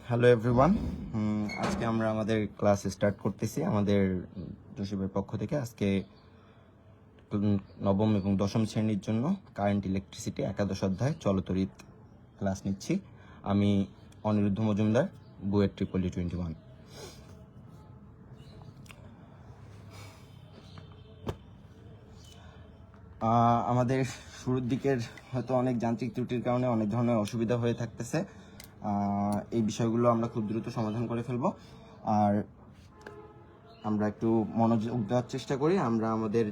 Hello everyone. আজকে আমরা আমাদের ক্লাস স্টার্ট করতেছি আমাদের জোসেফের পক্ষ থেকে। আজকে নবম এবং দশম শ্রেণীর জন্য কারেন্ট ইলেকট্রিসিটি একাদশ অধ্যায় চলতরিৎ ক্লাস নিচ্ছি। আমি অনিরুদ্ধ মজুমদার, বুয়েট 21। আমাদের শুরুর দিকের হয়তো অনেক যান্ত্রিক ত্রুটির কারণে অনেক ধরনের অসুবিধা হয়ে থাকতেছে। এই বিষয়গুলো আমরা খুব দ্রুত সমাধান করে ফেলবো। আর আমরা একটু মনোযোগ দেওয়ার চেষ্টা করি। আমরা আমাদের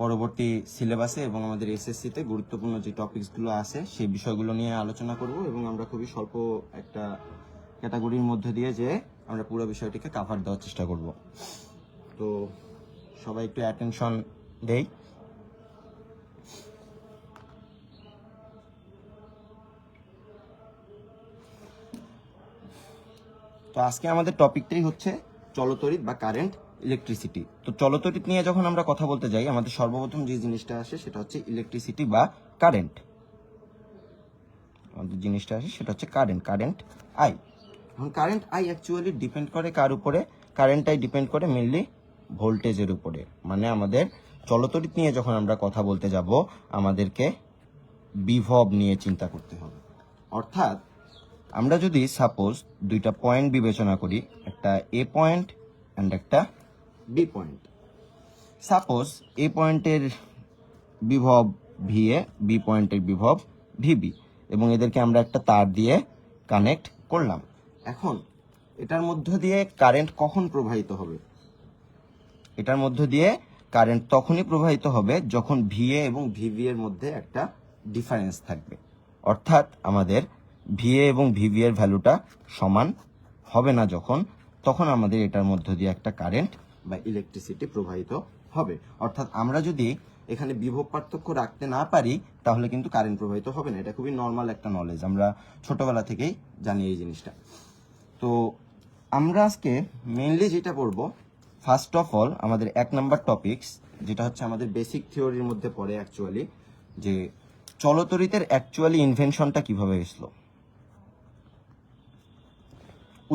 পরবর্তী সিলেবাসে এবং আমাদের এসএসসিতে গুরুত্বপূর্ণ যে টপিকসগুলো আছে সেই বিষয়গুলো নিয়ে আলোচনা করব এবং আমরা খুবই স্বল্প একটা ক্যাটাগরির মধ্যে দিয়ে যে আমরা পুরো বিষয়টিকে কাভার দেওয়ার চেষ্টা করব। তো সবাই একটু অ্যাটেনশন দেই। তো আজকে আমাদের টপিকটাই হচ্ছে চলতরিৎ বা কারেন্ট ইলেকট্রিসিটি। তো চলতরিৎ নিয়ে যখন আমরা কথা বলতে যাই আমাদের সর্বপ্রথম যে জিনিসটা আসে সেটা হচ্ছে ইলেকট্রিসিটি বা কারেন্ট। আমাদের জিনিসটা আসে সেটা হচ্ছে কারেন্ট আই। এখন কারেন্ট আই অ্যাকচুয়ালি ডিপেন্ড করে কার উপরে? কারেন্ট আই ডিপেন্ড করে মেনলি ভোল্টেজের উপরে। মানে আমাদের চলতরিৎ নিয়ে যখন আমরা কথা বলতে যাব আমাদেরকে বিভব নিয়ে চিন্তা করতে হবে। অর্থাৎ আমরা যদি সাপোজ দুইটা পয়েন্ট বিবেচনা করি, একটা এ পয়েন্ট অ্যান্ড একটা বি পয়েন্ট। সাপোজ এ পয়েন্টের বিভব ভিএ, বি পয়েন্টের বিভব ভিবি, এবং এদেরকে আমরা একটা তার দিয়ে কানেক্ট করলাম। এখন এটার মধ্য দিয়ে কারেন্ট কখন প্রবাহিত হবে? এটার মধ্য দিয়ে কারেন্ট তখনই প্রবাহিত হবে যখন ভিএ এবং ভিভি এর মধ্যে একটা ডিফারেন্স থাকবে। অর্থাৎ আমাদের ভিএ এবং ভিভি এর ভ্যালুটা সমান হবে না তখন আমাদের এটার মধ্য দিয়ে একটা কারেন্ট বা ইলেকট্রিসিটি প্রবাহিত হবে। অর্থাৎ আমরা যদি এখানে বিভব পার্থক্য রাখতে না পারি তাহলে কিন্তু কারেন্ট প্রবাহিত হবে না। এটা খুবই নর্মাল একটা নলেজ, আমরা ছোটবেলা থেকেই জানি এই জিনিসটা। তো আমরা আজকে মেইনলি যেটা পড়বো, ফার্স্ট অফ অল আমাদের 1 নাম্বার টপিকস যেটা হচ্ছে আমাদের বেসিক থিওরির মধ্যে পড়ে অ্যাকচুয়ালি, যে চলতরিতের অ্যাকচুয়ালি ইনভেনশনটা কিভাবে হয়েছিল,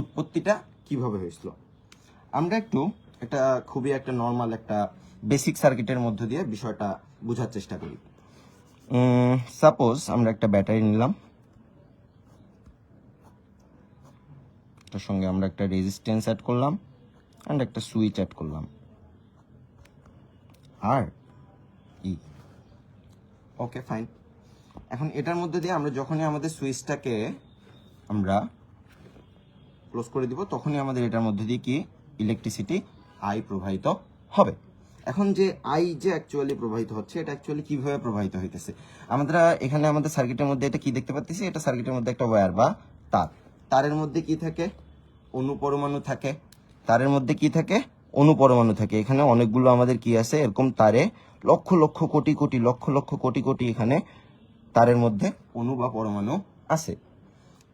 উৎপত্তিটা কিভাবে হয়েছিল। আমরা এটা খুবই একটা নর্মাল একটা বেসিক সার্কিটের মধ্য দিয়ে বিষয়টা বোঝার চেষ্টা করি। সাপোজ আমরা একটা ব্যাটারি নিলাম, তার সঙ্গে আমরা একটা রেজিস্ট্যান্স অ্যাড করলাম অ্যান্ড একটা সুইচ অ্যাড করলাম, আর ই ওকে ফাইন। এখন এটার মধ্যে দিয়ে আমরা যখনই আমাদের সুইচটাকে আমরা ক্লোজ করে দিব তখনই আমাদের এটার মধ্যে দিয়ে কি ইলেকট্রিসিটি আই প্রবাহিত হবে। এখন যে আই যে অ্যাকচুয়ালি প্রবাহিত হচ্ছে এটা অ্যাকচুয়ালি কিভাবে প্রবাহিত হইতেছে? আমরা এখানে আমাদের সার্কিটের মধ্যে এটা কি দেখতে পাচ্ছি? এটা সার্কিটের মধ্যে একটা ওয়্যার বা তার। তারের মধ্যে কি থাকে? অনুপরমাণু থাকে। তারের মধ্যে কি থাকে? অনুপরমাণু থাকে। এখানে অনেকগুলো আমাদের কি আছে, এরকম তারে লক্ষ লক্ষ কোটি কোটি লক্ষ লক্ষ কোটি কোটি এখানে তারের মধ্যে অণু বা পরমাণু আছে।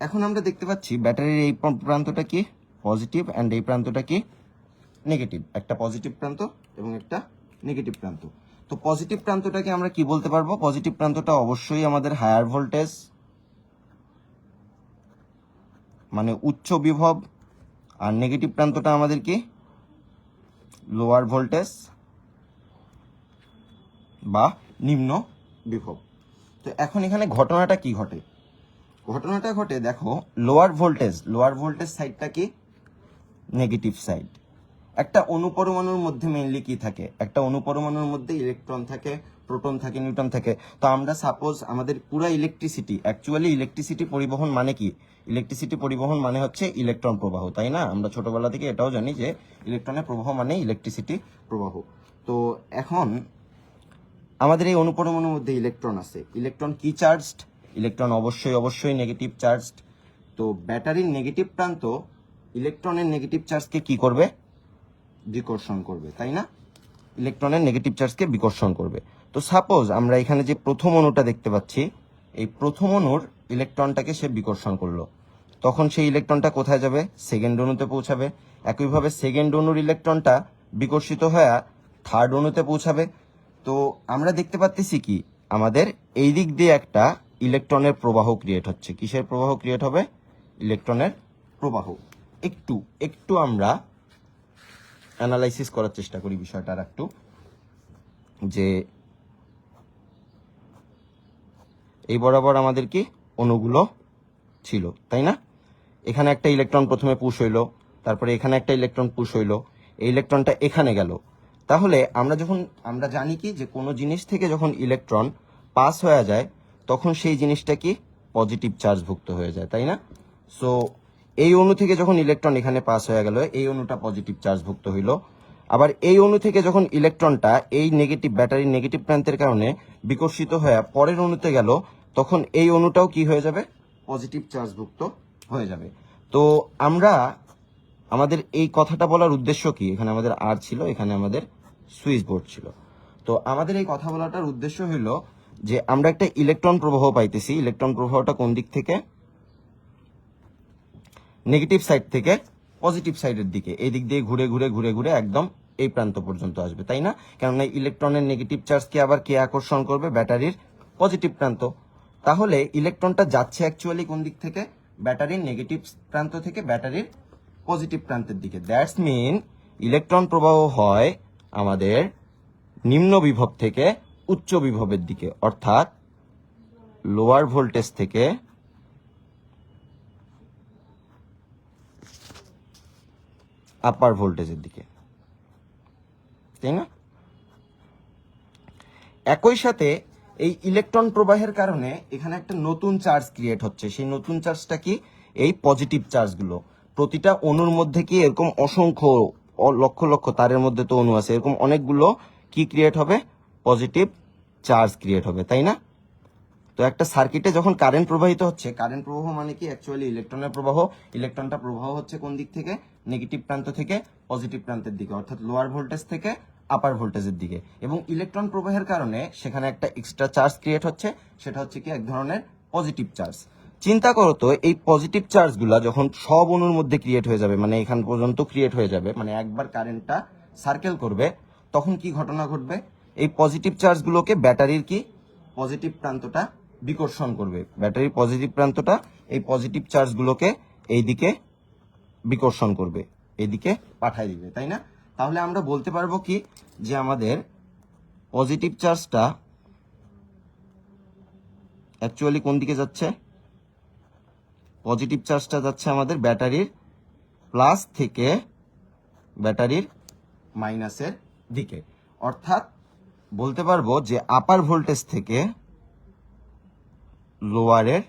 এখন আমরা দেখতে পাচ্ছি ব্যাটারির এই প্রান্তটা কি পজিটিভ অ্যান্ড এই প্রান্তটা কি নেগেটিভ। একটা পজিটিভ প্রান্ত এবং একটা নেগেটিভ প্রান্ত। তো পজিটিভ প্রান্তটাকে আমরা কি বলতে পারবো? পজিটিভ প্রান্তটা অবশ্যই আমাদের হায়ার ভোল্টেজ মানে উচ্চ বিভব, আর নেগেটিভ প্রান্তটা আমাদের কি লোয়ার ভোল্টেজ বা নিম্ন বিভব। তো এখন এখানে ঘটনাটা কি ঘটে? ঘটনাটা ঘটে দেখো, লোয়ার ভোল্টেজ সাইডটা কি নেগেটিভ সাইড। একটা অনুপরমাণুর মধ্যে মেইনলি কি থাকে? একটা অনুপরমাণুর মধ্যে ইলেকট্রন থাকে, প্রোটন থাকে, নিউট্রন থাকে। তো আমরা সাপোজ আমাদের পুরো ইলেকট্রিসিটি, অ্যাকচুয়ালি ইলেকট্রিসিটি পরিবহন মানে কি? ইলেকট্রিসিটি পরিবহন মানে হচ্ছে ইলেকট্রন প্রবাহ, তাই না? আমরা ছোটবেলা থেকে এটাও জানি যে ইলেকট্রনের প্রবাহ মানে ইলেকট্রিসিটি প্রবাহ। তো এখন আমাদের এই অনুপরমাণুর মধ্যে ইলেকট্রন আছে। ইলেকট্রন কি চার্জড? ইলেকট্রন অবশ্যই নেগেটিভ চার্জড। তো ব্যাটারির নেগেটিভ প্রান্ত ইলেকট্রনের নেগেটিভ চার্জকে কি করবে? বিকর্ষণ করবে, তাই না? ইলেকট্রনের নেগেটিভ চার্জকে বিকর্ষণ করবে। তো সাপোজ আমরা এখানে যে প্রথম অণুটা দেখতে পাচ্ছি, এই প্রথম অণুর ইলেকট্রনটাকে সে বিকর্ষণ করলো, তখন সেই ইলেকট্রনটা কোথায় যাবে? সেকেন্ড অণুতে পৌঁছাবে। একইভাবে সেকেন্ড অণুর ইলেকট্রনটা বিকর্ষিত হয়ে থার্ড অণুতে পৌঁছাবে। তো আমরা দেখতে পাচ্ছি কি আমাদের এই দিক দিয়ে একটা ইলেকট্রনের প্রবাহ ক্রিয়েট হচ্ছে। কিসের প্রবাহ ক্রিয়েট হবে? ইলেকট্রনের প্রবাহ। একটু একটু আমরা অ্যানালাইসিস করার চেষ্টা করি বিষয়টা আর একটু, যে এই বরাবর আমাদের কি অণুগুলো ছিল, তাই না? এখানে একটা ইলেকট্রন প্রথমে পুশ হইলো, তারপরে এখানে একটা ইলেকট্রন পুশ হইলো, এই ইলেকট্রনটা এখানে গেল। তাহলে আমরা জানি কি যে কোনো জিনিস থেকে যখন ইলেকট্রন পাস হয়ে যায় তখন সেই জিনিসটা কি পজিটিভ চার্জভুক্ত হয়ে যায়, তাই না? সো এই অণু থেকে যখন ইলেকট্রন এখানে পাস হয়ে গেল, এই অণুটা পজিটিভ চার্জভুক্ত হইল। আবার এই অণু থেকে যখন ইলেকট্রনটা এই নেগেটিভ ব্যাটারির নেগেটিভ প্রান্তের কারণে বিকর্ষিত হয়ে পরের অণুতে গেল, তখন এই অণুটাও কি হয়ে যাবে, পজিটিভ চার্জভুক্ত হয়ে যাবে। তো আমাদের এই কথাটা বলার উদ্দেশ্য কি, এখানে আমাদের আর ছিল, এখানে আমাদের সুইচ বোর্ড ছিল। তো আমাদের এই কথা বলাটার উদ্দেশ্য হইল যে আমরা একটা ইলেকট্রন প্রবাহ পাইতেছি। ইলেকট্রন প্রবাহটা কোন দিক থেকে, নেগেটিভ সাইড থেকে পজিটিভ সাইডের দিকে, এই দিক দিয়ে ঘুরে ঘুরে ঘুরে ঘুরে একদম এই প্রান্ত পর্যন্ত আসবে, তাই না? কেননা ইলেকট্রনের নেগেটিভ চার্জকে আবার কে আকর্ষণ করবে, ব্যাটারির পজিটিভ প্রান্ত। তাহলে ইলেকট্রনটা যাচ্ছে অ্যাকচুয়ালি কোন দিক থেকে, ব্যাটারির নেগেটিভ প্রান্ত থেকে ব্যাটারির পজিটিভ প্রান্তের দিকে। দ্যাটস মিন ইলেকট্রন প্রবাহ হয় আমাদের নিম্ন বিভব থেকে উচ্চ বিভবের দিকে, অর্থাৎ লোয়ার ভোল্টেজ থেকে আপার ভোল্টেজের দিকে, তাই না? একই সাথে এই ইলেকট্রন প্রবাহের কারণে এখানে একটা নতুন চার্জ ক্রিয়েট হচ্ছে। সেই নতুন চার্জটা কি, এই পজিটিভ চার্জগুলো। প্রতিটা অণুর মধ্যে কি এরকম অসংখ্য লক্ষ লক্ষ তারের মধ্যে তো অণু আছে, এরকম অনেকগুলো কি ক্রিয়েট হবে, পজিটিভ চার্জ ক্রিয়েট হবে, তাই না? তো একটা সার্কিটে যখন কারেন্ট প্রবাহিত হচ্ছে, কারেন্ট প্রবাহ মানে কি অ্যাকচুয়ালি ইলেকট্রনের প্রবাহ। ইলেকট্রনটা প্রবাহ হচ্ছে কোন দিক থেকে, নেগেটিভ প্রান্ত থেকে পজিটিভ প্রান্তের দিকে, অর্থাৎ লোয়ার ভোল্টেজ থেকে আপার ভোল্টেজের দিকে। এবং ইলেকট্রন প্রবাহের কারণে সেখানে একটা এক্সট্রা চার্জ ক্রিয়েট হচ্ছে, সেটা হচ্ছে কি এক ধরনের পজিটিভ চার্জ। চিন্তা করো তো, এই পজিটিভ চার্জগুলো যখন সব অণুর মধ্যে ক্রিয়েট হয়ে যাবে, মানে এখান পর্যন্ত ক্রিয়েট হয়ে যাবে, মানে একবার কারেন্টটা সার্কেল করবে, তখন কি ঘটনা ঘটবে, এই পজিটিভ চার্জগুলোকে ব্যাটারির কি পজিটিভ প্রান্তটা বিকর্ষণ করবে। ব্যাটারির পজিটিভ প্রান্তটা এই পজিটিভ চার্জগুলোকে এইদিকে বিকর্ষণ করবে, এইদিকে পাঠাই দিবে, তাই না? তাহলে আমরা বলতে পারবো কি যে আমাদের পজিটিভ চার্জটা অ্যাকচুয়ালি কোন দিকে যাচ্ছে, পজিটিভ চার্জটা যাচ্ছে আমাদের ব্যাটারির প্লাস থেকে ব্যাটারির মাইনাসের দিকে। অর্থাৎ বলতে পারবো যে আপার ভোল্টেজ থেকে লোয়ারের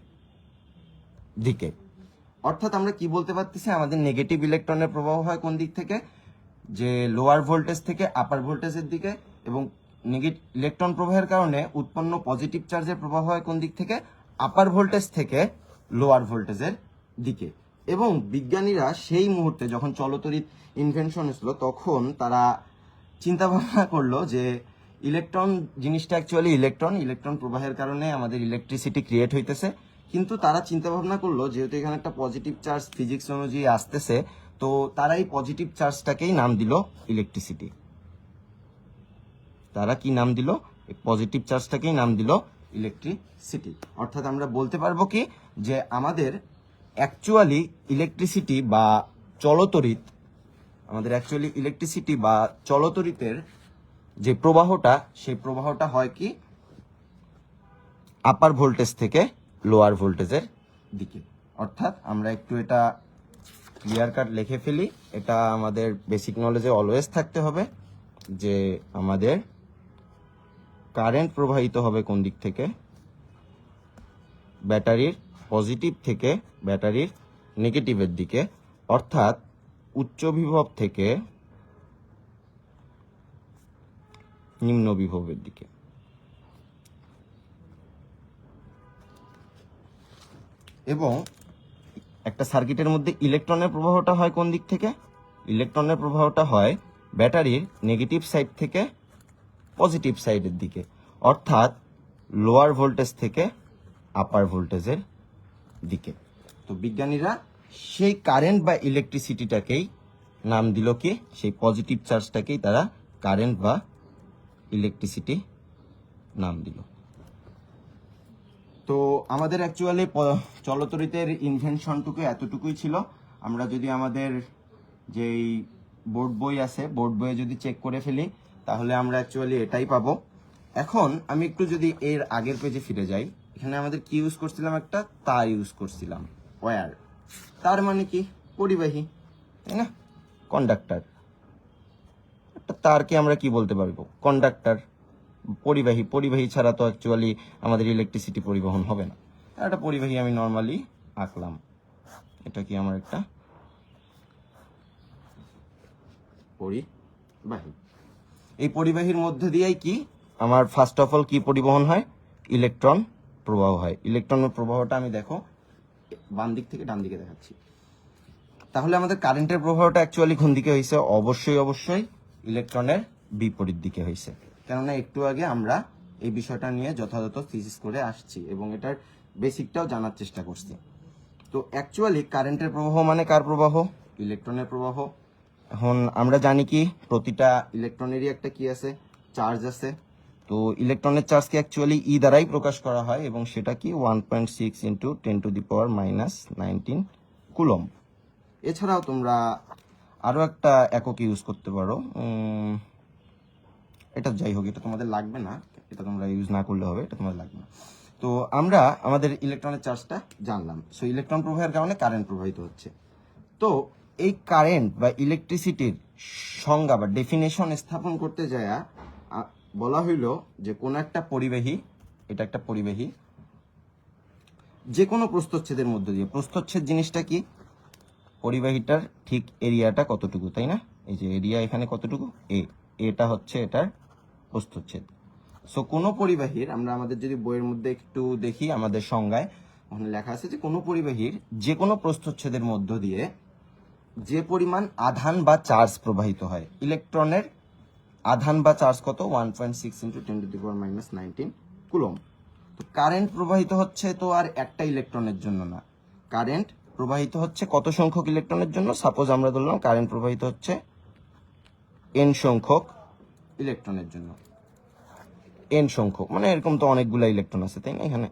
দিকে। অর্থাৎ আমরা কি বলতে পারতেছি, আমাদের নেগেটিভ ইলেকট্রনের প্রবাহ হয় কোন দিক থেকে, যে লোয়ার ভোল্টেজ থেকে আপার ভোল্টেজের দিকে, এবং ইলেকট্রন প্রবাহের কারণে উৎপন্ন পজিটিভ চার্জের প্রবাহ হয় কোন দিক থেকে, আপার ভোল্টেজ থেকে লোয়ার ভোল্টেজের দিকে। এবং বিজ্ঞানীরা সেই মুহূর্তে যখন চলতড়িৎ ইনভেনশন হয়েছিল, তখন তারা চিন্তা ভাবনা করলো যে ইলেকট্রন জিনিসটা অ্যাকচুয়ালি ইলেকট্রন প্রবাহের কারণে আমাদের ইলেকট্রিসিটি ক্রিয়েট হইতেছে। কিন্তু তারা চিন্তা ভাবনা করলো যেহেতু এখানে একটা পজিটিভ চার্জ ফিজিক্স অনুযায়ী আসতেছে, তো তারা এই পজিটিভ চার্জটাকেই নাম দিল ইলেকট্রিসিটি। তারা কি নাম দিল, এই পজিটিভ চার্জটাকেই নাম দিল ইলেকট্রিসিটি। অর্থাৎ আমরা বলতে পারবো কি যে আমাদের অ্যাকচুয়ালি ইলেকট্রিসিটি বা চলতড়িৎ, চলতড়িতের যে প্রবাহটা, সেই প্রবাহটা হয় কি আপার ভোল্টেজ থেকে লোয়ার ভোল্টেজের দিকে। অর্থাৎ আমরা একটু এটা ক্লিয়ার কাট লিখে ফেলি, এটা আমাদের বেসিক নলেজে অলওয়েজ থাকতে হবে, যে আমাদের কারেন্ট প্রবাহিত হবে কোন দিক থেকে, ব্যাটারির পজিটিভ থেকে ব্যাটারির নেগেটিভের দিকে, অর্থাৎ উচ্চ বিভব থেকে নিম্ন বিভবের দিকে। এবং একটা সার্কিটের মধ্যে ইলেকট্রনের প্রবাহটা হয় কোন দিক থেকে, ইলেকট্রনের প্রবাহটা হয় ব্যাটারির নেগেটিভ সাইড থেকে পজিটিভ সাইডের দিকে, অর্থাৎ লোয়ার ভোল্টেজ থেকে আপার ভোল্টেজের দিকে। তো বিজ্ঞানীরা সেই কারেন্ট বা ইলেকট্রিসিটিটাকেই নাম দিল কি, সেই পজিটিভ চার্জটাকেই তারা কারেন্ট বা ইলেকট্রিসিটি নাম দিল। তো আমাদের অ্যাকচুয়ালি চলতরিতের ইনভেনশনটুকু এতটুকুই ছিল। আমরা যদি আমাদের যেই বোর্ড বই আছে, বোর্ড বইয়ে যদি চেক করে ফেলি তাহলে আমরা অ্যাকচুয়ালি এটাই পাবো। এখন আমি একটু যদি এর আগের পেজে ফিরে যাই, এখানে আমাদের কি ইউজ করছিলাম, একটা তার ইউজ করছিলাম, ওয়্যার। তার মানে কি? পরিবাহী, তাই না? কন্ডাক্টর। একটা তারকে আমরা কি বলতে পারবো? কন্ডাক্টর, পরিবাহী। পরিবাহী ছাড়া তো অ্যাকচুয়ালি আমাদের ইলেকট্রিসিটি পরিবহন হবে না। একটা পরিবাহী আমি নর্মালি আঁকলাম। এটা কি আমার একটা পরিবাহী। এই পরিবাহীর মধ্যে দিয়েই কি আমার ফার্স্ট অফ অল কি পরিবহন হয়? ইলেকট্রন প্রবাহ হয়। ইলেকট্রনের প্রবাহটা আমি দেখো বাম দিক থেকে ডান দিকে দেখাচ্ছি। তাহলে আমাদের কারেন্টের প্রবাহটা অ্যাকচুয়ালি কোন দিকে হয়েছে? অবশ্যই ইলেকট্রনের বিপরীত দিকে হয়েছে। কেননা একটু আগে আমরা এই বিষয়টা নিয়ে যথাযথ থিসিস করে আসছি এবং এটার বেসিকটাও জানার চেষ্টা করছি। তো অ্যাকচুয়ালি কারেন্টের প্রবাহ মানে কার প্রবাহ? ইলেকট্রনের প্রবাহ। এখন আমরা জানি কি প্রতিটা ইলেকট্রনেরই একটা কি আছে? চার্জ আছে। তো ইলেকট্রনের চার্জকে অ্যাকচুয়ালি ই দ্বারাই প্রকাশ করা হয় এবং সেটা কি 1.6 ইন্টু 10⁻⁻⁹ কুলম্ব। এছাড়াও তোমরা আরো একটা একক ইউজ করতে পারো, এটা যাই হোক, এটা তোমাদের লাগবে না, এটা তোমরা ইউজ না করলে হবে, এটা তোমাদের লাগবে না। তো আমরা আমাদের ইলেকট্রনের চার্জটা জানলাম। সো ইলেকট্রন প্রবাহের কারণে কারেন্ট প্রবাহিত হচ্ছে। তো এই কারেন্ট বা ইলেকট্রিসিটির সংজ্ঞা বা ডেফিনেশন স্থাপন করতে যায় বলা হইল যে কোন একটা পরিবাহী, এটা একটা পরিবাহী, যে কোনো প্রস্থচ্ছেদের মধ্য দিয়ে, প্রস্থচ্ছেদ জিনিসটা কি? পরিবাহীটার ঠিক এরিয়াটা কতটুকু, তাই না? এই যে এরিয়া এখানে কতটুকু, এটা হচ্ছে এটার প্রস্থচ্ছেদ। সো কোনো পরিবাহীর, আমরা আমাদের যদি বইয়ের মধ্যে একটু দেখি আমাদের সংজ্ঞায় ওখানে লেখা আছে যে কোনো পরিবাহীর যে কোনো প্রস্থচ্ছেদের মধ্য দিয়ে যে পরিমাণ আধান বা চার্জ প্রবাহিত হয়, ইলেকট্রনের আধান বা চার্জ কত? 1.6 ইন্টু 10⁻⁹ কুলম্ব। তো কারেন্ট প্রবাহিত হচ্ছে তো আর একটা ইলেকট্রনের জন্য না, কারেন্ট প্রবাহিত হচ্ছে কত সংখ্যক ইলেকট্রনের জন্য? সাপোজ আমরা ধরলাম কারেন্ট প্রবাহিত হচ্ছে n সংখ্যক ইলেকট্রনের জন্য। n সংখ্যক মানে এরকম তো অনেকগুলো ইলেকট্রন আছে, তাই না এখানে?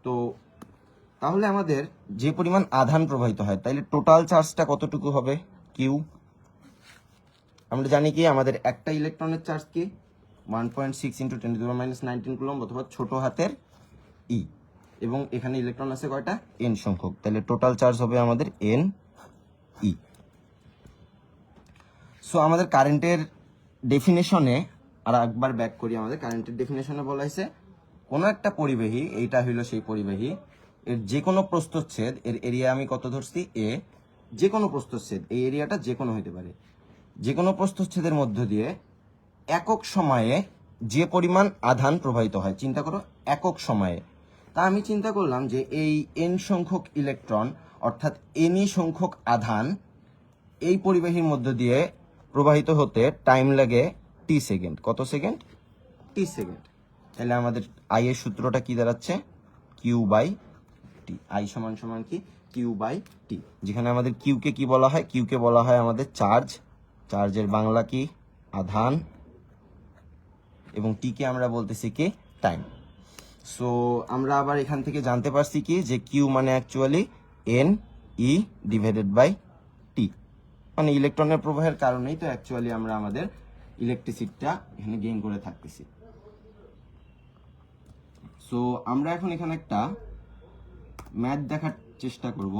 তো তাহলে আমাদের যে পরিমাণ আধান প্রবাহিত হয়, তাইলে টোটাল চার্জটা কতটুকু হবে? কিউ। আমরা জানি কি আমাদের একটা ইলেকট্রনের চার্জ কি? 1.6 ইন্টু 10⁻⁹ কুলম্ব অথবা ছোট হাতের ই, এবং এখানে ইলেকট্রন আছে কয়টা? n সংখ্যক। তাহলে টোটাল চার্জ হবে আমাদের n ই। সো আমাদের কারেন্টের ডেফিনেশনে আর একবার ব্যাক করি, আমাদের কারেন্টের ডেফিনেশনে বলা হয়েছে কোনো একটা পরিবাহী, এইটা হইলো সেই পরিবাহী, এর যে কোনো প্রস্থচ্ছেদ, এর এরিয়া আমি কত ধরছি? এ। যে কোনো প্রস্থচ্ছেদ, এই এরিয়াটা যে কোনো হইতে পারে, যে কোনো প্রস্থচ্ছেদের মধ্য দিয়ে একক সময়ে যে পরিমাণ আধান প্রবাহিত হয়, চিন্তা করো একক সময়ে। তা আমি চিন্তা করলাম যে এই n সংখ্যক ইলেকট্রন অর্থাৎ nই সংখ্যক আধান এই পরিবাহীর মধ্য দিয়ে প্রবাহিত হতে টাইম লাগে t সেকেন্ড। কত সেকেন্ড? t second. তাহলে আমাদের আই এর সূত্রটা কি দাঁড়াচ্ছে? Q by T. আই সমান সমান কি? Q by T. যেখানে আমাদের কিউকে কি বলা হয়? কিউকে বলা হয় আমাদের চার্জ, চার্জের বাংলা কি? আধান, এবং টিকে আমরা বলতেছি কি? টাইম। সো আমরা আবার এখান থেকে জানতে পারছি কি যে কিউ মানে actually N E divided by T, মানে ইলেকট্রনের প্রবাহের কারণেই তো অ্যাকচুয়ালি আমরা আমাদের ইলেকট্রিসিটিটা এখানে গেইন করে থাকতেছি। সো আমরা এখন এখানে একটা ম্যাথ দেখার চেষ্টা করব।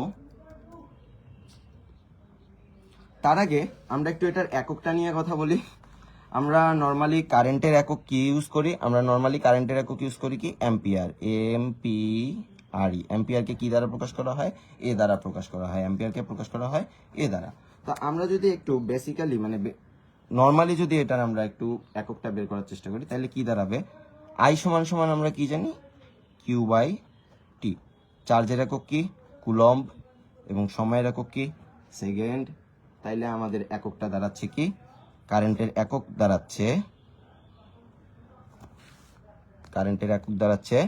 তার আগে আমরা একটু এটার এককটা নিয়ে কথা বলি। আমরা নর্মালি কারেন্টের একক কি ইউজ করি? আমরা নর্মালি কারেন্টের একক ইউজ করি কি? অ্যাম্পিয়ার, এমপিআরই। অ্যাম্পিয়ারকে কি দ্বারা প্রকাশ করা হয়? এ দ্বারা প্রকাশ করা হয়। অ্যাম্পিয়ারকে প্রকাশ করা হয় এ দ্বারা। তো আমরা যদি একটু বেসিক্যালি মানে নর্মালি যদি এটার আমরা একটু এককটা বের করার চেষ্টা করি তাহলে কি দাঁড়াবে? আই সমান সমান আমরা কি জানি? Q by T. চার্জের একক কি? কুলম্ব, এবং সময়ের একক কি? সেকেন্ড। তাইলে আমাদের এককটা দাঁড়াচ্ছে কি? কারেন্টের একক দাঁড়াচ্ছে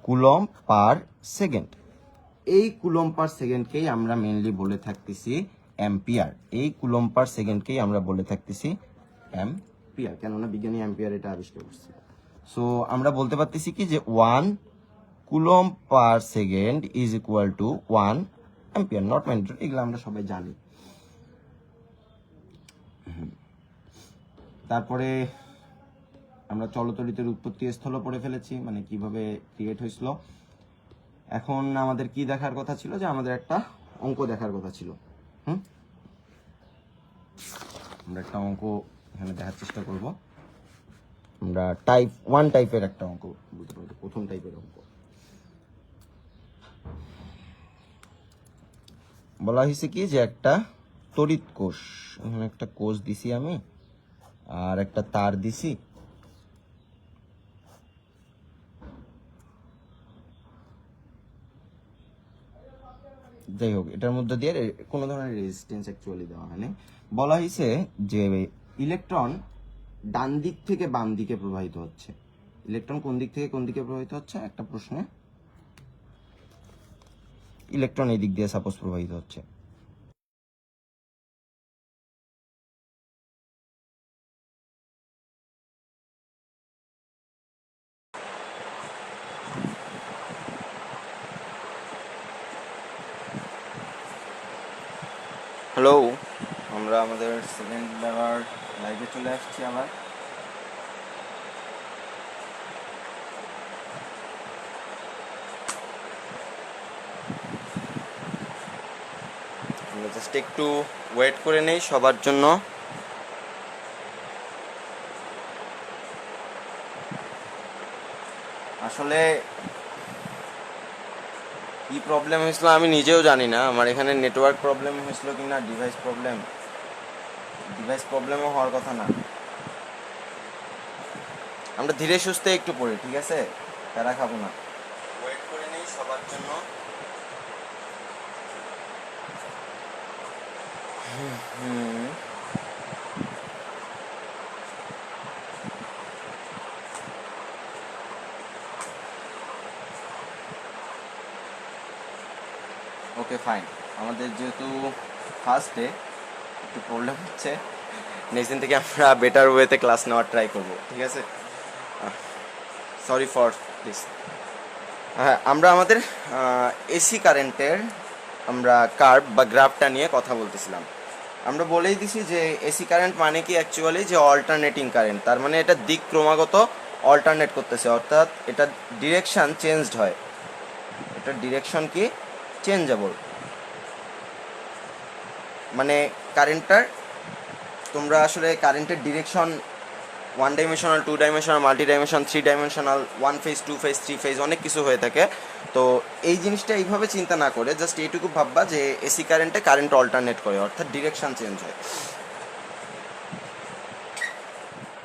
কুলম্ব পার সেকেন্ড। এই কুলম্ব পার সেকেন্ডকেই আমরা মেইনলি বলে থাকতেছি অ্যাম্পিয়ার। এই কুলম্ব পার সেকেন্ডকেই আমরা বলে থাকতেছি কেননা বিজ্ঞানী অ্যাম্পিয়ার এটা আবিষ্কার করছে। সো আমরা বলতে পারতেছি কি যে 1 coulomb per second is equal two 1 ampere, not mandatory, এগুলো আমরা সবাই জানি। তারপরে আমরা চলতরিতের উৎপত্তি স্থল পড়ে ফেলেছি, মানে কিভাবে ক্রিয়েট হয়েছিল। এখন আমাদের কি দেখার কথা ছিল, যে আমাদের একটা অঙ্ক দেখার কথা ছিল। আমরা একটা অঙ্ক এখানে দেখার চেষ্টা করব। আমরা টাইপ 1 টাইপের একটা অঙ্ক বুঝতে পারবো, প্রথম টাইপের অঙ্ক। বলা হয়েছে কি, যে একটা তড়িৎ কোষ, এখানে একটা কোষ দিছি আমি, আর একটা তার দিছি। যাই হোক, এটার মধ্যে দিয়ে কোনো ধরনের রেজিস্ট্যান্স অ্যাকচুয়ালি দেওয়া হয়নি। বলা হয়েছে যে ইলেকট্রন ডান দিক থেকে বাম দিকে প্রবাহিত হচ্ছে। ইলেকট্রন কোন দিক থেকে কোন দিকে প্রবাহিত হচ্ছে, একটা প্রশ্নে ইলেকট্রন এই দিক দিয়ে সাপোজ প্রবাহিত হচ্ছে। হ্যালো, আমরা আমাদের সেকেন্ড লেভার লাইভে চলে আসছি আবার। আমরা জাস্ট একটু ওয়েট করে নেই সবার জন্য। আসলে কি প্রবলেম হয়েছিল আমি নিজেও জানি না, আমার এখানে নেটওয়ার্ক প্রবলেম হয়েছিল কিনা ডিভাইস প্রবলেমও হওয়ার কথা না। আমরা ধীরে সুস্থে একটু পড়ি, ঠিক আছে, প্যারা খাবো না, ওয়েট করে নেই সবার জন্য। ওকে ফাইন, আমাদের যেহেতু ফার্স্ট ডে একটু প্রবলেম হচ্ছে, নেক্সট দিন থেকে আমরা বেটার ওয়েতে ক্লাস নেওয়ার ট্রাই করবো, ঠিক আছে, সরি ফর দিস। হ্যাঁ, আমরা আমাদের এসি কারেন্টের আমরা কার্ভ বা গ্রাফটা নিয়ে কথা বলতেছিলাম। আমরা বলেই দিছি যে এসি কারেন্ট মানে কি অ্যাকচুয়ালি যে অল্টারনেটিং কারেন্ট, তার মানে এটা দিক ক্রমাগত অল্টারনেট করতেছে, অর্থাৎ এটা ডিরেকশন চেঞ্জড হয়, এটা ডিরেকশন কি চেঞ্জেবল, মানে কারেন্টটার, তোমরা আসলে কারেন্টের direction 1 dimensional, 2 dimensional, multi dimension, 3 dimensional, 1 phase, 2 phase, 3 phase, অনেক কিছু হয়ে থাকে। তো এই জিনিসটা এইভাবে চিন্তা না করে জাস্ট এইটুকু ভাববা যে এসি কারেন্টে কারেন্ট অল্টারনেট করে, অর্থাৎ ডিরেকশন চেঞ্জ হয়।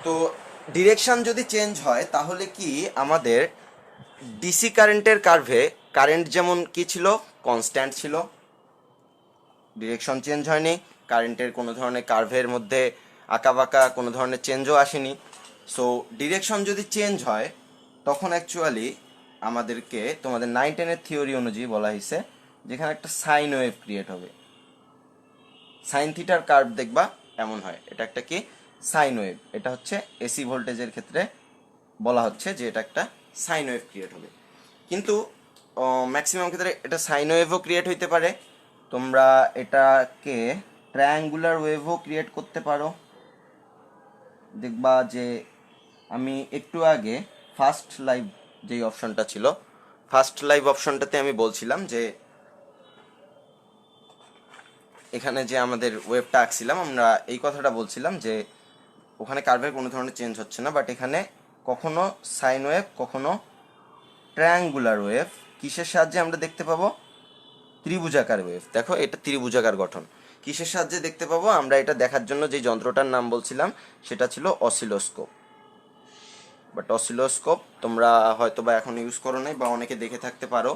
তো ডিরেকশন যদি চেঞ্জ হয় তাহলে কি আমাদের ডিসি কারেন্টের কার্ভে কারেন্ট যেমন কি ছিল, কনস্ট্যান্ট ছিল, ডিরেকশন চেঞ্জ হয়নি, কারেন্টের কোনো ধরনের কার্ভের মধ্যে আঁকা বাঁকা কোনো ধরনের চেঞ্জও আসেনি। সো ডিরেকশন যদি চেঞ্জ হয় তখন অ্যাকচুয়ালি আমাদেরকে তোমাদের 9-10-এর থিওরি অনুযায়ী বলা হয়েছে যেখানে একটা সাইন ওয়েভ ক্রিয়েট হবে, সাইন থিটার কার্ভ দেখবা এমন হয়, এটা একটা কি সাইন ওয়েভ, এটা হচ্ছে এসি ভোল্টেজের ক্ষেত্রে বলা হচ্ছে যে এটা একটা সাইন ওয়েভ ক্রিয়েট হবে। কিন্তু ম্যাক্সিমাম ক্ষেত্রে এটা সাইন ওয়েভও ক্রিয়েট হইতে পারে, তোমরা এটাকে ট্রায়াঙ্গুলার ওয়েভও ক্রিয়েট করতে পারো। দেখবা যে আমি একটু আগে ফার্স্ট লাইভ যেই অপশনটা ছিল, ফার্স্ট লাইভ অপশনটাতে আমি বলছিলাম যে এখানে যে আমাদের ওয়েভটা আঁকছিলাম আমরা এই কথাটা বলছিলাম যে ওখানে কার্ভের কোনো ধরনের চেঞ্জ হচ্ছে না, বাট এখানে কখনো সাইন ওয়েভ কখনো ট্রায়াঙ্গুলার ওয়েভ কিসের সাহায্যে আমরা দেখতে পাবো, ত্রিভুজাকার ওয়েভ। দেখো এটা ত্রিভুজাকার গঠন, কিসের সাহায্যে দেখতে পাবো আমরা, এটা দেখার জন্য যে যন্ত্রটার নাম বলছিলাম সেটা ছিল অসিলোস্কোপ। বাট অসিলোস্কোপ তোমরা হয়তো বা এখন ইউজ করো নাই বা অনেকে দেখে থাকতে পারো।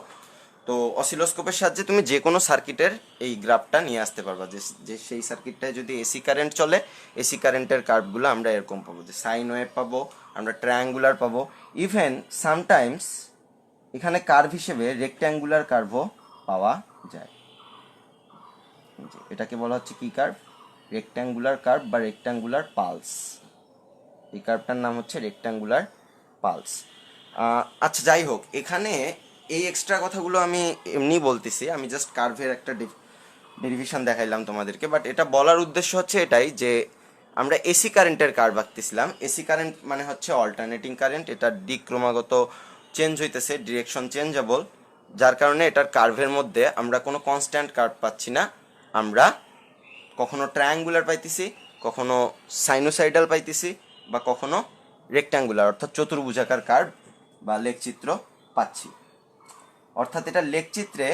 তো অসিলোস্কোপের সাহায্যে তুমি যে কোনো সার্কিটের এই গ্রাফটা নিয়ে আসতে পারবা, যে সেই সার্কিটটায় যদি এসি কারেন্ট চলে, এসি কারেন্টের কার্ভগুলো আমরা এরকম পাবো, যে সাইন ওয়েভ পাবো, আমরা ট্রায়াঙ্গুলার পাবো, ইভেন সামটাইমস এখানে কার্ভ হিসেবে রেক্ট্যাঙ্গুলার কার্ভও পাওয়া যায়। এটাকে বলা হচ্ছে কি কার্ভ, রেক্ট্যাঙ্গুলার কার্ভ বা রেক্ট্যাঙ্গুলার পালস, এই কার্ভটার নাম হচ্ছে রেক্ট্যাঙ্গুলার পালস। আচ্ছা যাই হোক, এখানে এই এক্সট্রা কথাগুলো আমি এমনি বলতেছি, আমি জাস্ট কার্ভের একটা ডেরিভেশন দেখাইলাম তোমাদেরকে, বাট এটা বলার উদ্দেশ্য হচ্ছে এটাই যে আমরা এসি কারেন্টের কার্ভ আঁকতেছিলাম। এসি কারেন্ট মানে হচ্ছে অল্টারনেটিং কারেন্ট, এটার দিক ক্রমাগত চেঞ্জ হইতেছে, ডিরেকশন চেঞ্জেবল, যার কারণে এটার কার্ভের মধ্যে আমরা কোনো কনস্ট্যান্ট কার্ভ পাচ্ছি না। আমরা কখনো ট্রায়াঙ্গুলার পাইতেছি, কখনো সাইনোসাইডাল পাইতেছি, বা কখনো রেক্ট্যাঙ্গুলার অর্থাৎ চতুর্ভুজাকার কার্ভ বা লেখচিত্র পাচ্ছি। অর্থাৎ এটা লেখচিত্রে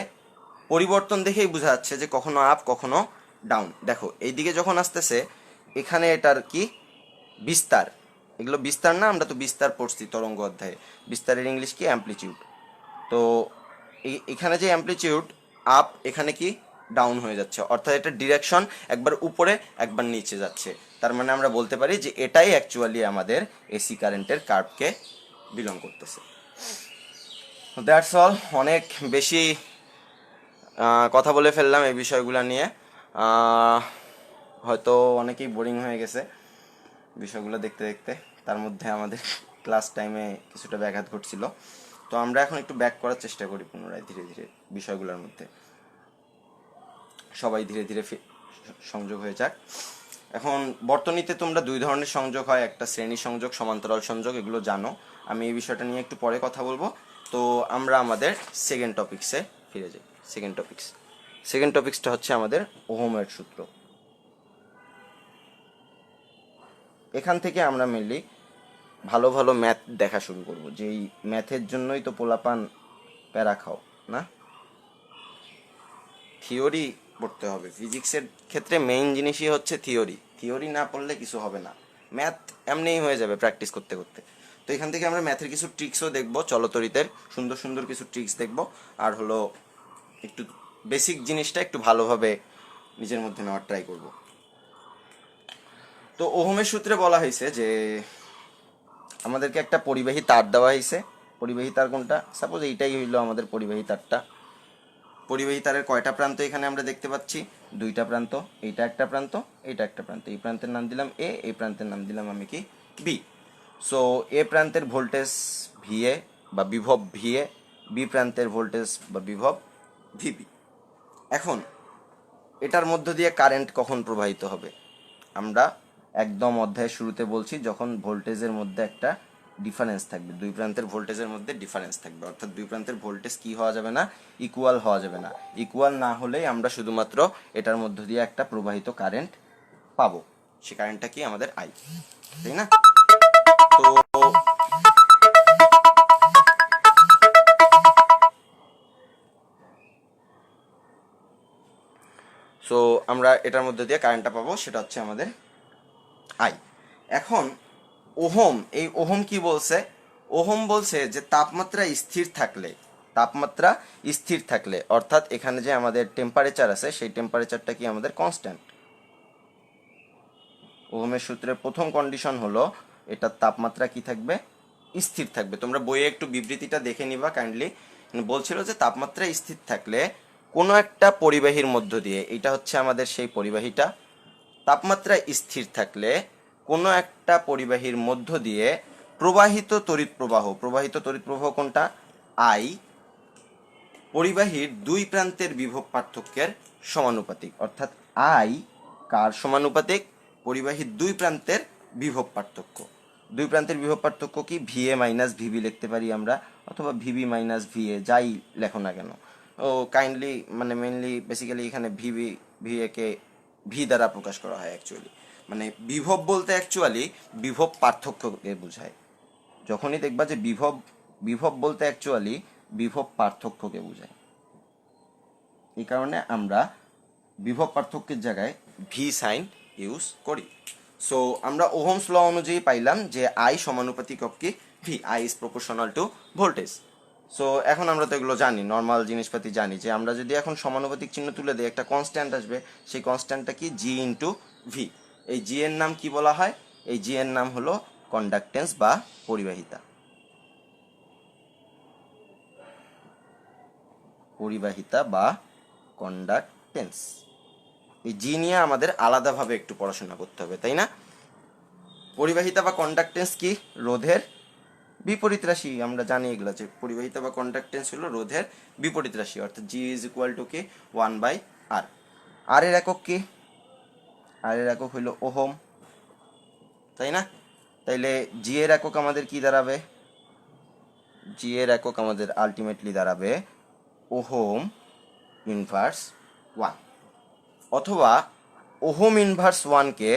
পরিবর্তন দেখেই বোঝা যাচ্ছে যে কখনো আপ কখনো ডাউন। দেখো এইদিকে যখন আসতেছে এখানে এটার কি বিস্তার, এগুলো বিস্তার না, আমরা তো বিস্তার পড়ছি তরঙ্গ অধ্যায়ে। বিস্তারের ইংলিশ কি? অ্যাম্পলিটিউড। তো এখানে যে অ্যাম্পলিটিউড আপ, এখানে কি ডাউন হয়ে যাচ্ছে, অর্থাৎ এটা ডিরেকশন একবার উপরে একবার নিচে যাচ্ছে। তার মানে আমরা বলতে পারি যে এটাই অ্যাকচুয়ালি আমাদের এসি কারেন্টের কার্ভকে বিলং করতেছে। That's all. অনেক বেশি কথা বলে ফেললাম এই বিষয়গুলো নিয়ে, হয়তো অনেকেই বোরিং হয়ে গেছে বিষয়গুলো দেখতে দেখতে। তার মধ্যে আমাদের ক্লাস টাইমে কিছুটা ব্যাঘাত ঘটছিল, তো আমরা এখন একটু ব্যাক করার চেষ্টা করি পুনরায় ধীরে ধীরে বিষয়গুলোর মধ্যে। সবাই ধীরে ধীরে সংযোগ হয়ে যাক। এখন বর্তনীতে তোমরা দুই ধরনের সংযোগ হয়, একটা শ্রেণী সংযোগ, সমান্তরাল সংযোগ, এগুলো জানো। আমি এই বিষয়টা নিয়ে একটু পরে কথা বলবো। তো আমরা আমাদের সেকেন্ড টপিক্সে ফিরে যাই। সেকেন্ড টপিক্সটা হচ্ছে আমাদের ওহমের সূত্র। এখান থেকে আমরা মেনলি ভালো ভালো ম্যাথ দেখা শুরু করব, যেই ম্যাথের জন্যই তো পোলাপান প্যারা খাও না। থিওরি পড়তে হবে ফিজিক্সের ক্ষেত্রে, মেইন জিনিসই হচ্ছে থিওরি না পড়লে কিছু হবে না। ম্যাথ এমনিই হয়ে যাবে প্র্যাকটিস করতে করতে। তো এখান থেকে আমরা ম্যাথের কিছু ট্রিক্সও দেখবো, চলতরিতের সুন্দর সুন্দর কিছু ট্রিক্স দেখবো, আর হলো একটু বেসিক জিনিসটা একটু ভালোভাবে নিজের মধ্যে নেওয়ার ট্রাই করব। তো ওহমের সূত্রে বলা হয়েছে যে আমাদেরকে একটা পরিবাহী তার দেওয়া হয়েছে। পরিবাহী তার কোনটা? সাপোজ এইটাই হইলো আমাদের পরিবাহী তারটা। পরিবাহী তারের কয়টা প্রান্ত এখানে আমরা দেখতে পাচ্ছি? দুইটা প্রান্ত। এইটা একটা প্রান্ত, এইটা একটা প্রান্ত। এই প্রান্তের নাম দিলাম এ, এই প্রান্তের নাম দিলাম আমি কি? বি। সো এ প্রান্তের ভোল্টেজ ভিএ বা বিভব ভিএ, বি প্রান্তের ভোল্টেজ বা বিভব ভিবি। এখন এটার মধ্য দিয়ে কারেন্ট কখন প্রবাহিত হবে? আমরা একদম অধ্যায়ের শুরুতে বলছি, যখন ভোল্টেজের মধ্যে একটা ডিফারেন্স থাকবে, দুই প্রান্তের ভোল্টেজের মধ্যে ডিফারেন্স থাকবে, অর্থাৎ দুই প্রান্তের ভোল্টেজ কি হওয়া যাবে না? ইকুয়াল হওয়া যাবে না। ইকুয়াল না হলেই আমরা শুধুমাত্র এটার মধ্য দিয়ে একটা প্রবাহিত কারেন্ট পাবো। সে কারেন্টটা কি? আমাদের আই, তাই না? তো সো আমরা এটার মধ্যে দিয়ে কারেন্টটা পাবো, সেটা হচ্ছে আমাদের আই। এখন ওহম, এই ওহম কি বলছে? ওহম বলছে যে তাপমাত্রা স্থির থাকলে অর্থাৎ এখানে যে আমাদের টেম্পারেচার আছে সেই টেম্পারেচারটা কি আমাদের কনস্ট্যান্ট। ওহমের সূত্রের প্রথম কন্ডিশন হলো এটার তাপমাত্রা কি থাকবে? স্থির থাকবে। তোমরা বইয়ে একটু বিবৃতিটা দেখে নিবা কাইন্ডলি। বলছিল যে তাপমাত্রা স্থির থাকলে কোনো একটা পরিবাহীর মধ্য দিয়ে, এটা হচ্ছে আমাদের সেই পরিবাহীটা, তাপমাত্রা স্থির থাকলে কোনো একটা পরিবাহীর মধ্য দিয়ে প্রবাহিত তড়িৎ প্রবাহ কোনটা? আই পরিবাহীর দুই প্রান্তের বিভব পার্থক্যের সমানুপাতিক। অর্থাৎ আই কার সমানুপাতিক? পরিবাহীর দুই প্রান্তের বিভব পার্থক্য। দুই প্রান্তের বিভব পার্থক্য কি? ভিএ মাইনাস ভিবি লিখতে পারি আমরা, অথবা ভিবি মাইনাস ভিএ, যাই লেখো না কেন। ও কাইন্ডলি মানে মেনলি বেসিক্যালি এখানে ভিএ কে ভি দ্বারা প্রকাশ করা হয় অ্যাকচুয়ালি। মানে বিভব বলতে অ্যাকচুয়ালি বিভব পার্থক্যকে বোঝায়। যখনই দেখবা যে বিভব বলতে অ্যাকচুয়ালি বিভব পার্থক্যকে বোঝায়। এই কারণে আমরা বিভব পার্থক্যের জায়গায় ভি সাইন ইউজ করি। সো আমরা ওহমস ল অনুযায়ী পাইলাম যে আই সমানুপাতিক অফ কি? V. I is proportional two voltage. So এখন আমরা তো এগুলো জানি, নর্মাল জিনিসপাতি জানি যে আমরা যদি এখন সমানুপাতিক চিহ্ন তুলে দিই একটা কনস্ট্যান্ট আসবে, সেই কনস্ট্যান্টটা কি? জি ইন্টু ভি। এই জি এর নাম কি বলা হয়? এই জি এর নাম হলো কন্ডাক্টেন্স বা পরিবাহিতা। বা কন্ডাক্টেন্স। এই জি নিয়ে আমাদের আলাদাভাবে একটু পড়াশোনা করতে হবে, তাই না? পরিবাহিতা বা কন্ডাক্টেন্স কি? রোধের বিপরীত রাশি, আমরা জানি এগুলো যে পরিবাহিতা বা কন্ডাক্টেন্স হলো রোধের বিপরীত রাশি, অর্থাৎ জি ইজ ইকুয়াল টু কি 1/r। আর এর একক কি? আর এর একক হইল ওহম, তাই না? তাইলে জি এর একক আমাদের কি দাঁড়াবে? জি এর একক আমাদের আলটিমেটলি দাঁড়াবে ওহম ইনভার্স 1, অথবা ওহম ইনভার্স 1কে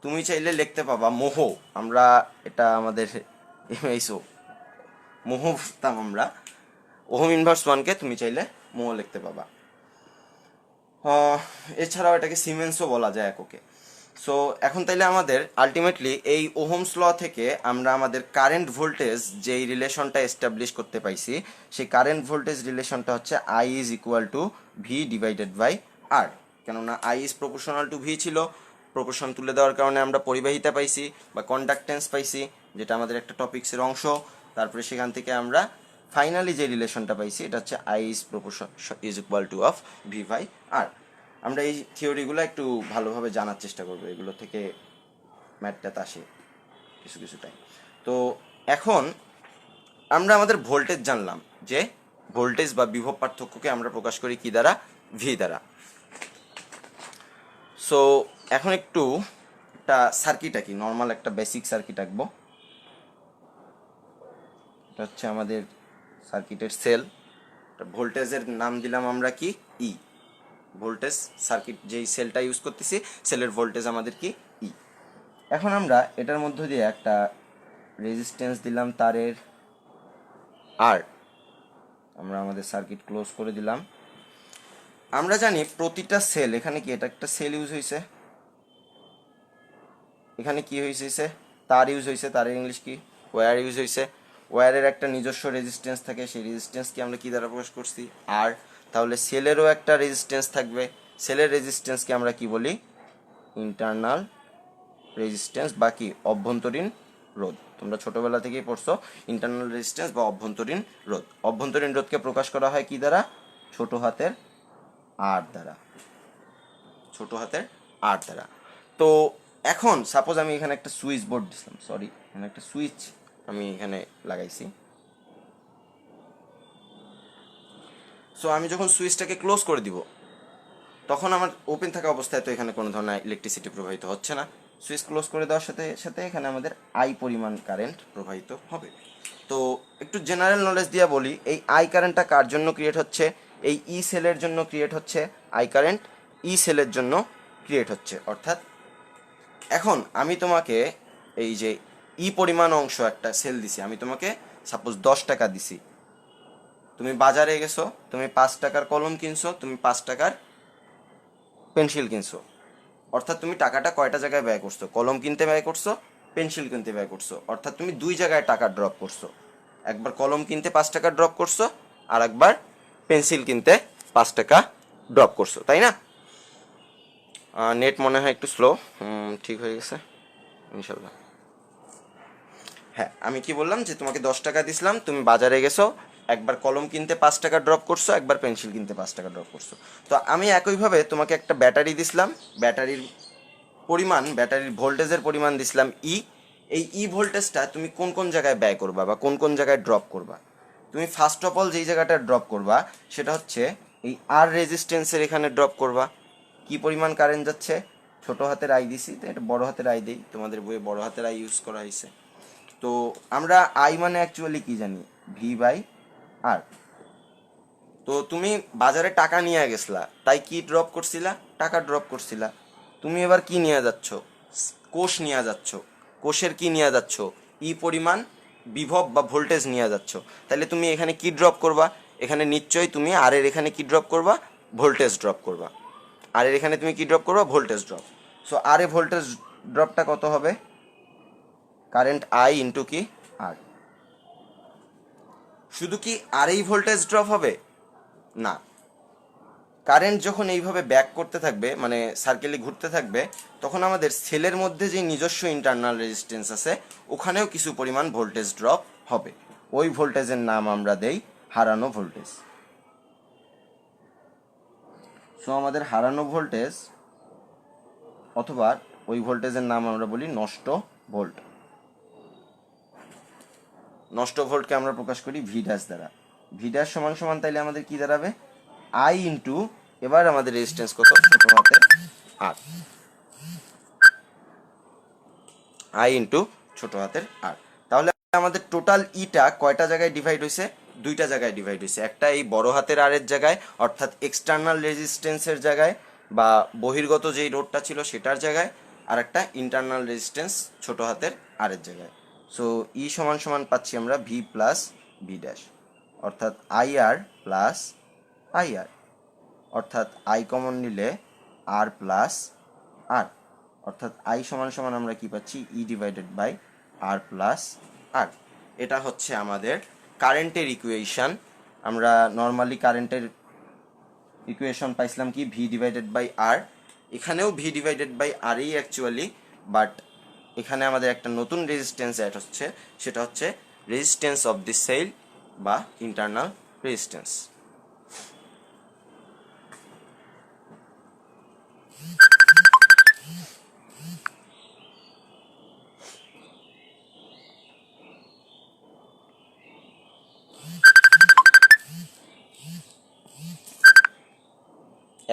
তুমি চাইলে লিখতে পাবা মোহ। আমরা এটা আমাদের এইসো মোহ বুঝতাম আমরা। ওহম ইনভার্স 1কে তুমি চাইলে মোহ লিখতে পাবা। এছাড়াও এটাকে সিমেন্সও বলা যায় এককে। সো এখন তাইলে আমাদের আলটিমেটলি এই ওহমস ল থেকে আমরা আমাদের কারেন্ট ভোল্টেজ যেই রিলেশনটা এস্টাবলিশ করতে পাইছি, সেই কারেন্ট ভোল্টেজ রিলেশনটা হচ্ছে I is equal to V divided by R. কেননা I is proportional to V ছিল, প্রপোর্শন তুলে দেওয়ার কারণে আমরা পরিবাহিতা পাইছি বা কন্ডাক্টেন্স পাইছি, যেটা আমাদের একটা টপিক্সের অংশ। তারপরে সেখান থেকে আমরা ফাইনালি যে রিলেশনটা পাইছি এটা হচ্ছে I is proportion is equal to of V by R. আমরা এই থিওরিগুলো একটু ভালোভাবে জানার চেষ্টা করবো, এগুলো থেকে ম্যাথটা আসে কিছু কিছু টাইম। তো এখন আমরা আমাদের ভোল্টেজ জানলাম, যে ভোল্টেজ বা বিভব পার্থক্যকে আমরা প্রকাশ করি কি দ্বারা? ভি দ্বারা। সো এখন একটু একটা সার্কিট আঁকি, নর্মাল একটা বেসিক সার্কিট আঁকবো। এটা হচ্ছে আমাদের সার্কিটের সেল, ভোল্টেজের নাম দিলাম আমরা কি? ই। ভোল্টেজ সার্কিট যেই সেলটা ইউজ করতেছি, সেলের ভোল্টেজ আমাদের কি? ই। এখন আমরা এটার মধ্য দিয়ে একটা রেজিস্ট্যান্স দিলাম তারের আর। আমরা আমাদের সার্কিট ক্লোজ করে দিলাম। আমরা জানি প্রতিটা সেল, এখানে কি এটা একটা সেল ইউজ হয়েছে, এখানে কি হয়েছে? তার ইউজ হয়েছে। তারের ইংলিশ কি? ওয়্যার ইউজ হয়েছে। ওয়্যারের একটা নিজস্ব রেজিস্ট্যান্স থাকে, সেই রেজিস্ট্যান্সকে আমরা কি দ্বারা প্রকাশ করছি? আর। তাহলে সেলেরও একটা রেজিস্ট্যান্স থাকবে, সেলের রেজিস্ট্যান্সকে আমরা কি বলি? ইন্টারনাল রেজিস্ট্যান্স বা কি? অভ্যন্তরীণ রোধ। তোমরা ছোটবেলা থেকেই পড়ছো ইন্টারনাল রেজিস্ট্যান্স বা অভ্যন্তরীণ রোধ। অভ্যন্তরীণ রোধকে প্রকাশ করা হয় কি দ্বারা? ছোট হাতের আর দ্বারা, ছোট হাতের আর দ্বারা। তো এখন সাপোজ আমি এখানে একটা সুইচ বোর্ড দিলাম, সরি এখানে একটা সুইচ আমি এখানে লাগাইছি। সো আমি যখন সুইচটাকে ক্লোজ করে দিব, তখন আমার ওপেন থাকা অবস্থায় তো এখানে কোনো ধরনের ইলেকট্রিসিটি প্রবাহিত হচ্ছে না। সুইচ ক্লোজ করে দেওয়ার সাথে সাথে এখানে আমাদের আই পরিমাণ কারেন্ট প্রবাহিত হবে। তো একটু জেনারেল নলেজ দিয়ে বলি, এই আই কারেন্টটা কার জন্য ক্রিয়েট হচ্ছে? এই ই সেলের জন্য ক্রিয়েট হচ্ছে আই কারেন্ট, ই সেলের জন্য ক্রিয়েট হচ্ছে। অর্থাৎ এখন আমি তোমাকে এই যে ই পরিমাণ অংশ একটা সেল দিছি, আমি তোমাকে সাপোজ 10 টাকা দিছি। তুমি বাজারে গেছো, তুমি 5 টাকার কলম কিনছো, তুমি 5 টাকার পেন্সিল কিনছো। অর্থাৎ তুমি টাকাটা কয়টা জায়গায় ব্যয় করছো? কলম কিনতে ব্যয় করছো, পেন্সিল কিনতে ব্যয় করছো। অর্থাৎ তুমি 2 জায়গায় টাকা ড্রপ করছো। একবার কলম কিনতে 5 টাকা ড্রপ করছো, আর একবার পেন্সিল কিনতে 5 টাকা ড্রপ করছো, তাই না? নেট মনে হয় একটু স্লো, ঠিক হয়ে গেছে ইনশাল্লাহ। হ্যাঁ, আমি কি বললাম যে তোমাকে 10 টাকা দিছিলাম, তুমি বাজারে গেছো, একবার কলম কিনতে 5 টাকা ড্রপ করছো, একবার পেন্সিল কিনতে 5 টাকা ড্রপ করছো। তো আমি একইভাবে তোমাকে একটা ব্যাটারি দিছিলাম, ব্যাটারির পরিমাণ, ব্যাটারির ভোল্টেজের পরিমাণ দিছিলাম ই। এই ই ভোল্টেজটা তুমি কোন কোন জায়গায় ব্যয় করবা বা কোন কোন জায়গায় ড্রপ করবা? তুমি ফার্স্ট অফ অল যেই জায়গাটা ড্রপ করবা সেটা হচ্ছে এই আর রেজিস্ট্যান্সের এখানে ড্রপ করবা। কি পরিমাণ কারেন্ট যাচ্ছে? ছোট হাতের আই দিছি, তো এটা বড় হাতের আই দেই, তোমাদের বইয়ে বড় হাতের আই ইউজ করা হয়েছে। তো আমরা আই মানে অ্যাকচুয়ালি কি জানি? ভি বাই আর। তো তুমি বাজারে টাকা নিয়ে গেছলা, তাই কি ড্রপ করছিলা? টাকা ড্রপ করছিলা। তুমি এবার কি নিয়ে যাচ্ছ? কোষ নিয়ে যাচ্ছ। কোষের কি নিয়ে যাচ্ছ? ই পরিমাণ বিভব বা ভোল্টেজ নিয়ে যাচ্ছ। তাহলে তুমি এখানে কি ড্রপ করবা? এখানে নিশ্চয়ই তুমি আর এর এখানে কি ড্রপ করবা? ভোল্টেজ ড্রপ করবা। আর এর এখানে তুমি কি ড্রপ করবা? Voltage drop. সো আর এ ভোল্টেজ ড্রপটা কত হবে? কারেন্ট আই ইন্টু কি? আর। শুধু কি আর এই ভোল্টেজ ড্রপ হবে? না, কারেন্ট যখন এইভাবে ব্যাক করতে থাকবে, মানে সার্কেলে ঘুরতে থাকবে, তখন আমাদের সেলের মধ্যে যে নিজস্ব ইন্টারনাল রেজিস্ট্যান্স আছে, ওখানেও কিছু পরিমাণ ভোল্টেজ ড্রপ হবে। ওই ভোল্টেজের নাম আমরা দেই হারানো ভোল্টেজ। সো আমাদের হারানো ভোল্টেজ অথবা ওই ভোল্টেজের নাম আমরা বলি নষ্ট ভোল্ট। নষ্ট ভোল্টকে আমরা প্রকাশ করি ভি ড্যাশ দ্বারা। ভি ড্যাশ সমান সমান তাইলে আমাদের কি দাঁড়াবে, আই ইন্টু, এবার আমাদের রেজিস্ট্যান্স কত, ছোট হাতের আর, আই ইন্টু ছোট হাতের আর। তাহলে আমাদের টোটাল ইটা কয়টা জায়গায় ডিভাইড হয়েছে, দুইটা জায়গায় ডিভাইড হয়েছে। একটা এই বড় হাতের আর এর জায়গায়, অর্থাৎ এক্সটার্নাল রেজিস্ট্যান্সের জায়গায় বা বহির্গত যেই রোডটা ছিল সেটার জায়গায়, আর একটা ইন্টারনাল রেজিস্ট্যান্স ছোট হাতের আর এর জায়গায়। সো ই সমান সমান পাচ্ছি আমরা ভি প্লাস ভি ড্যাশ, অর্থাৎ আই আর প্লাস আই আর, অর্থাৎ আই কমন নিলে আর প্লাস আর, অর্থাৎ আই সমান সমান আমরা কি পাচ্ছি, E divided by R plus R. এটা হচ্ছে আমাদের কারেন্টের ইকুয়েশন। আমরা নর্মালি কারেন্টের ইকুয়েশন পাইছিলাম কি, ভি ডিভাইডেড বাই আর। এখানেও ভি ডিভাইডেড বাই আরই অ্যাকচুয়ালি, বাট এখানে আমাদের একটা নতুন রেজিস্ট্যান্স অ্যাড হচ্ছে, সেটা হচ্ছে রেজিস্ট্যান্স অফ দি সেল বা ইন্টারনাল রেজিস্ট্যান্স।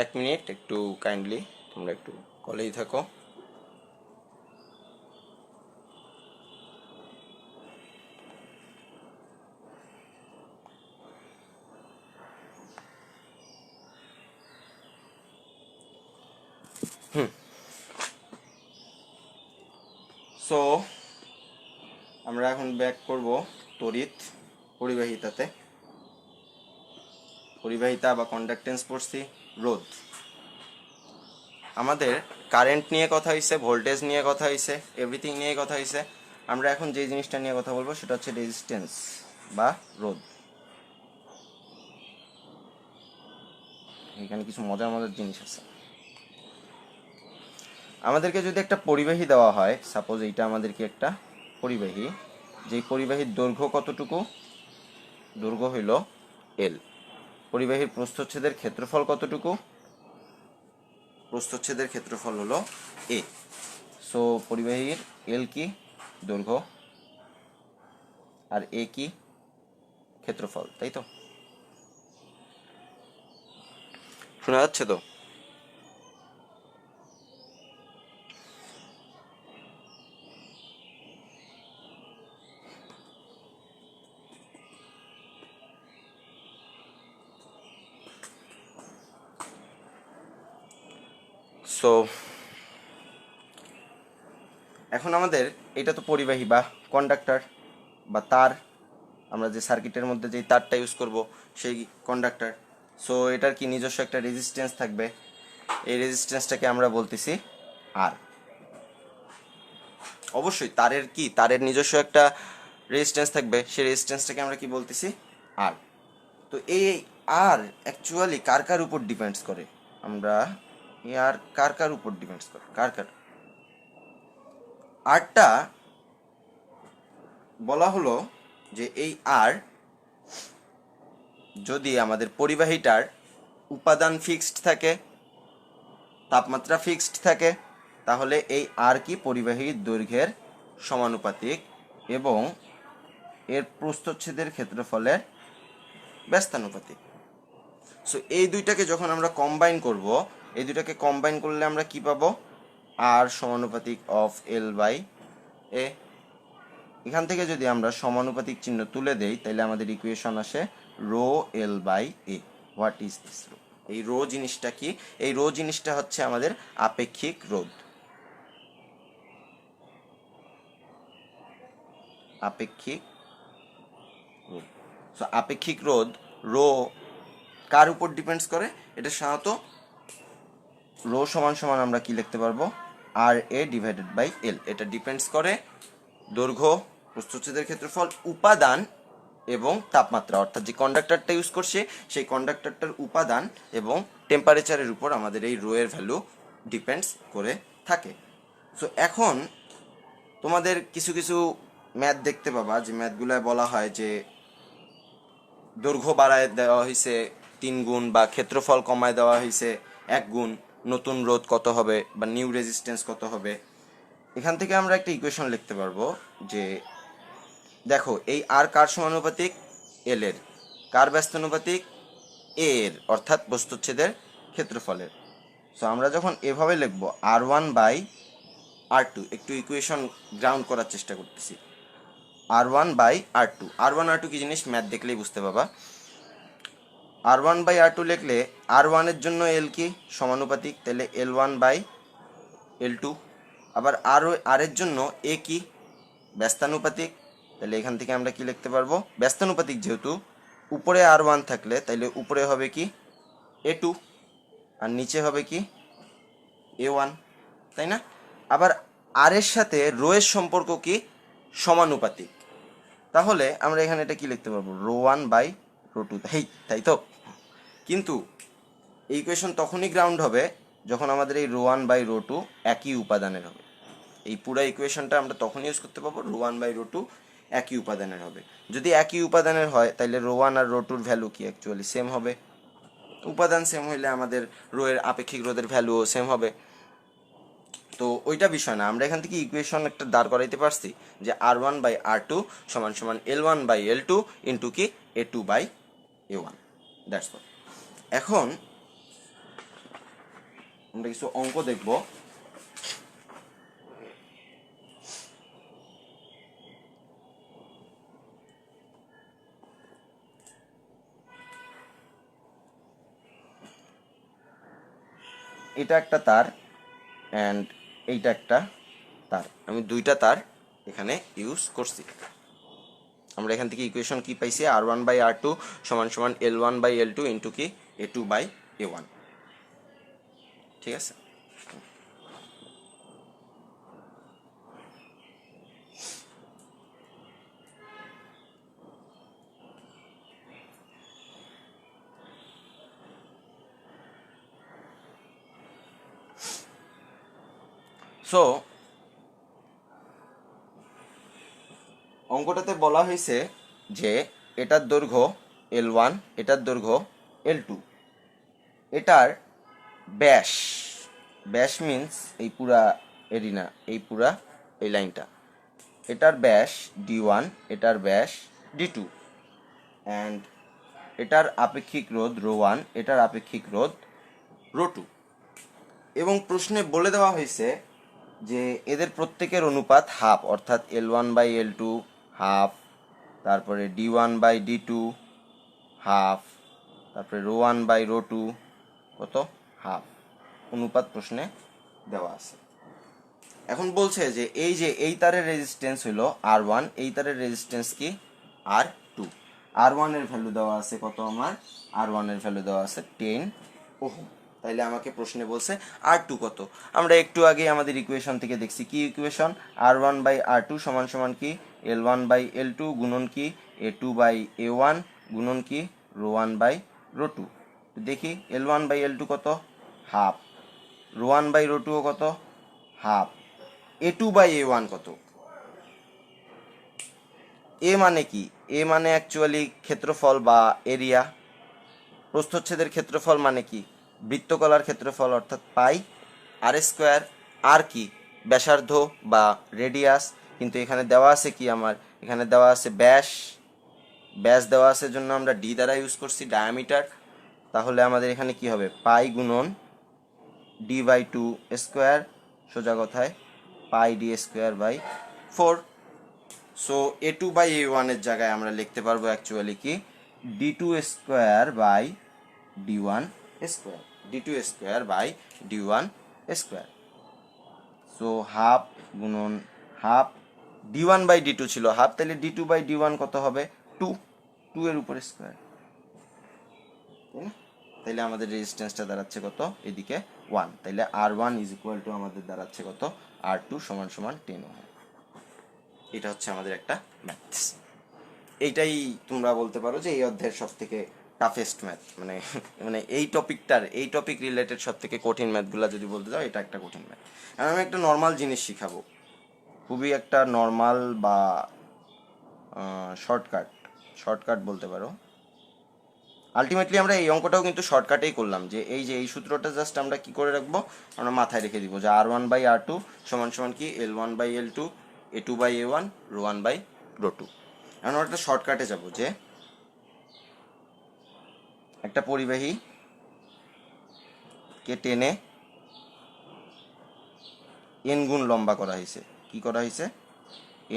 এক মিনিট, একটু কাইন্ডলি তোমরা একটু কলেই থাকো। সো আমরা এখন ব্যাক করব তড়িৎ পরিবাহিতাতে। পরিবাহিতা বা কন্ডাক্টেন্স পড়ছি, রোধ। আমাদের কারেন্ট নিয়ে কথা হয়েছে, ভোল্টেজ নিয়ে কথা হয়েছে, এভরিথিং নিয়ে কথা হয়েছে। আমরা এখন যে জিনিসটা নিয়ে কথা বলবো সেটা হচ্ছে রেজিস্ট্যান্স বা রোধ। এখানে কিছু মজার মজার জিনিস আছে। আমাদেরকে যদি একটা পরিবাহী দেওয়া হয়, সাপোজ এইটা আমাদেরকে একটা পরিবাহী, যেই পরিবাহীর দৈর্ঘ্য কতটুকু, দৈর্ঘ্য হইল এল। পরিবাহীর প্রস্থচ্ছেদের ক্ষেত্রফল কতটুকু, প্রস্থচ্ছেদের ক্ষেত্রফল হলো এ। সো পরিবাহীর এল কি, দৈর্ঘ্য, আর এ কি, ক্ষেত্রফল, তাই তো? শোনা যাচ্ছে তো? সো এখন আমাদের এটা তো পরিবাহী বা কন্ডাক্টর বা তার, আমরা যে সার্কিটের মধ্যে যেই তারটা ইউজ করব সেই কন্ডাক্টর। সো এটার কি নিজস্ব একটা রেজিস্ট্যান্স থাকবে, এই রেজিস্ট্যান্সটাকে আমরা বলতেছি আর। অবশ্যই তারের কি, তারের নিজস্ব একটা রেজিস্ট্যান্স থাকবে, সেই রেজিস্ট্যান্সটাকে আমরা কি বলতেছি, আর। তো এই আর অ্যাকচুয়ালি কার কার উপর ডিপেন্ডস করে, আমরা এই আর কার কার উপর ডিপেন্ডস করে, কার কার, আরটা বলা হলো যে এই আর যদি আমাদের পরিবাহীটার উপাদান ফিক্সড থাকে, তাপমাত্রা ফিক্সড থাকে, তাহলে এই আর কি পরিবাহীর দৈর্ঘ্যের সমানুপাতিক এবং এর প্রস্থচ্ছেদের ক্ষেত্রফলের ব্যস্তানুপাতিক। সো এই দুইটাকে যখন আমরা কম্বাইন করব, এই দুইটাকে কম্বাইন করলে আমরা কি পাবো, আর সমানুপাতিক অফ এল বাই এ। এখান থেকে যদি আমরা সমানুপাতিক চিহ্ন তুলে দেই তাহলে আমাদের ইকুয়েশন আসে rho L by A. What is this rho? এই রো জিনিসটা কি? এই রো জিনিসটা হচ্ছে আমাদের আপেক্ষিক রোধ। আপেক্ষিক রোধ। সো আপেক্ষিক রোধ রো কার উপর ডিপেন্ডস করে? এটা সাধারণত রো সমান সমান আমরা কি লিখতে পারবো, আর এ ডিভাইডেড বাই এল। এটা ডিপেন্ডস করে দৈর্ঘ্য, প্রস্থচ্ছেদের ক্ষেত্রফল, উপাদান এবং তাপমাত্রা, অর্থাৎ যে কন্ডাক্টরটা ইউজ করছে সেই কন্ডাক্টরটার উপাদান এবং টেম্পারেচারের উপর আমাদের এই রো এর ভ্যালু ডিপেন্ডস করে থাকে। সো এখন তোমাদের কিছু কিছু ম্যাথ দেখতে পাবা, যে ম্যাথগুলোয় বলা হয় যে দৈর্ঘ্য বাড়ায় দেওয়া হয়েছে 3 গুণ, বা ক্ষেত্রফল কমায় দেওয়া হয়েছে 1 গুণ, নতুন রোধ কত হবে বা নিউ রেজিস্ট্যান্স কত হবে। এখান থেকে আমরা একটা ইকুয়েশন লিখতে পারবো যে দেখো এই আর কার সমানুপাতিক, এল এর। কার ব্যস্তানুপাতিক, এ এর, অর্থাৎ বস্তুচ্ছেদের ক্ষেত্রফলের। সো আমরা যখন এভাবে লিখবো R1/R2, একটু ইকুয়েশন গ্রাউন্ড করার চেষ্টা করতেছি। R1/R2, R1 R2 কি জিনিস ম্যাথ দেখলেই বুঝতে পাবা। R1/R2 লিখলে R1 এর জন্য এল কি সমানুপাতিক, তাহলে L1/L2। আবার আর এর জন্য এ কি ব্যস্তানুপাতিক, তাহলে এখান থেকে আমরা কি লিখতে পারবো, ব্যস্তানুপাতিক যেহেতু উপরে R1 থাকলে তাইলে উপরে হবে কি A2 আর নিচে হবে কি A1, তাই না? আবার আর এর সাথে রো এর সম্পর্ক কি সমানুপাতিক, তাহলে আমরা এখানে এটা কি লিখতে পারবো, ρ1/ρ2, তাই তো। কিন্তু এই ইকুয়েশন তখনই গ্রাউন্ড হবে যখন আমাদের এই ρ1/ρ2 একই উপাদানের হবে। এই পুরো ইকুয়েশনটা আমরা তখন ইউজ করতে পারবো ρ1/ρ2 একই উপাদানের হবে। যদি একই উপাদানের হয় তাহলে ρ1 আর ρ2-র ভ্যালু কি অ্যাকচুয়ালি সেম হবে। উপাদান সেম হইলে আমাদের রো এর আপেক্ষিক রোধের ভ্যালুও সেম হবে। তো ওইটা বিষয় না, আমরা এখান থেকে ইকুয়েশন একটা দাঁড় করাইতে পারছি যে R1/R2 সমান সমান L1/L2 ইন্টু কি A2/A1, দ্যাটস অল। এখন আমরা কিছু অঙ্ক দেখব। এটা একটা তার অ্যান্ড এইটা একটা তার, আমি দুইটা তার এখানে ইউজ করছি। আমরা এখান থেকে ইকুয়েশন কি পাইছি, R1/R2 সমান সমান L1/L2 ইন্টু কি A2/A1, ঠিক আছে। সো অঙ্কটাতে বলা হয়েছে যে এটার দৈর্ঘ্য L1, এটার দৈর্ঘ্য L2, এটার ব্যাস, ব্যাস মিন্স এই পুরা এরিনা, এই পুরা এই লাইনটা, এটার ব্যাস D1, এটার ব্যাস D2, অ্যান্ড এটার আপেক্ষিক রোধ ρ1, এটার আপেক্ষিক রোধ ρ2। এবং প্রশ্নে বলে দেওয়া হয়েছে যে এদের প্রত্যেকের অনুপাত হাফ, অর্থাৎ L1/L2 হাফ, তারপরে D1/D2 হাফ, তারপরে ρ1/ρ2 কত হাফ, অনুপাত প্রশ্নে দেওয়া আছে। এখন বলছে যে এই তারের রেজিস্ট্যান্স হলো R1, এই তারের রেজিস্ট্যান্স কি R2। R1 এর ভ্যালু দেওয়া আছে কত, আমার R1 এর ভ্যালু দেওয়া আছে 10 ওহম। তাইলে আমাকে প্রশ্নে বলছে R2 কত। আমরা একটু আগে আমাদের ইকুয়েশন থেকে দেখছি, কি ইকুয়েশন, R1/R2 সমান সমান কি L1/L2 গুণন কি A2/A1 গুণন কি ρ1/ρ2। দেখি L1/L2 কত, হাফ, ρ1/ρ2 কত, হাফ, A2/A1 কত। এ মানে কি, এ মানে অ্যাকচুয়ালি ক্ষেত্রফল বা এরিয়া। প্রস্থচ্ছেদের ক্ষেত্রফল মানে কি, বৃত্তকলার ক্ষেত্রফল অর্থাৎ পাই আর স্কোয়ার। আর কি ব্যাসার্ধ বা রেডিয়াস, কিন্তু এখানে দেওয়া আছে কি, আমার এখানে দেওয়া আছে ব্যাস, ব্যাস দেওয়া আছে জন্য আমরা ডি দ্বারা ইউজ করছি ডায়ামিটার। তাহলে আমাদের এখানে কি হবে, পাই গুণন D/2 স্কোয়ার, সোজা কথায় পাই D²/4। সো A2/A1 এর জায়গায় আমরা লিখতে পারবো অ্যাকচুয়ালি কি D2² square, D2² square. So half গুণন হাফ, D1/D2 ছিল হাফ, তাহলে D2/D1 কত হবে 2 এর উপর স্কোয়ার, তাই না? তাইলে আমাদের রেজিস্ট্যান্সটা দাঁড়াচ্ছে কত, এদিকে 1, তাইলে R1 ইজ ইকুয়াল টু আমাদের দাঁড়াচ্ছে কত, R2 সমান সমান 10 ওহম। এটা হচ্ছে আমাদের একটা ম্যাথস। এইটাই তোমরা বলতে পারো যে এই অধ্যায়ের সব থেকে টাফেস্ট ম্যাথ, মানে মানে এই টপিক রিলেটেড সব থেকে কঠিন ম্যাথগুলো যদি বলতে যাও, এটা একটা কঠিন ম্যাথ। আর আমি একটা নর্মাল জিনিস শিখাবো, খুবই একটা নর্মাল বা শর্টকাট বলতে পারো। আলটিমেটলি আমরা এই অঙ্কটাও কিন্তু শর্টকাটেই করলাম, যে এই সূত্রটা জাস্ট আমরা কি করে রাখবো, আমরা মাথায় রেখে দিব যে R1/R2 সমান সমান কি L1/L2 A2/A1 ρ1/ρ2। এখন আমরা একটা শর্টকাটে যাব, যে একটা পরিবাহী কে টেনে এন গুণ লম্বা করা হয়েছে। কি করা হয়েছে?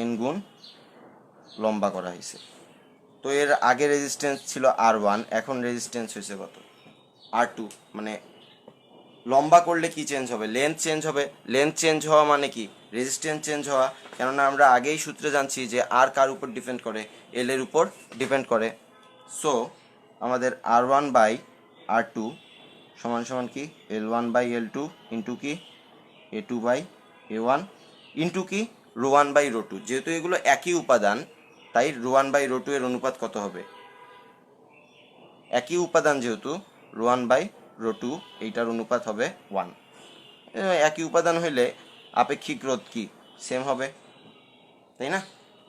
এন গুণ লম্বা করা হয়েছে। তো এর আগে রেজিস্ট্যান্স ছিল R1, এখন রেজিস্ট্যান্স হয়েছে কত? R2। মানে লম্বা করলে কি চেঞ্জ হবে? লেন্থ চেঞ্জ হবে। লেন্থ চেঞ্জ হওয়া মানে কি? রেজিস্ট্যান্স চেঞ্জ হওয়া। কেননা আমরা আগেই সূত্রে জানছি যে আর কার উপর ডিপেন্ড করে? এল এর উপর ডিপেন্ড করে। সো আমাদের R1/R2 সমান সমান কি? L1/L2 ইন্টু কি A2/A1 ইন্টু কি ρ1/ρ2। যেহেতু এগুলো একই উপাদান, তাই ρ1/ρ2 এর অনুপাত কত হবে? একই উপাদান যেহেতু ρ1/ρ2 এইটার অনুপাত হবে 1। একই উপাদান হইলে আপেক্ষিক রোধ কি সেম হবে, তাই না?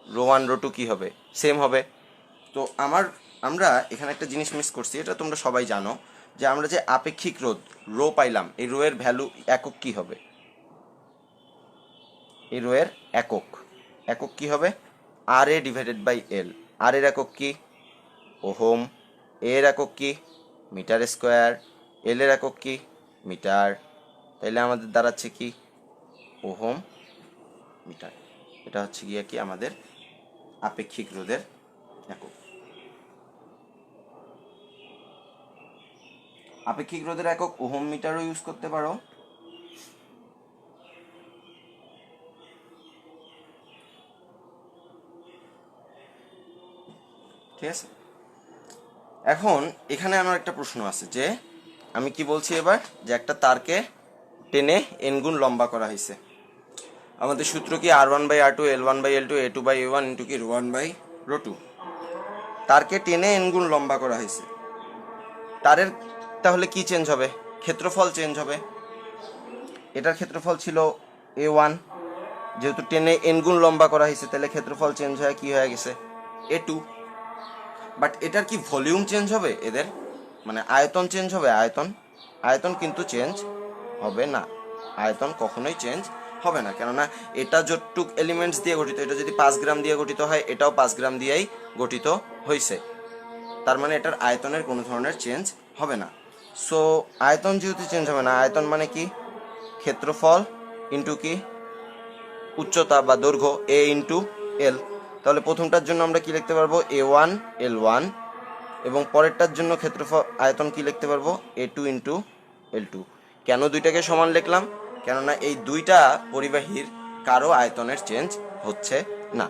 ρ1/ρ2 কি হবে? সেম হবে। তো আমরা এখানে একটা জিনিস মিস করছি, এটা তোমরা সবাই জানো, যে আমরা যে আপেক্ষিক রোধ রো পাইলাম, এই রো এর ভ্যালু একক কি হবে? এই রো এর একক কি হবে? RA/L। আর এর একক কি? ওহম। এর একক কি? Metre square. এল এর একক কি? মিটার। তাইলে আমাদের দাঁড়াচ্ছে কি? Ohm metre. এটা হচ্ছে গিয়ে কি আমাদের আপেক্ষিক রোধের একক। আপেক্ষিক রোধের একক ওহম মিটারও ইউজ করতে পারো। ঠিক আছে। এখন এখানে আমার একটা প্রশ্ন আছে, যে আমি কি বলছি এবার, যে একটা তারকে টেনে এন গুণ লম্বা করা হয়েছে। আমাদের সূত্র কি? R1/R2 L1/L2 A2/A1 ইন্টু কি ρ1/ρ2। তারকে টেনে এন গুণ লম্বা করা হয়েছে। তারের তাহলে কি চেঞ্জ হবে? ক্ষেত্রফল চেঞ্জ হবে। এটার ক্ষেত্রফল ছিল A1, যেহেতু টেনে এন গুণ লম্বা করা হয়েছে, তাহলে ক্ষেত্রফল চেঞ্জ হয়ে কি হয়ে গেছে? A2। বাট এটার কি ভলিউম চেঞ্জ হবে? এদের মানে আয়তন চেঞ্জ হবে। আয়তন কিন্তু চেঞ্জ হবে না। আয়তন কখনোই চেঞ্জ হবে না, কেননা এটা যতটুক এলিমেন্টস দিয়ে গঠিত, এটা যদি 5 গ্রাম দিয়ে গঠিত হয়, এটাও 5 গ্রাম দিয়েই গঠিত হয়েছে। তার মানে এটার আয়তনের কোনো ধরনের চেঞ্জ হবে না। সো আয়তন যেহেতু চেঞ্জ হবে না, আয়তন মানে কি? ক্ষেত্রফল ইন্টু কি উচ্চতা বা দৈর্ঘ্য A ইন্টু L। তাহলে প্রথমটার জন্য আমরা কি লিখতে পারবো? A1 L1, এবং পরেরটার জন্য ক্ষেত্রফল আয়তন কি লিখতে পারবো? A2 into L2। কেন দুইটাকে সমান লিখলাম? কেননা এই দুইটা পরিবাহীর কারো আয়তনের চেঞ্জ হচ্ছে না।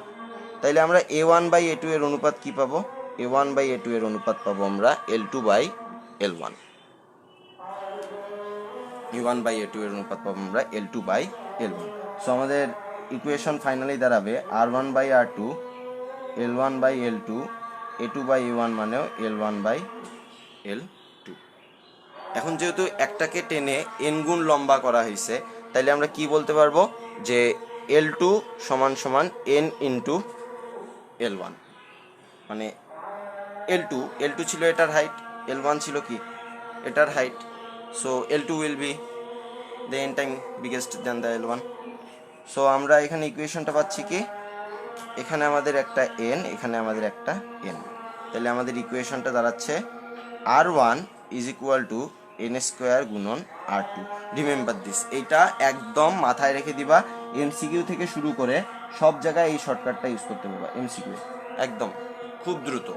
তাইলে আমরা A1/A2 এর অনুপাত কি পাবো? A1/A2 এর অনুপাত পাবো আমরা L2/L1। A1/A2 এর অনুপাত পাবো আমরা L2/L1। সো আমাদের ইকুয়েশন ফাইনালি দাঁড়াবে R1/R2 L1/L2 A2/A1 মানেও L1/L2। এখন যেহেতু একটাকে টেনে এন গুণ লম্বা করা হয়েছে, তাইলে আমরা কি বলতে পারবো? যে L2 সমান সমান N ইন্টু L1। মানে L2 ছিল এটার হাইট, L1 ছিল কি এটার height. So L2 will be the n time biggest than the L1। So আমরা এখানে ইকুয়েশনটা পাচ্ছি কি? এখানে আমাদের একটা n, এখানে আমাদের একটা n। তাহলে আমাদের ইকুয়েশনটা দাঁড়াচ্ছে R1 is equal two n square গুণন R2। রিমেম্বার দিস, এইটা একদম মাথায় রেখে দিবা। এমসিকিউ থেকে শুরু করে সব জায়গায় এই শর্টকাটটা ইউজ করতে পারবা। এমসিকিউ একদম খুব দ্রুত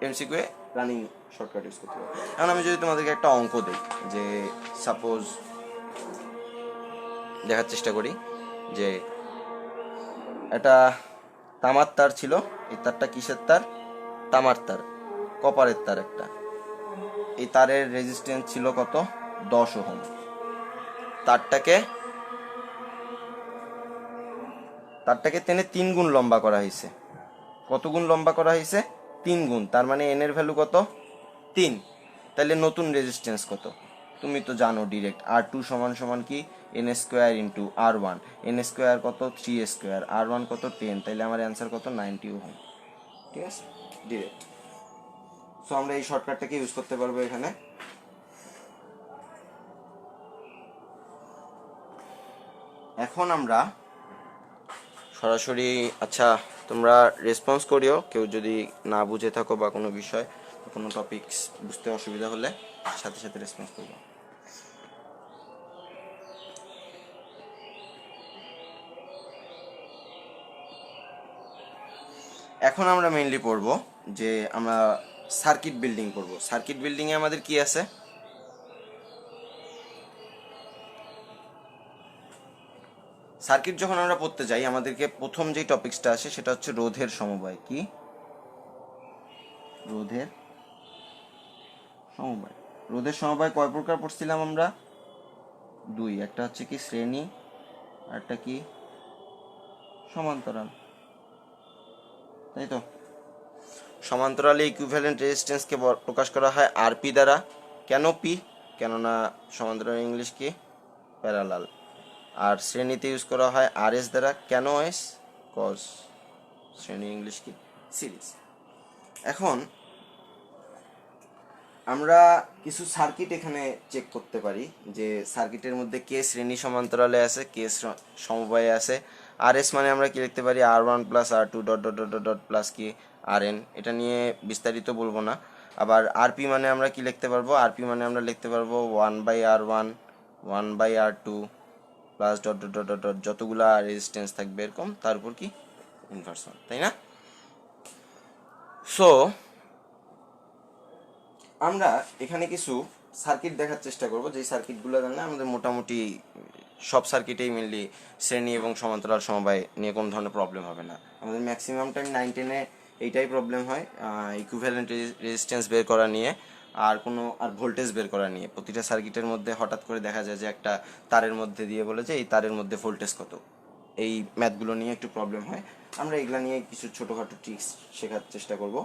এমসিকিউ রানিং শর্টকাট ইউজ করতে পারবা। এখন আমি যদি তোমাদেরকে একটা অঙ্ক দিই, যে সাপোজ দেখার চেষ্টা করি, যে এটা তামার তার ছিল। এই তারটা কিসের তার? তামার তার, কপারের তার একটা। এই তারের রেজিস্ট্যান্স ছিল কত? 10 ওহম। তারটাকে টেনে 3 গুণ লম্বা করা হয়েছে। কত গুণ লম্বা করা হয়েছে? 3 গুণ। তার মানে এন এর ভ্যালু কত? 3। তাহলে নতুন রেজিস্ট্যান্স কত? তুমি তো জানো ডিরেক্ট, R2 সমান সমান কি? n square into R1। n square কত? 3 স্কোয়ার। R1 কত? 10। তাইলে আমার অ্যান্সার কত? 90 ওহম। ঠিক আছে, ডিরেক্ট। সো আমরা এই শর্টকাটটাকে ইউজ করতে পারবো এখানে। এখন আমরা সরাসরি, আচ্ছা তোমরা রেসপন্স করিও, কেউ যদি না বুঝে থাকো বা কোনো বিষয় কোনো টপিকস বুঝতে অসুবিধা হলে সাথে সাথে রেসপন্স করবো। এখন আমরা মেইনলি পড়বো যে আমরা সার্কিট বিল্ডিং পড়বো। সার্কিট বিল্ডিংয়ে আমাদের কি আছে? সার্কিট যখন আমরা পড়তে যাই আমাদেরকে প্রথম যে টপিকসটা আসে সেটা হচ্ছে রোধের সমবায়। কি? রোধের সমবায়। রোধের সমবায় কয় প্রকার পড়ছিলাম আমরা? দুই। একটা হচ্ছে কি শ্রেণী, আর একটা কি সমান্তরাল, তাই তো? সমান্তরালে ইকুইভ্যালেন্ট রেজিস্ট্যান্সকে প্রকাশ করা হয় আরপি দ্বারা। কেন পি? কেননা সমান্তরাল ইংলিশ কি? প্যারালাল। আর শ্রেণীতে ইউজ করা হয় আর এস দ্বারা। কেন এস? কজ শ্রেণী ইংলিশ কি? সিরিজ। এখন আমরা কিছু সার্কিট এখানে চেক করতে পারি যে সার্কিটের মধ্যে কে শ্রেণী সমান্তরালে আছে, কে সমবায়ে আছে। আর এস মানে আমরা কি লিখতে পারি? R one plus R two dot dot dot dot plus কি আর এন। এটা নিয়ে বিস্তারিত বলবো না। আবার আরপি মানে আমরা কি লিখতে পারবো? আরপি মানে আমরা লিখতে পারবো 1/R1 1/R2 plus dot dot dot dot যতগুলা রেজিস্ট্যান্স থাকবে এরকম, তার উপর কি ইনভার্সন, তাই না? সো আমরা এখানে কিছু সার্কিট দেখার চেষ্টা করব, যেই সার্কিটগুলো জানলে আমাদের মোটামুটি সব সার্কিটেই মেনলি শ্রেণী এবং সমান্তরাল সমবায় নিয়ে কোনো ধরনের প্রবলেম হবে না। আমাদের ম্যাক্সিমাম টাইম 9-10-এ এইটাই প্রবলেম হয়, ইকুইভ্যালেন্ট রেজিস্ট্যান্স বের করা নিয়ে আর ভোল্টেজ বের করা নিয়ে। প্রতিটা সার্কিটের মধ্যে হঠাৎ করে দেখা যায় যে একটা তারের মধ্যে দিয়ে বলে যে এই তারের মধ্যে ভোল্টেজ কত, এই ম্যাথগুলো নিয়ে একটু প্রবলেম হয়। আমরা এগুলো নিয়ে কিছু ছোটোখাটো ট্রিক্স শেখার চেষ্টা করব,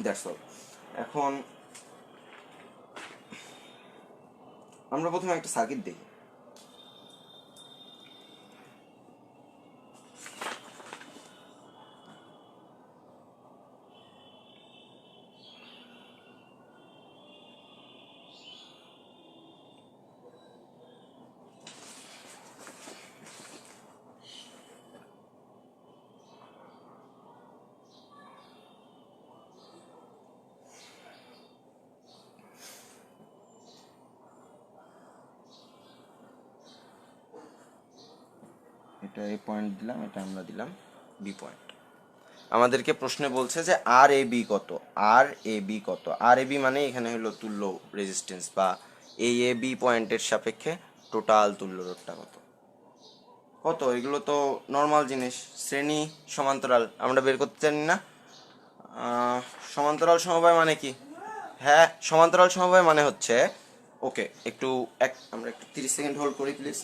দ্যাটস অল। এখন আমরা প্রথমে একটা সার্কিট দেখি। এটা এ পয়েন্ট দিলাম, এটা আমরা দিলাম বি পয়েন্ট। আমাদেরকে প্রশ্নে বলছে যে আর এ বি কত, আর এ বি কত। আর এ বি মানে এখানে হলো তুল্য রেজিস্ট্যান্স, বা এই এ বি পয়েন্টের সাপেক্ষে টোটাল তুল্য রোধটা কত। কত? এগুলো তো নর্মাল জিনিস, শ্রেণী সমান্তরাল আমরা বের করতে জানি না। সমান্তরাল সমবায় মানে কি? হ্যাঁ, সমান্তরাল সমবায় মানে হচ্ছে, ওকে একটু আমরা একটু 30 সেকেন্ড হোল্ড করি প্লিজ।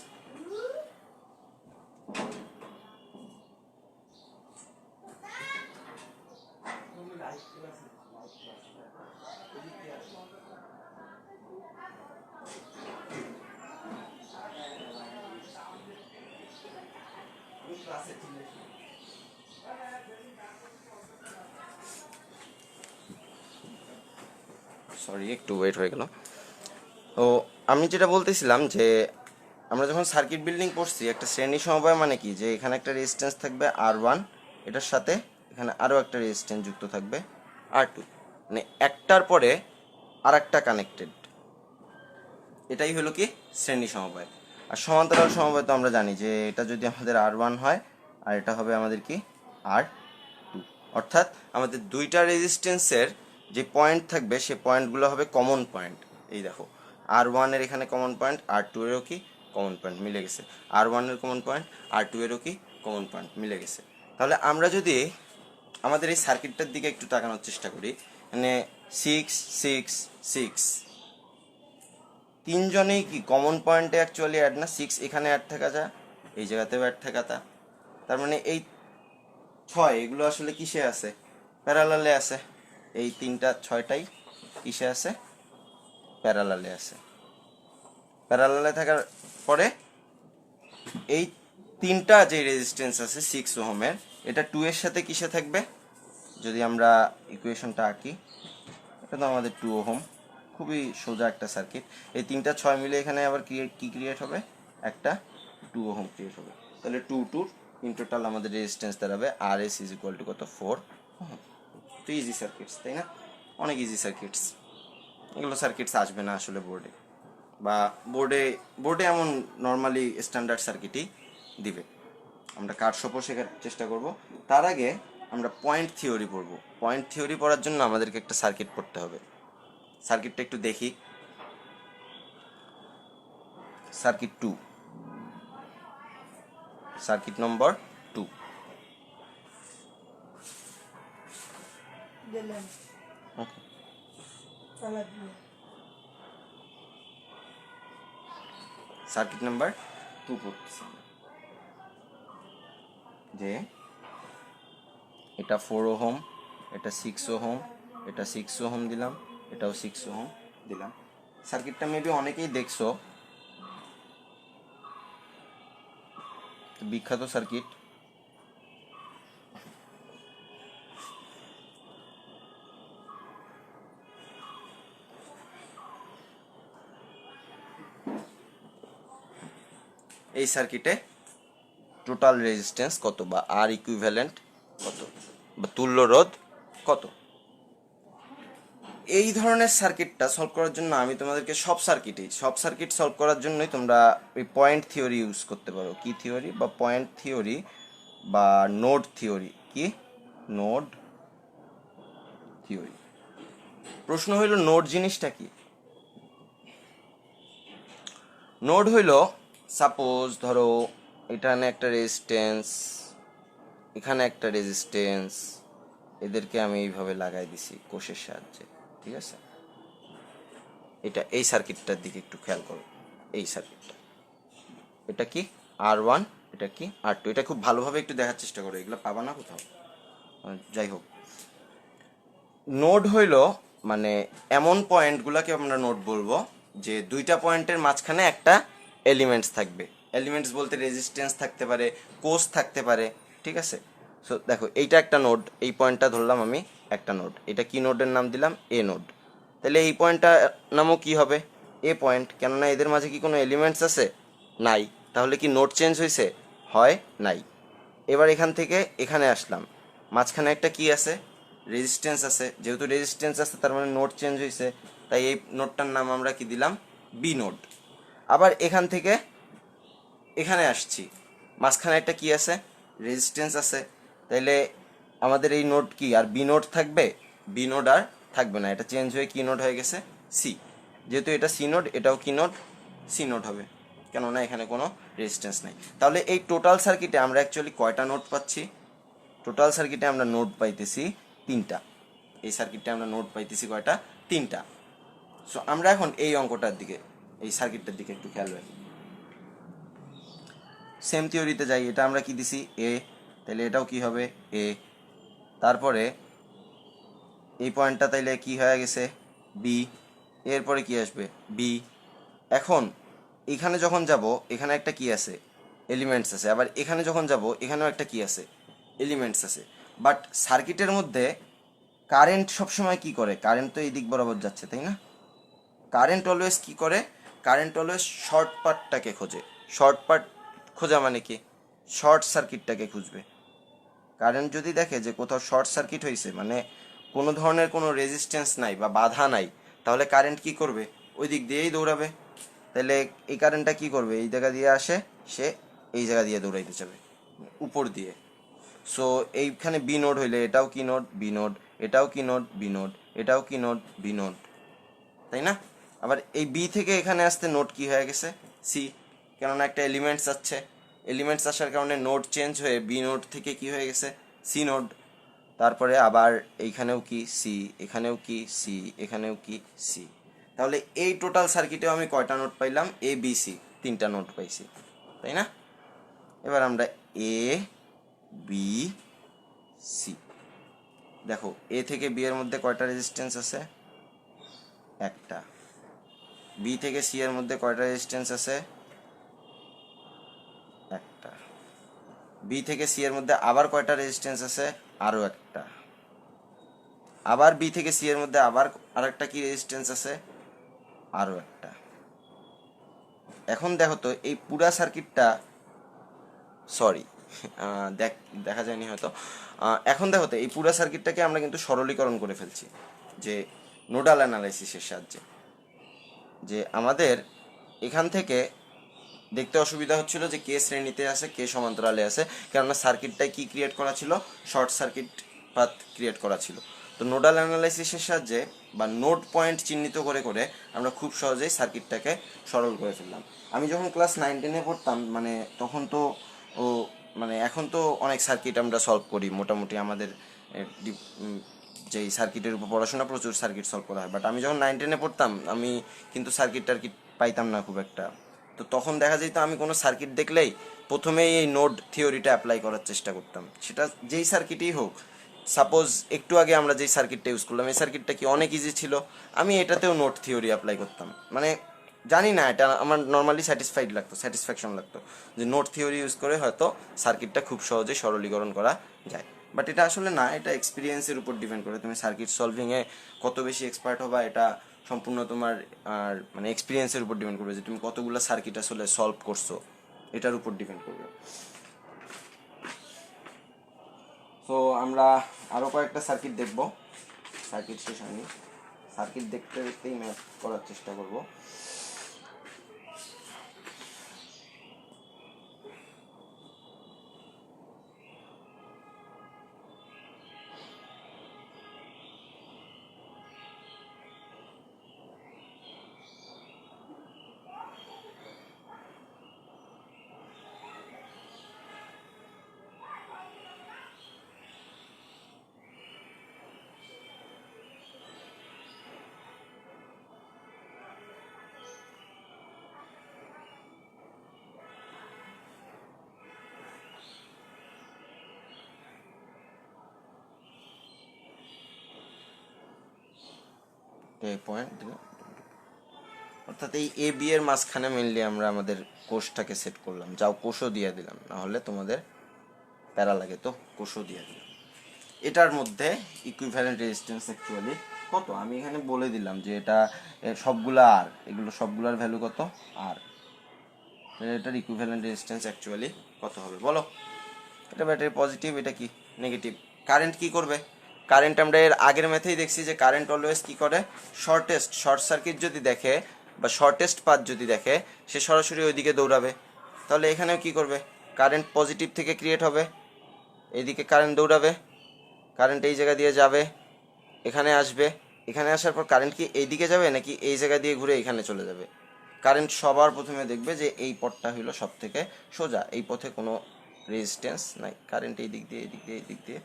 সরি, একটু ওয়েট হয়ে গেল। তো আমি যেটা বলতেছিলাম যে আমরা যখন সার্কিট বিল্ডিং পড়ছি, একটা শ্রেণী সমবায় মানে কি, যে এখানে একটা রেজিস্ট্যান্স থাকবে R1, এটার সাথে এখানে আরও একটা রেজিস্ট্যান্স যুক্ত থাকবে R2, মানে একটার পরে আর একটা কানেক্টেড। এটাই হলো কি শ্রেণী সমবায়। আর সমান্তরাল সমবায় তো আমরা জানি যে এটা যদি আমাদের R1 হয় আর এটা হবে আমাদের কি R2, অর্থাৎ আমাদের দুইটা রেজিস্ট্যান্সের যে পয়েন্ট থাকবে সে পয়েন্টগুলো হবে কমন পয়েন্ট। এই দেখো, R1 এর এখানে কমন পয়েন্ট, R2 এরও কি কমন পয়েন্ট মিলে গেছে, R1 এর কমন পয়েন্ট R2 এরও কি কমন পয়েন্ট মিলে গেছে। তাহলে আমরা যদি আমাদের এই সার্কিটটার দিকে একটু তাকানোর চেষ্টা করি, মানে 6 6 6 তিনজনেই কি কমন পয়েন্টে অ্যাকচুয়ালি অ্যাড না? 6 এখানে অ্যাড থাকা যায়, এই জায়গাতেও অ্যাড থাকা তা, তার মানে এই 6 এগুলো আসলে কিসে আছে? প্যারালালে আছে। এই 6টাই কিসে আছে? প্যারালালে আছে। প্যারালালে থাকার পরে এই তিনটা যে রেজিস্ট্যান্স আছে 6 ওহমের, এটা 2 এর সাথে কিসে থাকবে? যদি আমরা ইকুয়েশনটা আঁকি, এটা তো আমাদের 2 ওহম, খুবই সোজা একটা সার্কিট। এই 3 6 মিলে এখানে আবার কি ক্রিয়েট হবে? একটা 2 ওহম ক্রিয়েট হবে। তাহলে 2 2 ইন টোটাল আমাদের রেজিস্ট্যান্স দাঁড়াবে আর এস ইজ ইকুয়াল টু কত 4। তো ইজি সার্কিটস, তাই না? অনেক ইজি সার্কিটস। এগুলো সার্কিটস আসবে না আসলে বোর্ডে, বা বোর্ডে এমন নর্মালি স্ট্যান্ডার্ড সার্কিটই দিবে। আমরা কারশফও শেখার চেষ্টা করব। তার আগে আমরা পয়েন্ট থিওরি পড়ব। পয়েন্ট থিওরি পড়ার জন্য আমাদেরকে একটা সার্কিট পড়তে হবে। সার্কিটটা একটু দেখি। সার্কিট 2, সার্কিট নম্বর 2। ওকে, সার্কিট নাম্বার 2 পড়তেছি যে এটা 4 ওহম, এটা 6 ওহম, এটা 6 ওহম দিলাম, এটাও 6 ওহম দিলাম। সার্কিটটা মেবি অনেকেই দেখছো, বিখ্যাত সার্কিট। এই সার্কিটে টোটাল রেজিস্ট্যান্স কত, বা আর ইকুইভ্যালেন্ট কত, বা তুল্য রোধ কত। এই ধরনের সার্কিটটা সলভ করার জন্য আমি তোমাদেরকে সব সার্কিট সলভ করার জন্যই তোমরা ওই পয়েন্ট থিওরি ইউজ করতে পারো। কি থিওরি? বা পয়েন্ট থিওরি বা নোড থিওরি। কি? Node theory. প্রশ্ন হইল নোড জিনিসটা কি? নোড হইল, সাপোজ ধরো এখানে একটা রেজিস্ট্যান্স, এখানে একটা রেজিস্ট্যান্স, এদেরকে আমি এইভাবে লাগাই দিছি কোষের সাহায্যে, ঠিক আছে? এটা এই সার্কিটটার দিকে একটু খেয়াল করো। এই সার্কিটটা, এটা কি R1, এটা কি R2। এটা খুব ভালোভাবে একটু দেখার চেষ্টা করো, এগুলো পাবা না কোথাও। যাই হোক, নোড হইল মানে এমন পয়েন্টগুলোকে আমরা নোড বলবো যে দুইটা পয়েন্টের মাঝখানে একটা এলিমেন্টস থাকবে। এলিমেন্টস বলতে রেজিস্ট্যান্স থাকতে পারে, কোষ থাকতে পারে, ঠিক আছে? সো দেখো এইটা একটা নোড, এই পয়েন্টটা ধরলাম আমি একটা নোড। এটা কি নোডের নাম দিলাম? এ নোড। তাহলে এই পয়েন্টটা নামও কি হবে? এ পয়েন্ট। কেননা এদের মাঝে কি কোনো এলিমেন্টস আছে? নাই। তাহলে কি নোড চেঞ্জ হয়েছে? হয় নাই। এবার এখান থেকে এখানে আসলাম, মাঝখানে একটা কি আছে? রেজিস্ট্যান্স আছে। যেহেতু রেজিস্ট্যান্স আছে তার মানে নোড চেঞ্জ হয়েছে, তাই এই নোডটার নাম আমরা কি দিলাম? B node. আবার এখান থেকে এখানে আসছি, মাঝখানে একটা কি আছে? রেজিস্ট্যান্স আছে। তাইলে আমাদের এই নোড কি আর বি নোড থাকবে? বি নোড আর থাকবে না, এটা চেঞ্জ হয়ে কি নোড হয়ে গেছে? সি। যেহেতু এটা সি নোড, এটাও কি নোড? সি নোড হবে, কেননা এখানে কোনো রেজিস্ট্যান্স নাই। তাহলে এই টোটাল সার্কিটে আমরা অ্যাকচুয়ালি কয়টা নোড পাচ্ছি? টোটাল সার্কিটে আমরা নোড পাইতেছি 3টা। এই সার্কিটে আমরা নোড পাইতেছি কয়টা? 3টা। সো আমরা এখন এই অঙ্কটার দিকে, এই সার্কিটটার দিকে একটু খেয়াল রাখি। সেম থিওরিতে যাই। এটা আমরা কি দিছি? এ। তাহলে এটাও কি হবে? এ। তারপরে এই পয়েন্টটা তাইলে কি হয়ে গেছে? বি। এরপরে কি আসবে? বি। এখন এখানে যখন যাব, এখানে একটা কি আছে? এলিমেন্টস আছে। আবার এখানে যখন যাব, এখানেও একটা কি আছে? এলিমেন্টস আছে। বাট সার্কিটের মধ্যে কারেন্ট সবসময় কি করে? কারেন্ট তো এই দিক বরাবর যাচ্ছে, তাই না? কারেন্ট অলওয়েজ কি করে? কারেন্ট অলওয়েজ শর্ট পার্টটাকে খোঁজে। শর্ট পার্ট খোঁজা মানে কি? শর্ট সার্কিটটাকে খুঁজবে। কারেন্ট যদি দেখে যে কোথাও শর্ট সার্কিট হয়েছে, মানে কোনো ধরনের কোনো রেজিস্ট্যান্স নাই বা বাধা নাই, তাহলে কারেন্ট কি করবে? ওই দিক দিয়েই দৌড়াবে। তাহলে এই কারেন্টটা কি করবে? এই জায়গা দিয়ে আসে, সে এই জায়গা দিয়ে দৌড়াইতে যাবে, উপর দিয়ে। সো এইখানে বি নোড হইলে এটাও কি নোড? B node. এটাও কি নোড? B node. এটাও কি নোড? বি নোড, তাই না? আবার এই বি থেকে এখানে আসতে নোড কি হয়ে গেছে? সি। কেননা একটা এলিমেন্টস আসছে, এলিমেন্টস আসার কারণে নোড চেঞ্জ হয়ে বি নোড থেকে কি হয়ে গেছে? C node. তারপরে আবার এইখানেও কি? সি। এখানেও কি? সি। এখানেও কি? সি। তাহলে এই টোটাল সার্কিটেও আমি কয়টা নোড পাইলাম? এ বি সি, 3টা নোড পাইছি, তাই না? এবার আমরা এ বি সি দেখো, এ থেকে বি এর মধ্যে কয়টা রেজিস্ট্যান্স আছে? একটা। বি থেকে সি এর মধ্যে কয়টা রেজিস্ট্যান্স আছে? একটা। বি থেকে সি এর মধ্যে আবার কয়টা রেজিস্ট্যান্স আছে? আরও একটা। আবার বি থেকে সি এর মধ্যে আবার আরেকটা কি রেজিস্ট্যান্স আছে? আরও একটা। এখন দেখো তো এই পুরা সার্কিটটা, সরি দেখা যায়নি হয়তো। এখন দেখো তো এই পুরো সার্কিটটাকে আমরা কিন্তু সরলীকরণ করে ফেলছি যে নোডাল অ্যানালাইসিসের সাহায্যে, যে আমাদের এখান থেকে দেখতে অসুবিধা হচ্ছিল যে কে শ্রেণীতে আছে কে সমান্তরালে আছে, কেননা সার্কিটটায় কি ক্রিয়েট করা ছিল, শর্ট সার্কিট পাথ ক্রিয়েট করা ছিল। তো নোডাল অ্যানালাইসিসের সাহায্যে বা নোড পয়েন্ট চিহ্নিত করে করে আমরা খুব সহজেই সার্কিটটাকে সরল করে ফেললাম। আমি যখন ক্লাস 9-10-এ পড়তাম, মানে তখন তো ও মানে এখন তো অনেক সার্কিট আমরা সলভ করি মোটামুটি, আমাদের যেই সার্কিটের উপর পড়াশোনা প্রচুর সার্কিট সলভ করা হয়, বাট আমি যখন 9-10-এ পড়তাম আমি কিন্তু সার্কিট টার্কিট পাইতাম না খুব একটা। তো তখন দেখা যেত আমি কোনো সার্কিট দেখলেই প্রথমেই এই নোড থিওরিটা অ্যাপ্লাই করার চেষ্টা করতাম, সেটা যেই সার্কিটই হোক। সাপোজ একটু আগে আমরা যেই সার্কিটটা ইউজ করলাম, এই সার্কিটটা কি অনেক ইজি ছিল, আমি এটাতেও নোড থিওরি অ্যাপ্লাই করতাম। মানে জানি না, এটা আমার নর্মালি স্যাটিসফ্যাকশন লাগতো যে নোড থিওরি ইউজ করে হয়তো সার্কিটটা খুব সহজে সরলীকরণ করা যায়। বাট এটা আসলে না, এটা এক্সপিরিয়েন্সের উপর ডিপেন্ড করে। তুমি সার্কিট সলভিংয়ে কত বেশি এক্সপার্ট হবা, এটা সম্পূর্ণ তোমার আর মানে এক্সপিরিয়েন্সের উপর ডিপেন্ড করবে, যে তুমি কতগুলো সার্কিট আসলে সলভ করছো এটার উপর ডিপেন্ড করবে। তো আমরা আরও কয়েকটা সার্কিট দেখব, সার্কিট শেষ হয়নি, সার্কিট দেখতে দেখতেই ম্যাথ করার চেষ্টা করব। পয়েন্ট, অর্থাৎ এই এ বি এর মাঝখানে মেনলি আমরা আমাদের কোষটাকে সেট করলাম। যাও কোষও দিয়ে দিলাম, না হলে তোমাদের প্যারা লাগে, তো কোষও দিয়ে দিলাম। এটার মধ্যে ইকুইভ্যালেন্ট রেজিস্ট্যান্স অ্যাকচুয়ালি কত আমি এখানে বলে দিলাম যে এটা সবগুলা আর, এগুলো সবগুলার ভ্যালু কত আর, এটার ইকুইভ্যালেন্ট রেজিস্ট্যান্স অ্যাকচুয়ালি কত হবে বলো। এটা ব্যাটারি পজিটিভ, এটা কি নেগেটিভ। কারেন্ট কি করবে, কারেন্ট আমরা এর আগের ম্যাথেই দেখছি যে কারেন্ট অলওয়েজ কি করে, শর্ট সার্কিট যদি দেখে বা শর্টেস্ট পাথ যদি দেখে সে সরাসরি ওইদিকে দৌড়াবে। তাহলে এখানেও কি করবে, কারেন্ট পজিটিভ থেকে ক্রিয়েট হবে, এইদিকে কারেন্ট দৌড়াবে, কারেন্ট এই জায়গা দিয়ে যাবে, এখানে আসবে, এখানে আসার পর কারেন্ট কি এইদিকে যাবে নাকি এই জায়গা দিয়ে ঘুরে এখানে চলে যাবে। কারেন্ট সবার প্রথমে দেখবে যে এই পথটা হইলো সব থেকে সোজা, এই পথে কোনো রেজিস্ট্যান্স নাই, কারেন্ট এই দিক দিয়ে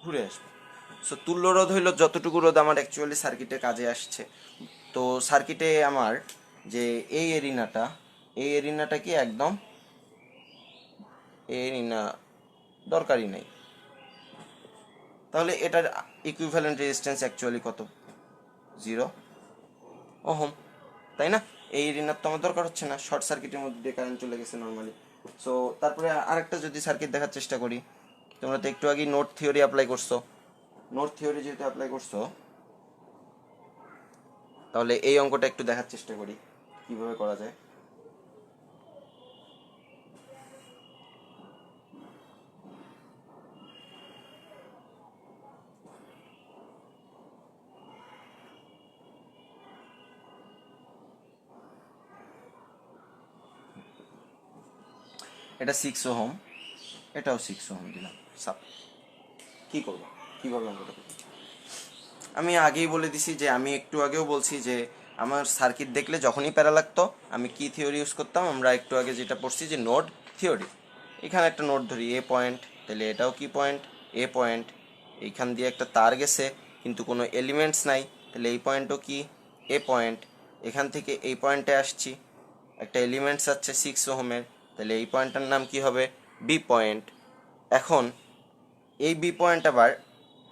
ঘুরে আসবে। সো তুল্য রোধ হইলো যতটুকু রোধ আমার অ্যাকচুয়ালি সার্কিটে কাজে আসছে। তো সার্কিটে আমার যে এই এরিনাটা কি একদম এরিনা দরকারই নাই। তাহলে এটার ইকুইভ্যালেন্ট রেজিস্ট্যান্স অ্যাকচুয়ালি কত, 0 ওহম, তাই না? এই এরিনার তো আমার দরকার হচ্ছে না, শর্ট সার্কিটের মধ্যে দিয়ে কারেন্ট চলে গেছে নর্মালি। সো তারপরে আরেকটা যদি সার্কিট দেখার চেষ্টা করি, তোমরা তো একটু আগে নোড থিওরি অ্যাপ্লাই করছো, নোড থিওরি যেহেতু অ্যাপ্লাই করছো তাহলে এই অঙ্কটা একটু দেখার চেষ্টা করি কিভাবে করা যায়। এটা 6 ওহম, এটাও 6 ওহম দিলাম, সাপ কি করবো, কিভাবে অঙ্কটা করবো। আমি আগেই বলে দিছি যে আমি একটু আগেও বলছি যে আমার সার্কিট দেখলে যখনই প্যারা লাগতো আমি কি থিওরি ইউজ করতাম, আমরা একটু আগে যেটা পড়ছি যে নোড থিওরি। এখানে একটা নোড ধরি এ পয়েন্ট, তাহলে এটাও কি পয়েন্ট, এ পয়েন্ট, এইখান দিয়ে একটা তার গেছে কিন্তু কোনো এলিমেন্টস নাই, তাহলে এই পয়েন্টও কি এ পয়েন্ট। এখান থেকে এই পয়েন্টে আসছি, একটা এলিমেন্টস আছে 6 ওহমের, তাহলে এই পয়েন্টটার নাম কি হবে, বি পয়েন্ট। এখন এই বি পয়েন্ট আবার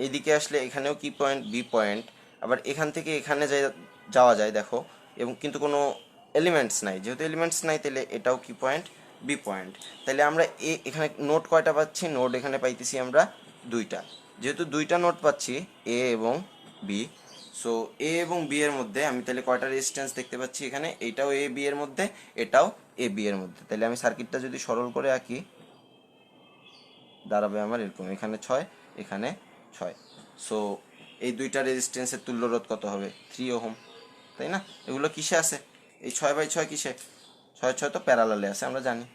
এইদিকে আসলে এখানেও কি পয়েন্ট, বি পয়েন্ট। আবার এখান থেকে এখানে যাওয়া যায় দেখো, এবং কিন্তু কোনো এলিমেন্টস নাই, যেহেতু এলিমেন্টস নাই তাহলে এটাও কি পয়েন্ট, বি পয়েন্ট। তাহলে আমরা এখানে নোট কয়টা পাচ্ছি, নোট এখানে পাইতেছি আমরা 2টা। যেহেতু 2টা নোট পাচ্ছি এ এবং বি, সো এ এবং বি এর মধ্যে আমি তাহলে কয়টা রেজিস্ট্যান্স দেখতে পাচ্ছি এখানে, এইটাও এ বি এর মধ্যে, এটাও এ বি এর মধ্যে। তাহলে আমি সার্কিটটা যদি সরল করে আঁকি, দাঁড়াবে আমার এরকম, এখানে 6, এখানে 6। সো এই দুইটা রেজিস্ট্যান্সের তুল্য রোধ কত হবে? 3 ওহম, তাই না? এগুলো কিসে আছে? এই 6/6 কিসে? 6/6 তো প্যারালালে আছে, আমরা জানি।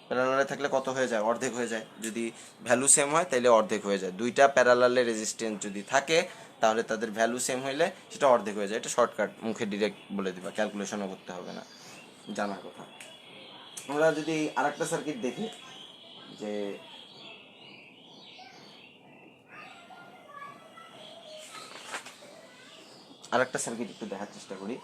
প্যারালালে থাকলে কত হয়ে যায়? অর্ধেক হয়ে যায়। যদি ভ্যালু সেম হয় তাহলে অর্ধেক হয়ে যায়। দুইটা প্যারালালে রেজিস্ট্যান্স যদি থাকে তাহলে তাদের ভ্যালু সেম হইলে সেটা অর্ধেক হয়ে যায়। এটা শর্টকাট, মুখে ডিরেক্ট বলে দিবা, ক্যালকুলেশনও করতে হবে না, জানার কথা। আমরা যদি আরেকটা সার্কিট দেখি, যে আরেকটা সার্কিট একটু দেখার চেষ্টা করি।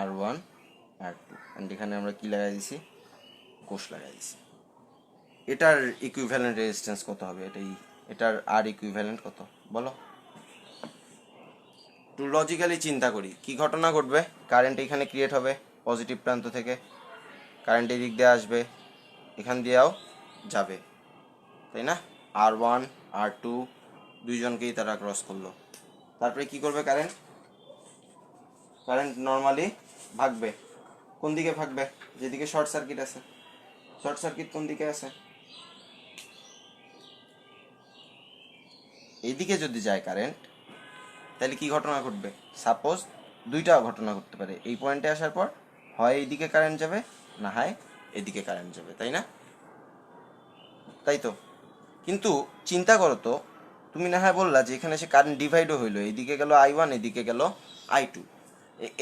R1 R2, এন্ড এখানে আমরা কি লাগাই দিছি? কোষ লাগাই দিছি। এটার ইকুইভ্যালেন্ট রেজিস্ট্যান্স কত হবে? এটার আর ইকুইভ্যালেন্ট কত বলো? একটু লজিক্যালি চিন্তা করি, কি ঘটনা ঘটবে? কারেন্ট এখানে ক্রিয়েট হবে পজিটিভ প্রান্ত থেকে, কারেন্ট এই দিক দিয়ে আসবে, এখান দিয়েও যাবে, তাই না? R1 R2 দুইজনকেই তারা ক্রস করলো। তারপরে কি করবে? কারেন্ট নর্মালি ভাগবে। কোন দিকে ভাগবে? যেদিকে শর্ট সার্কিট আছে। শর্ট সার্কিট কোন দিকে আছে? এইদিকে যদি যায় কারেন্ট, তাহলে কি ঘটনা ঘটবে? সাপোজ দুইটা ঘটনা ঘটতে পারে। এই পয়েন্টে আসার পর হয় এইদিকে কারেন্ট যাবে, না হয় এদিকে কারেন্ট যাবে, তাই না? তাই তো। কিন্তু চিন্তা করো তো, তুমি না হয় বললা যে এখানে সে কারেন্ট ডিভাইডও হইলো, এইদিকে গেল I1, এদিকে গেল I2।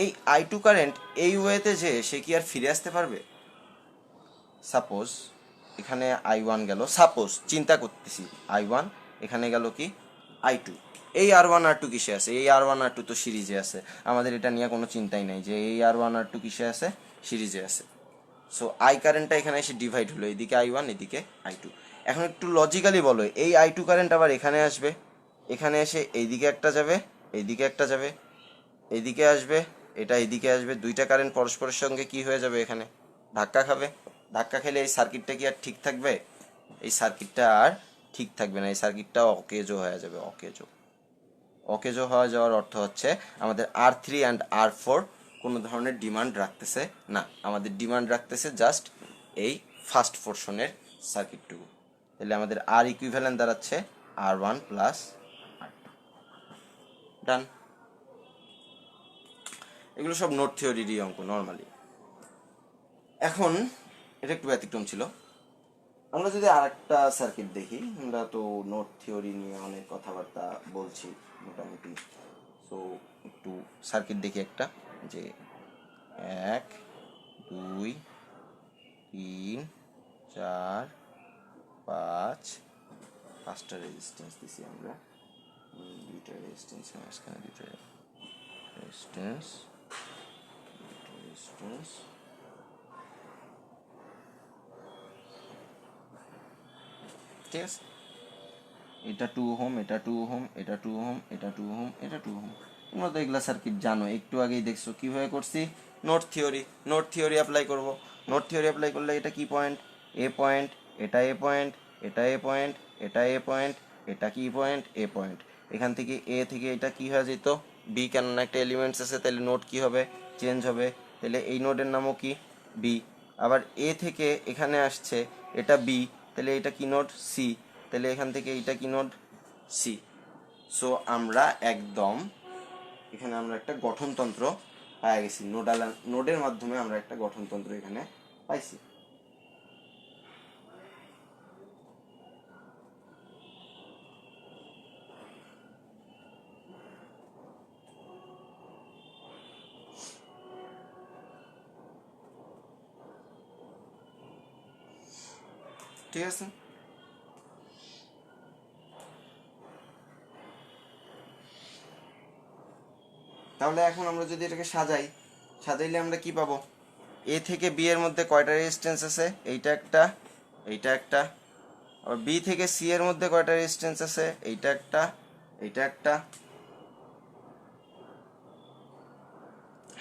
এই I2 কারেন্ট এই ওয়েতে যে সে কি আর ফিরে আসতে পারবে? সাপোজ এখানে I1 গেল, সাপোজ চিন্তা করতেছি, I1 এখানে গেল কি I2। এই R1 R2 কিসে আছে? এই R1 R2 তো সিরিজে আছে। আমাদের এটা নিয়ে কোনো চিন্তাই নাই যে এই R1 R2 কিসে আছে? সিরিজে আছে। সো আই কারেন্টটা এখানে এসে ডিভাইড হলো, এদিকে I1, এদিকে I2। এখন একটু লজিক্যালি বলো, এই I2 কারেন্ট আবার এখানে আসবে, এখানে এসে এইদিকে একটা যাবে, এইদিকে একটা যাবে, এইদিকে আসবে, এটা এইদিকে আসবে। দুইটা কারেন্ট পরস্পরের সঙ্গে কি হয়ে যাবে? এখানে ধাক্কা খাবে। ধাক্কা খেলে এই সার্কিটটা কি আর ঠিক থাকবে? এই সার্কিটটা আর ঠিক থাকবে না, এই সার্কিটটা অকেজো হয়ে যাবে। অকেজো হয়ে যাওয়ার অর্থ হচ্ছে আমাদের R3 অ্যান্ড R4 কোনো ধরনের ডিমান্ড রাখতেছে না, আমাদের ডিমান্ড রাখতেছে জাস্ট এই ফার্স্ট পোর্শনের সার্কিটটুকু। তাহলে আমাদের আর ইকুইভ্যালেন্ট দাঁড়াচ্ছে R1 প্লাস R2। ডান। এগুলো সব নোট থিওরিরই অঙ্ক নর্মালি। এখন এটা একটু ব্যতিক্রম ছিল। আমরা যদি আরেকটা সার্কিট দেখি, আমরা তো নোট থিওরি নিয়ে অনেক কথাবার্তা বলছি মোটামুটি। সো একটু সার্কিট দেখি একটা, যে 1 2 3 4 5, 5টা রেজিস্ট্যান্স দিছি আমরা, দুইটা রেজিস্ট্যান্স, মাঝখানে দুইটা রেজিস্ট্যান্স, ঠিক আছে। এটা 2 ওহম, এটা 2 ওহম, এটা 2 ওহম, এটা 2 ওহম, এটা 2 ওহম। তোমরা তো এগুলা সার্কিট জানো, একটু আগেই দেখছো কিভাবে করছি। নোট থিওরি অ্যাপ্লাই করব। নোট থিওরি অ্যাপ্লাই করলে এটা কি পয়েন্ট? এ পয়েন্ট, এটা এ পয়েন্ট, এটা এ পয়েন্ট, এটা এ পয়েন্ট, এটা কি পয়েন্ট? এ পয়েন্ট। এখান থেকে এ থেকে এটা কি হয়ে যেত? বি, কেননা একটা এলিমেন্টস আছে, তাহলে নোট কি হবে? চেঞ্জ হবে। তাহলে এই নোডের নামও কি? বি। আবার এ থেকে এখানে আসছে, এটা বি, তাহলে এটা কি নোড? সি। তাহলে এখান থেকে এইটা কি নোড? সি। সো আমরা একদম এখানে আমরা একটা গঠনতন্ত্র পাই গেছি, নোডের মাধ্যমে আমরা একটা গঠনতন্ত্র এখানে পাইছি। ঠিক আছে। তাহলে এখন আমরা যদি এটাকে সাজাইলে আমরা কি পাবো? এ থেকে বি এর মধ্যে কয়টা রেজিস্ট্যান্স আছে? এইটা একটা, এইটা একটা। আবার বি থেকে সি এর মধ্যে কয়টা রেজিস্ট্যান্স আছে? এইটা একটা, এইটা একটা।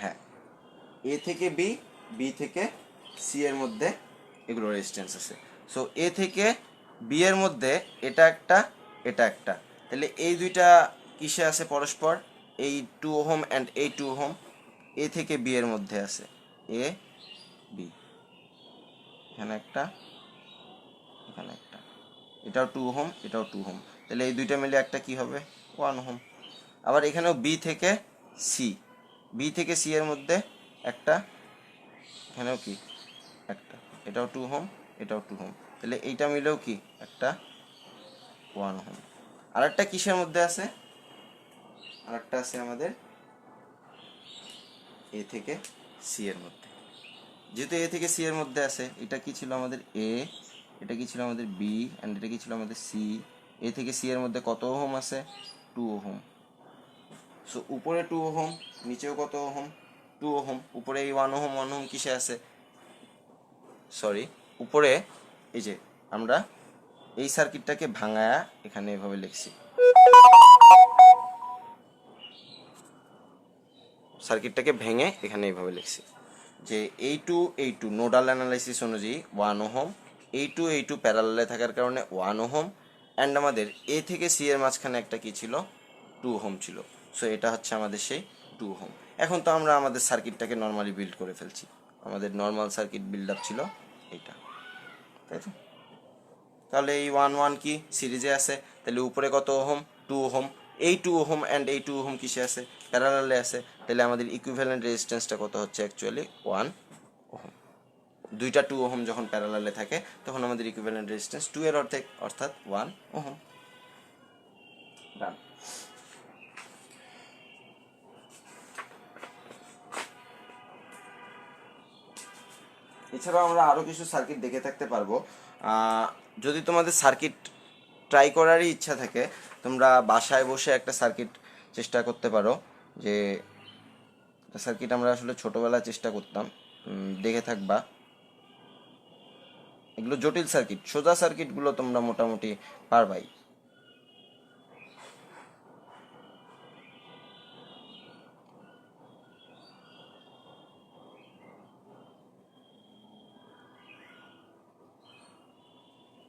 হ্যাঁ, এ থেকে বি, বি থেকে সি এর মধ্যে এগুলো রেজিস্ট্যান্স আছে। সো এ থেকে বি এর মধ্যে এটা একটা, এটা একটা, তাহলে এই দুইটা কিসে আছে পরস্পর, এই 2 ওহম অ্যান্ড এই 2 ওহম এ থেকে বি এর মধ্যে আছে, এ বি, এখানে একটা, এখানে একটা, এটাও 2 ওহম, এটাও 2 ওহম, তাহলে এই দুইটা মিলে একটা কি হবে 1 ওহম। আবার এখানেও বি থেকে সি, বি থেকে সি এর মধ্যে একটা, এখানেও কি একটা, এটাও 2 ওহম, এটাও 2 ওহম, তাহলে এইটা মিলেও কি একটা 1 ওহম। আর একটা কিসের মধ্যে আছে, আর একটা আছে আমাদের এ থেকে সি এর মধ্যে। যেহেতু এ থেকে সি এর মধ্যে আছে, এটা কি ছিল আমাদের এ, এটা কি ছিল আমাদের বি, অ্যান্ড এটা কি ছিল আমাদের সি। এ থেকে সি এর মধ্যে কত ওহম আছে, 2 ওহম। সো উপরে 2 ওহম, নিচেও কত ওহম, 2 ওহম। উপরে এই 1 ওহম 1 ওহম কিসে আছে, সরি, উপরে এই যে আমরা এই সার্কিটটাকে ভাঙায়া এখানে এভাবে লিখছি, সার্কিটটাকে ভেঙে এখানে এইভাবে লিখছি যে এই টু নোডাল অ্যানালাইসিস অনুযায়ী 1 ওহম, এই টু প্যারালালে থাকার কারণে 1 ওহম, অ্যান্ড আমাদের এ থেকে সি এর মাঝখানে একটা কি ছিল, 2 ওহম ছিল। সো এটা হচ্ছে আমাদের সেই 2 ওহম। এখন তো আমরা আমাদের সার্কিটটাকে নর্মালি বিল্ড করে ফেলছি, আমাদের নর্মাল সার্কিট বিল্ড আপ ছিল এইটা, তাই তো। তাহলে এই 1 1 কি সিরিজে আছে, তাহলে উপরে কত ওহম, 2 ওহম, এই 2 ওহম অ্যান্ড এই 2 ওহম কিসে আছে, প্যারালালে আছে, তাহলে আমাদের ইকুইভ্যালেন্ট রেজিস্ট্যান্সটা কত হচ্ছে অ্যাকচুয়ালি 1 ওহম। দুইটা 2 ওহম যখন প্যারালালে থাকে তখন আমাদের ইকুইভ্যালেন্ট রেজিস্ট্যান্স 2 এর অর্ধেক অর্থাৎ 1 ওহম। ডান। এছাড়াও আমরা আরও কিছু সার্কিট দেখে থাকতে পারবো। যদি তোমাদের সার্কিট ট্রাই করারই ইচ্ছা থাকে, তোমরা বাসায় বসে একটা সার্কিট চেষ্টা করতে পারো। যে সার্কিট আমরা আসলে ছোটোবেলায় চেষ্টা করতাম, দেখে থাকবা। এগুলো জটিল সার্কিট, সোজা সার্কিটগুলো তোমরা মোটামুটি পারবাই।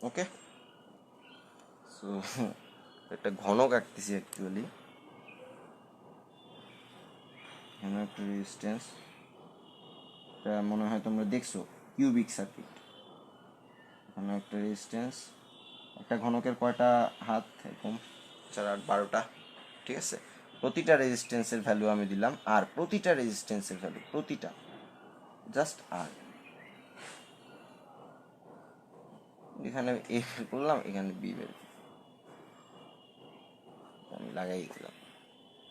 ওকে, সো একটা ঘনক আঁকতেছি অ্যাকচুয়ালি, এখানে একটা রেজিস্ট্যান্স, এটা মনে হয় তোমরা দেখছো কিউবিক সার্কিট। এখানে একটা রেজিস্ট্যান্স, একটা ঘনকের কয়টা হাত, এরকম 4 8 12টা, ঠিক আছে। প্রতিটা রেজিস্ট্যান্সের ভ্যালু আমি দিলাম, আর প্রতিটা রেজিস্ট্যান্সের ভ্যালু, প্রতিটা জাস্ট আর, এখানে এ বের করলাম, এখানে বি বের আমি লাগাই দিলাম।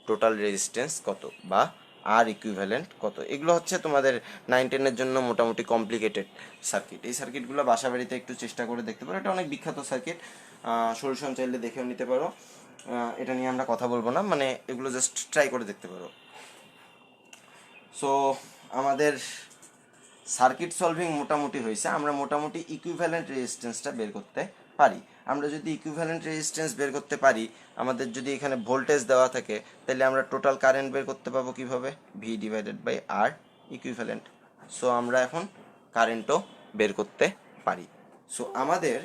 টোটাল রেজিস্ট্যান্স কত বা আর ইকুইভ্যালেন্ট কত, এগুলো হচ্ছে তোমাদের 9 10-এর জন্য মোটামুটি কমপ্লিকেটেড সার্কিট। এই সার্কিটগুলো বাসা বাড়িতে একটু চেষ্টা করে দেখতে পারো, এটা অনেক বিখ্যাত সার্কিট, সলিউশন চাইলে দেখেও নিতে পারো। এটা নিয়ে আমরা কথা বলবো না, মানে এগুলো জাস্ট ট্রাই করে দেখতে পারো। সো আমাদের সার্কিট সলভিং মোটামুটি হয়েছে, আমরা মোটামুটি ইকুইভ্যালেন্ট রেজিস্ট্যান্সটা বের করতে পারি। আমরা যদি ইকুইভ্যালেন্ট রেজিস্ট্যান্স বের করতে পারি, আমাদের যদি এখানে ভোল্টেজ দেওয়া থাকে, তাহলে আমরা টোটাল কারেন্ট বের করতে পাবো কিভাবে, V divided by R equivalent. So আমরা এখন কারেন্টও বের করতে পারি। সো আমাদের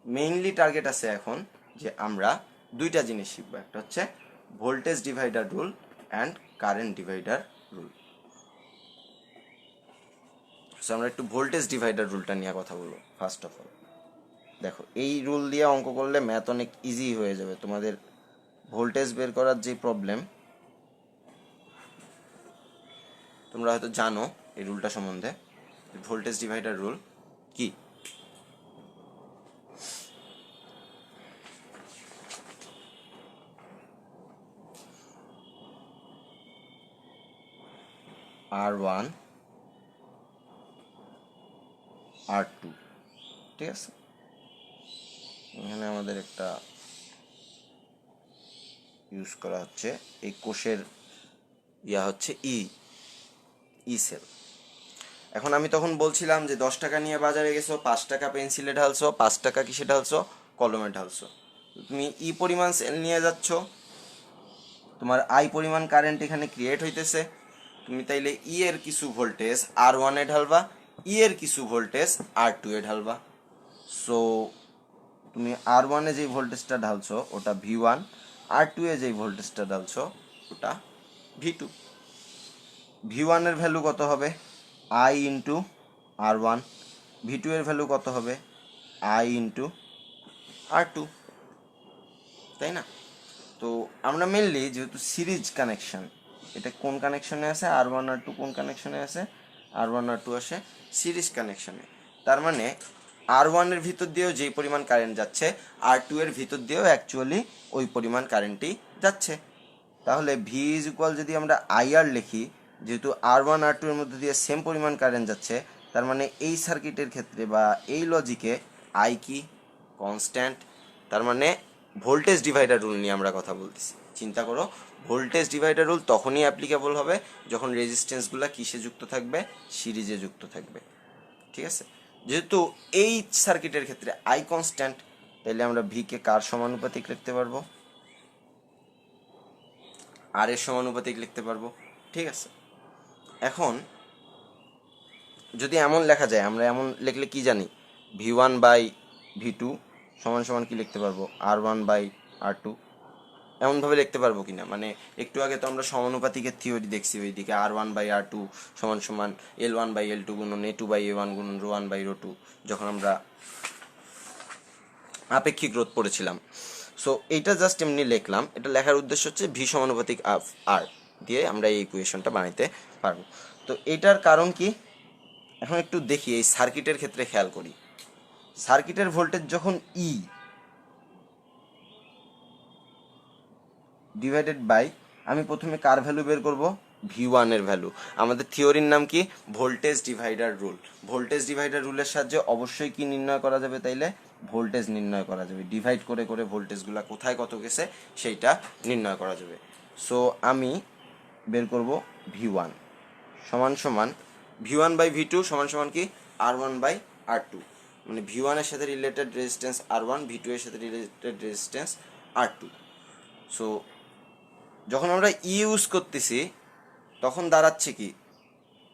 মেইনলি টার্গেট আছে এখন যে আমরা দুইটা জিনিস শিখবো, একটা হচ্ছে voltage divider rule and current divider rule. So আমরা একটু ভোল্টেজ ডিভাইডার রুলটা নিয়ে কথা বলবো ফার্স্ট অফ অল। দেখো এই রুল দিয়ে অঙ্ক করলে ম্যাথ অনেক ইজি হয়ে যাবে তোমাদের। ভোল্টেজ বের করার যে প্রবলেম, তোমরা হয়তো জানো এই রুলটা সম্বন্ধে। ভোল্টেজ ডিভাইডার রুল কি, R1 R2, ঠিক আছে। এখানে আমাদের একটা ইউজ করা হচ্ছে, এই কোষের হচ্ছে ই সেল। এখন আমি তখন বলছিলাম যে 10 টাকা নিয়ে বাজারে গেছো, 5 টাকা পেন্সিলে ঢালছো, 5 টাকা কিসে ঢালছো, কলমে ঢালছো। তুমি পরিমাণ সেল নিয়ে যাচ্ছ, তোমার পরিমাণ কারেন্ট এখানে ক্রিয়েট হইতেছে, তুমি তাইলে ই এর কিছু ভোল্টেজ R1 এ ঢালবা, ই এর কিছু ভোল্টেজ R2 এ ঢালবা। সো তুমি R1 এ যেই ভোল্টেজটা ঢালছো ওটা V1, R2 এ যেই ভোল্টেজটা ঢালছো ওটা V2। V1 এর ভ্যালু কত হবে I ইন্টু R1, V2 এর ভ্যালু কত হবে I ইন্টু R2, তাই না? তো আমরা মেনলি যেহেতু সিরিজ কানেকশন, এটা কোন কানেকশনে আছে R1 R2 কোন কানেকশনে আছে R1 R2 আসে সিরিজ কানেকশনে। তার মানে R1 এর ভিতর দিয়েও যেই পরিমাণ কারেন্ট যাচ্ছে R2 এর ভিতর দিয়েও অ্যাকচুয়ালি ওই পরিমাণ কারেন্টই যাচ্ছে। তাহলে V ইজ ইকুয়াল যদি আমরা IR লিখি, যেহেতু R1 R2 এর মধ্যে দিয়ে সেম পরিমাণ কারেন্ট যাচ্ছে, তার মানে এই সার্কিটের ক্ষেত্রে বা এই লজিকে I কি কনস্ট্যান্ট। তার মানে ভোল্টেজ ডিভাইডার রুল নিয়ে আমরা কথা বলতেছি। চিন্তা করো, ভোল্টেজ ডিভাইডার রুল তখনই অ্যাপ্লিকেবল হবে যখন রেজিস্ট্যান্সগুলো কিসে যুক্ত থাকবে, সিরিজে যুক্ত থাকবে। ঠিক আছে, যেহেতু এই সার্কিটের ক্ষেত্রে আই কনস্ট্যান্ট, তাহলে আমরা ভি কে কার সমানুপাতিক লিখতে পারবো, আর এর সমানুপাতিক লিখতে পারবো। ঠিক আছে, এখন যদি এমন লেখা যায়, আমরা এমন লিখলে কি জানি V1/V2 সমান সমান কি লিখতে পারবো R1/R2, এমনভাবে লিখতে পারবো কিনা, মানে একটু আগে তো আমরা সমানুপাতিকের থিওরি দেখছি, ওইদিকে R1/R2 সমান সমান L1/L2 গুণন A2/A1 গুণন ρ1/ρ2 যখন আমরা আপেক্ষিক রোধ পড়েছিলাম। সো এইটা জাস্ট এমনি লিখলাম, এটা লেখার উদ্দেশ্য হচ্ছে ভি সমানুপাতিক আর দিয়ে আমরা এই ইকুয়েশনটা বানাইতে পারবো। তো এটার কারণ কি, এখন একটু দেখি এই সার্কিটের ক্ষেত্রে খেয়াল করি। সার্কিটের ভোল্টেজ যখন ই ডিভাইডেড বাই, আমি প্রথমে কার ভ্যালু বের করব, V1 এর ভ্যালু। আমাদের থিওরির নাম কি, voltage divider rule. Voltage divider রুলের সাহায্যে অবশ্যই কি নির্ণয় করা যাবে, তাইলে ভোল্টেজ নির্ণয় করা যাবে, ডিভাইড করে করে ভোল্টেজগুলো কোথায় কত গেছে সেইটা নির্ণয় করা যাবে। সো আমি বের করব V1 সমান সমান V1/V2 সমান সমান কি R1/R2, মানে V1 এর সাথে রিলেটেড রেজিস্ট্যান্স R1, V2 এর সাথে রিলেটেড রেজিস্ট্যান্স R2। সো যখন আমরা ইউজ করতেছি তখন দাঁড়াচ্ছে কি,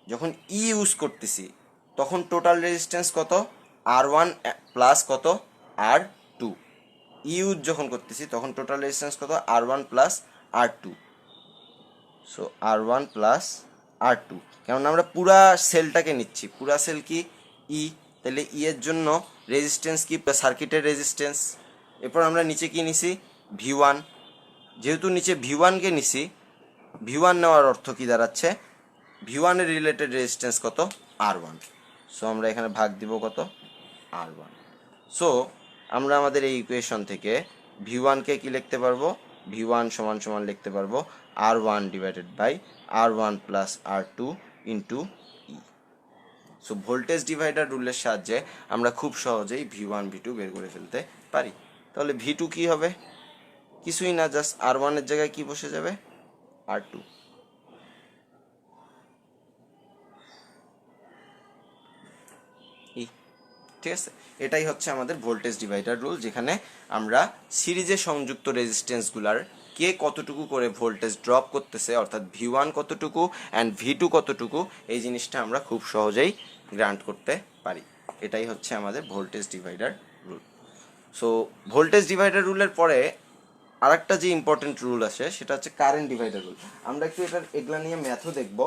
যখন ইউজ করতেছি তখন টোটাল রেজিস্ট্যান্স কত R1 প্লাস কত R2, ইউজ যখন করতেছি তখন টোটাল রেজিস্ট্যান্স কত R1 plus R2। So R1 plus R2, কেননা আমরা পুরা সেলটাকে নিচ্ছি, পুরা সেল কি ই, তাহলে ই এর জন্য রেজিস্ট্যান্স কি সার্কিটের রেজিস্ট্যান্স। এরপর আমরা নিচে কি নিছি V1, যেহেতু নিচে V1কে নিছি, V1 নেওয়ার অর্থ কি দাঁড়াচ্ছে, V1 এর রিলেটেড রেজিস্ট্যান্স কত R1। সো আমরা এখানে ভাগ দিব কত R1। সো আমরা আমাদের এই ইকুয়েশন থেকে V1কে কি লিখতে পারবো, V1 সমান সমান লিখতে পারবো R1 divided by R1 plus R2 into E. So voltage divider রুলের সাহায্যে আমরা খুব সহজেই V1 V2 বের করে ফেলতে পারি। তাহলে V2 কি হবে, কিছুই না, জাস্ট R1 এর জায়গায় কি বসে যাবে R2। ঠিক আছে, এটাই হচ্ছে আমাদের ভোল্টেজ ডিভাইডার রুল, যেখানে আমরা সিরিজে সংযুক্ত রেজিস্ট্যান্সগুলার কে কতটুকু করে ভোল্টেজ ড্রপ করতেছে, অর্থাৎ V1 কতটুকু অ্যান্ড V2 কতটুকু, এই জিনিসটা আমরা খুব সহজেই গ্রান্ট করতে পারি। এটাই হচ্ছে আমাদের voltage divider rule. So voltage divider রুলের পরে আরেকটা যে ইম্পর্টেন্ট রুল আছে সেটা হচ্ছে কারেন্ট ডিভাইডার রুল। আমরা একটু এগুলা নিয়ে ম্যাথও দেখব,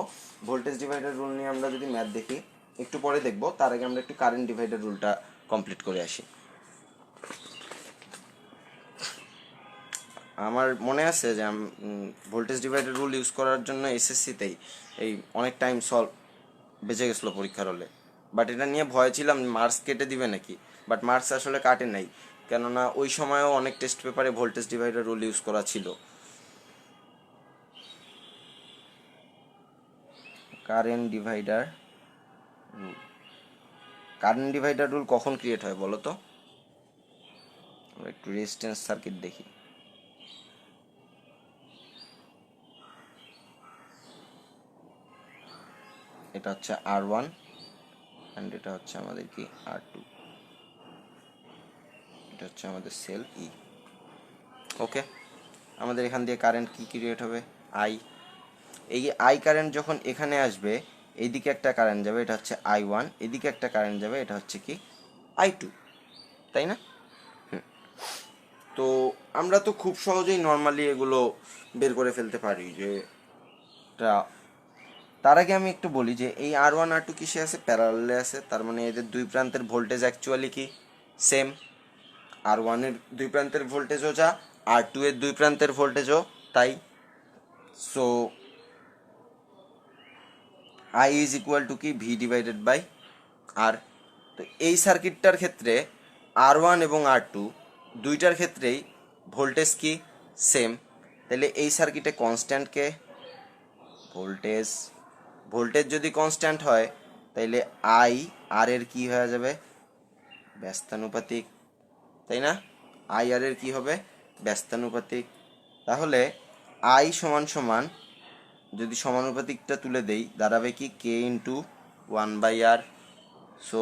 ভোল্টেজ ডিভাইডার রুল নিয়ে আমরা যদি ম্যাথ দেখি একটু পরে দেখব, তার আগে আমরা একটু কারেন্ট ডিভাইডার রুলটা কমপ্লিট করে আসি। আমার মনে আছে যে ভোল্টেজ ডিভাইডার রুল ইউজ করার জন্য এসএসসিতেই এই অনেক টাইম সলভ বেঁচে গেছিলো পরীক্ষার হলে, বাট এটা নিয়ে ভয় ছিলাম মার্কস কেটে দিবে নাকি, বাট মার্কস আসলে কাটে নাই, কেননা ওই সময়ও অনেক টেস্ট পেপারে ভোল্টেজ ডিভাইডার রুল ইউজ করা ছিল। Current divider rule, current divider rule কখন ক্রিয়েট হয় বলো তো, আমরা একটু রেজিস্ট্যান্স সার্কিট দেখি। এটা হচ্ছে R1 অ্যান্ড এটা হচ্ছে আমাদের কি R2, এটা হচ্ছে আমাদের সেল ই। ওকে, আমাদের এখান দিয়ে কারেন্ট কি ক্রিয়েট হবে I, এই আই কারেন্ট যখন এখানে আসবে, এইদিকে একটা কারেন্ট যাবে, এটা হচ্ছে I1, এদিকে একটা কারেন্ট যাবে, এটা হচ্ছে কি I2, তাই না? তো আমরা তো খুব সহজেই নর্মালি এগুলো বের করে ফেলতে পারি যে তার আগে আমি একটু বলি যে এই R1 R2 কিসে আছে, প্যারালালে আছে, তার মানে এদের দুই প্রান্তের ভোল্টেজ অ্যাকচুয়ালি কি সেম। R1 এর দুই প্রান্তের ভোল্টেজও যা, R2 এর দুই প্রান্তের ভোল্টেজও তাই। So I is equal two কি V ডিভাইডেড বাই R। তো এই সার্কিটটার ক্ষেত্রে R1 এবং R2 দুইটার ক্ষেত্রেই ভোল্টেজ কি সেম। তাহলে এই সার্কিটে কনস্ট্যান্ট কে ভোল্টেজ। ভোল্টেজ যদি কনস্ট্যান্ট হয় তাইলে আই আর এর কি হয়ে যাবে ব্যস্তানুপাতিক, তাই না? আই আর এর কি হবে ব্যস্তানুপাতিক। তাহলে আই সমান সমান যদি সমানুপাতিকটা তুলে দেই দাঁড়াবে কি কে ইন্টু 1/r। সো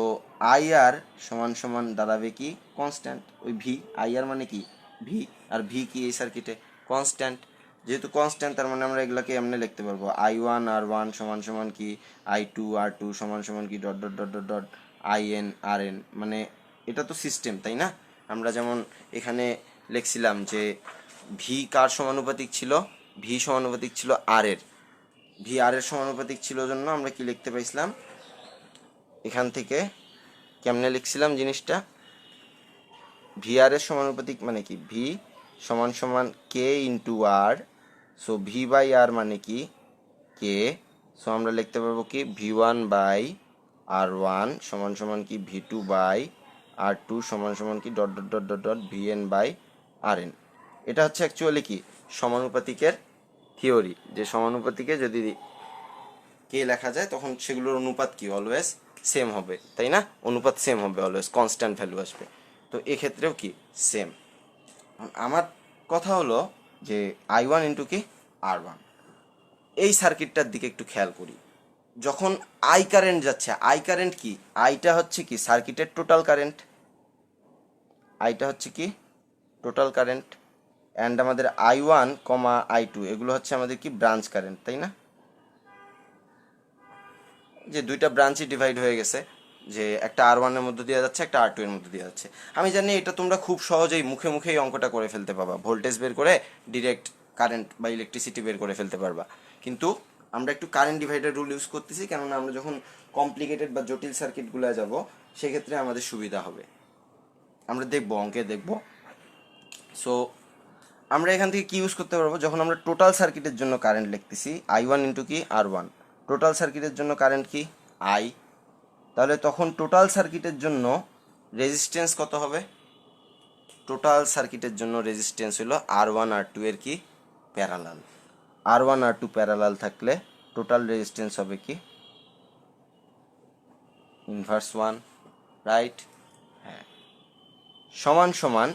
আই আর সমান সমান দাঁড়াবে কি কনস্ট্যান্ট, ওই ভি। আই আর মানে কি ভি, আর ভি কি এই সার্কিটে কনস্ট্যান্ট। যেহেতু কনস্ট্যান্ট তার মানে আমরা এগুলোকে এমনি লিখতে পারবো I1 R1 সমান সমান কি I2 R2 সমান সমান কি dot dot dot dot dot IN RN। মানে এটা তো সিস্টেম, তাই না? আমরা যেমন এখানে লিখছিলাম যে ভি কার সমানুপাতিক ছিল, ভি সমানুপাতিক ছিল আর এর। ভি আর এর সমানুপাতিক ছিল জন্য আমরা কি লিখতে পাইছিলাম এখান থেকে, কেমনে লিখছিলাম জিনিসটা, ভি আর এর সমানুপাতিক মানে কি ভি সমান সমান K into R. So V by R মানে কি কে। সো আমরা লিখতে পারবো কি V1/R1 সমান সমান কি V2/R2 সমান সমান কি dot dot dot dot dot VN/RN। এটা হচ্ছে অ্যাকচুয়ালি কি সমানুপাতিকের থিওরি, যে সমানুপাতিকে যদি কে লেখা যায় তখন সেগুলোর অনুপাত কি অলওয়েজ সেম হবে, তাই না? অনুপাত সেম হবে, অলওয়েজ কনস্ট্যান্ট ভ্যালু আসবে। তো এক্ষেত্রেও কি সেম। আমার কথা হলো যে I1 ইন্টু কি R1, এই সার্কিটটার দিকে একটু খেয়াল করি। যখন আই কারেন্ট যাচ্ছে, আই কারেন্ট কি, আইটা হচ্ছে কি সার্কিটের টোটাল কারেন্ট, আইটা হচ্ছে কি টোটাল কারেন্ট। অ্যান্ড আমাদের I1, I2 এগুলো হচ্ছে আমাদের কি ব্রাঞ্চ কারেন্ট, তাই না? যে দুইটা ব্রাঞ্চই ডিভাইড হয়ে গেছে, যে একটা R1 এর মধ্যে দিয়ে যাচ্ছে, একটা R2 এর মধ্যে দিয়ে যাচ্ছে। আমি জানি এটা তোমরা খুব সহজেই মুখে মুখেই অঙ্কটা করে ফেলতে পারবা, ভোল্টেজ বের করে ডিরেক্ট কারেন্ট বা ইলেকট্রিসিটি বের করে ফেলতে পারবা। কিন্তু আমরা একটু কারেন্ট ডিভাইডার রুল ইউজ করতেছি, কেননা আমরা যখন কমপ্লিকেটেড বা জটিল সার্কিটগুলো যাব সেক্ষেত্রে আমাদের সুবিধা হবে, আমরা দেখবো অঙ্কে দেখবো। সো আমরা এখান থেকে কি ইউজ করতে পারবো, যখন আমরা টোটাল সার্কিটের জন্য কারেন্ট লিখতেছি I1 ইন্টু কি R1, টোটাল সার্কিটের জন্য কারেন্ট কি আই, তাহলে তখন টোটাল সার্কিটের জন্য রেজিস্ট্যান্স কত হবে? টোটাল সার্কিটের জন্য রেজিস্ট্যান্স হলো R1 R2 এর কি প্যারালাল। R1 R2 প্যারালাল থাকলে টোটাল রেজিস্ট্যান্স হবে কি ইনভার্স 1, রাইট? হ্যাঁ, সমান সমান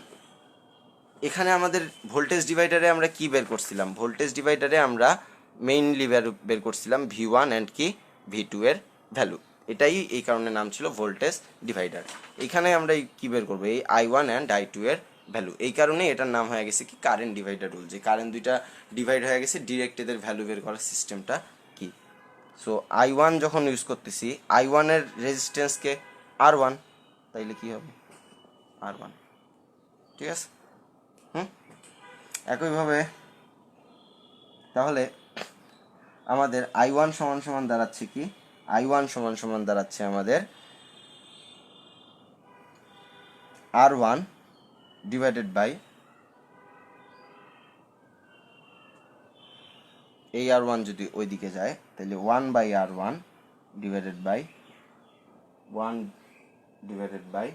এখানে আমাদের ভোল্টেজ ডিভাইডারে আমরা কি বের করছিলাম, ভোল্টেজ ডিভাইডারে আমরা মেইনলি বের করছিলাম V1 অ্যান্ড কি V2 এর ভ্যালু। এটাই এই কারণে নাম ছিল ভোল্টেজ ডিভাইডার। এখানে আমরা কি বের করবো, এই I1 অ্যান্ড I2 এর ভ্যালু। এই কারণে এটার নাম হয়ে গেছে কি কারেন্ট ডিভাইডার রুল, যে কারেন্ট দুইটা ডিভাইড হয়ে গেছে, ডিরেক্ট এদের ভ্যালু বের করার সিস্টেমটা কি। সো I1 যখন ইউজ করতেছি, I1 এর রেজিস্ট্যান্সকে R1, তাইলে কি হবে R1, ঠিক আছে? একইভাবে তাহলে আমাদের I1 সমান সমান দাঁড়াচ্ছে কি, I1 সমান সমান দাঁড়াচ্ছে আমাদের R1 ডিভাইডেড বাই এই R1 যদি ওইদিকে যায় তাহলে 1/R1 divided by 1 divided by